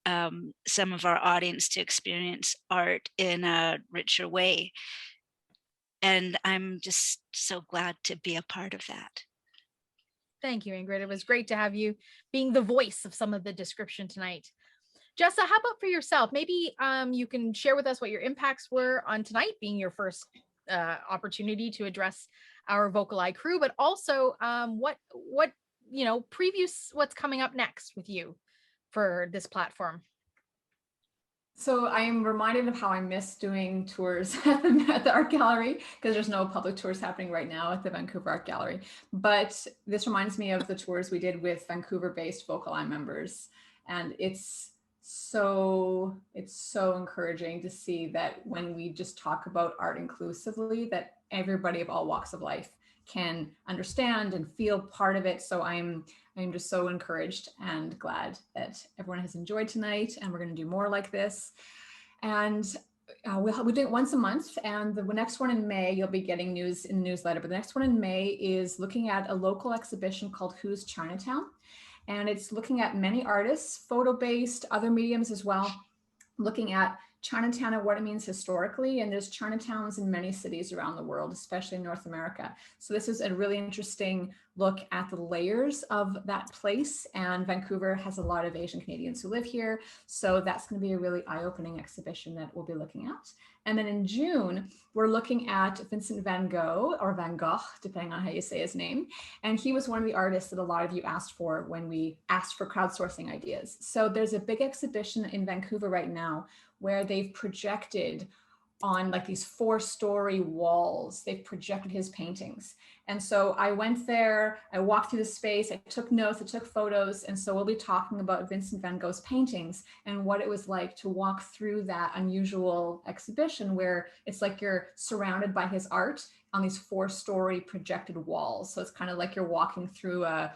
E: some of our audience to experience art in a richer way. And I'm just so glad to be a part of that.
A: Thank you, Ingrid. It was great to have you being the voice of some of the description tonight. Jessa, how about for yourself? Maybe you can share with us what your impacts were on tonight, being your first opportunity to address our VocalEye crew, but also what previews what's coming up next with you for this platform.
C: So I am reminded of how I miss doing tours at the art gallery, because there's no public tours happening right now at the Vancouver Art Gallery. But this reminds me of the tours we did with Vancouver-based VocalEye members. And it's so encouraging to see that when we just talk about art inclusively, that everybody of all walks of life can understand and feel part of it. So I'm just so encouraged and glad that everyone has enjoyed tonight, and we're going to do more like this. And we do it once a month, and the next one in May, you'll be getting news in the newsletter, but the next one in May is looking at a local exhibition called Who's Chinatown? And it's looking at many artists, photo-based, other mediums as well, looking at Chinatown and what it means historically. And there's Chinatowns in many cities around the world, especially in North America. So this is a really interesting look at the layers of that place. And Vancouver has a lot of Asian Canadians who live here. So that's going to be a really eye-opening exhibition that we'll be looking at. And then in June, we're looking at Vincent van Gogh, or Van Gogh, depending on how you say his name. And he was one of the artists that a lot of you asked for when we asked for crowdsourcing ideas. So there's a big exhibition in Vancouver right now where they've projected on like these 4-story walls, they've projected his paintings. And so I went there, I walked through the space, I took notes, I took photos. And so we'll be talking about Vincent van Gogh's paintings and what it was like to walk through that unusual exhibition where it's like you're surrounded by his art on these 4-story projected walls. So it's kind of like you're walking through a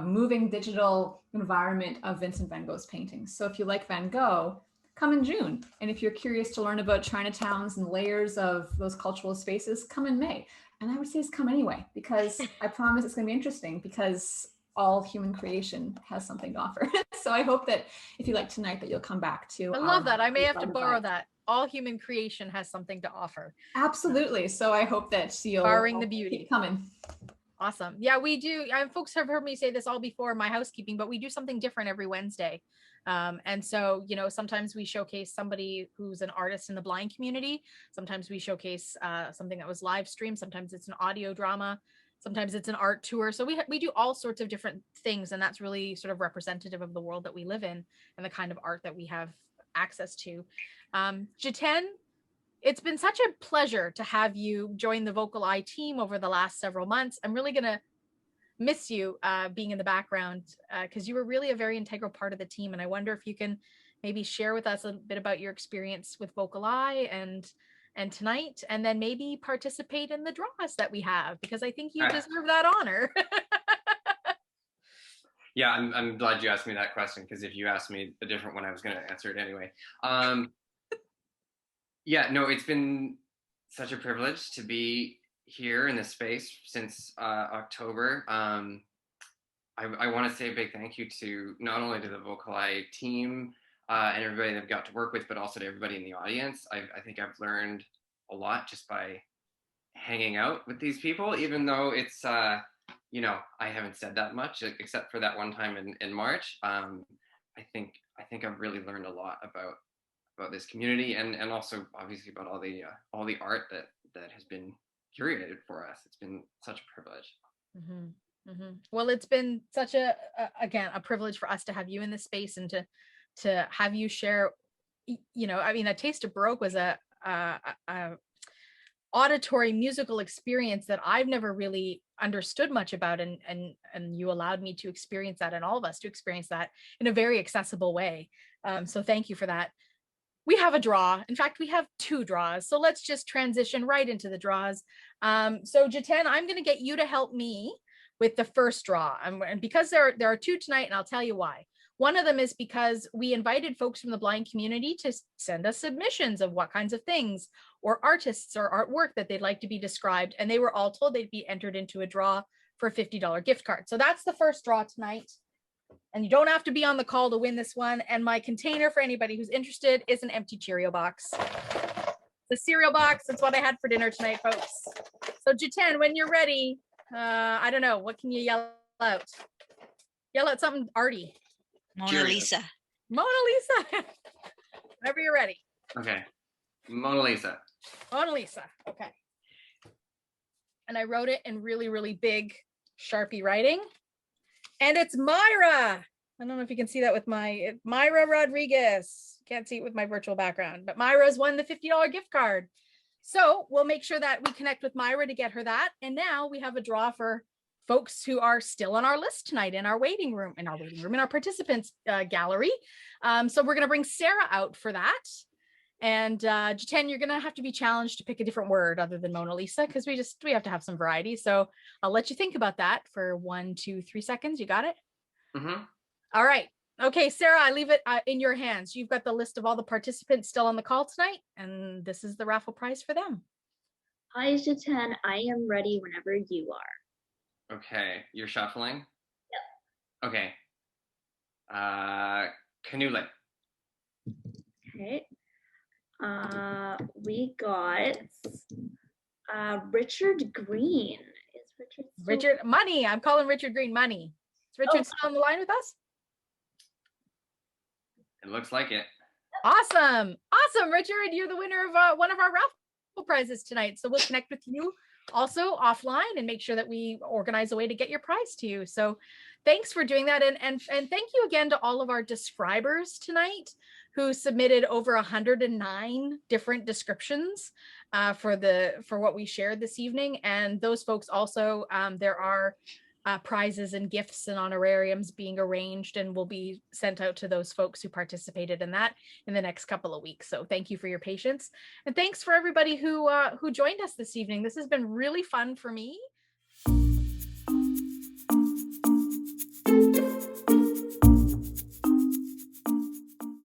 C: moving digital environment of Vincent van Gogh's paintings. So if you like Van Gogh, come in June. And if you're curious to learn about Chinatowns and layers of those cultural spaces, come in May. And I would say come anyway, because I promise it's going to be interesting, because all human creation has something to offer. So I hope that if you like tonight, that you'll come back to.
A: I love that. I may have to borrow that. All human creation has something to offer.
C: Absolutely. So I hope that you'll
A: barring the beauty
C: keep coming.
A: Awesome. Yeah, we do. Folks have heard me say this all before, my housekeeping, but we do something different every Wednesday. And so, sometimes we showcase somebody who's an artist in the blind community. Sometimes we showcase something that was live streamed. Sometimes it's an audio drama. Sometimes it's an art tour. So we do all sorts of different things. And that's really sort of representative of the world that we live in and the kind of art that we have access to. Jiten, it's been such a pleasure to have you join the VocalEye team over the last several months. I'm really going to miss you being in the background because you were really a very integral part of the team. And I wonder if you can maybe share with us a bit about your experience with VocalEye and tonight, and then maybe participate in the draws that we have, because I think you deserve that honor.
D: Yeah, I'm glad you asked me that question, because if you asked me a different one, I was going to answer it anyway. Yeah, no, it's been such a privilege to be here in this space since October. I want to say a big thank you to not only to the VocalEye team and everybody that I've got to work with, but also to everybody in the audience. I think I've learned a lot just by hanging out with these people, even though it's, I haven't said that much except for that one time in March. I think I've really learned a lot about this community and also obviously about all the art that has been curated for us. It's been such a privilege.
A: Mm-hmm. Well, it's been such again, a privilege for us to have you in this space and to have you share, you know, I mean, A Taste of Baroque was a auditory musical experience that I've never really understood much about, and you allowed me to experience that, and all of us to experience that in a very accessible way. So thank you for that. We have a draw. In fact, we have 2 draws. So let's just transition right into the draws. So Jiten, I'm going to get you to help me with the first draw. And because there are 2 tonight, and I'll tell you why. One of them is because we invited folks from the blind community to send us submissions of what kinds of things or artists or artwork that they'd like to be described. And they were all told they'd be entered into a draw for a $50 gift card. So that's the first draw tonight. And you don't have to be on the call to win this one. And my container for anybody who's interested is an empty Cheerio box. The cereal box, that's what I had for dinner tonight, folks. So Jiten, when you're ready, I don't know, what can you yell out? Yell out something arty.
E: Mona Lisa.
A: Mona Lisa. Whenever you're ready.
D: Okay. Mona Lisa.
A: Mona Lisa. Okay. And I wrote it in really, really big Sharpie writing. And it's Myra. I don't know if you can see that with Myra Rodriguez. Can't see it with my virtual background, but Myra's won the $50 gift card. So we'll make sure that we connect with Myra to get her that. And now we have a draw for folks who are still on our list tonight in our waiting room, in our participants gallery. So we're going to bring Sarah out for that. And Jiten, you're going to have to be challenged to pick a different word other than Mona Lisa, because we have to have some variety. So I'll let you think about that for 1, 2, 3 seconds. You got it? All right. Okay, Sarah, I leave it in your hands. You've got the list of all the participants still on the call tonight, and this is the raffle prize for them.
O: Hi, Jiten. I am ready whenever you are.
D: Okay, you're shuffling?
O: Yep.
D: Okay. Canoe.
O: Okay. We got Richard Green. Is
A: Richard Money? I'm calling Richard Green Money. Is Richard still on the line with us?
D: It looks like it.
A: Awesome. Awesome, Richard. You're the winner of one of our raffle prizes tonight. So we'll connect with you also offline and make sure that we organize a way to get your prize to you. So thanks for doing that. And thank you again to all of our describers tonight who submitted over 109 different descriptions for what we shared this evening. And those folks also, there are prizes and gifts and honorariums being arranged and will be sent out to those folks who participated in that in the next couple of weeks. So thank you for your patience, and thanks for everybody who joined us this evening. This has been really fun for me.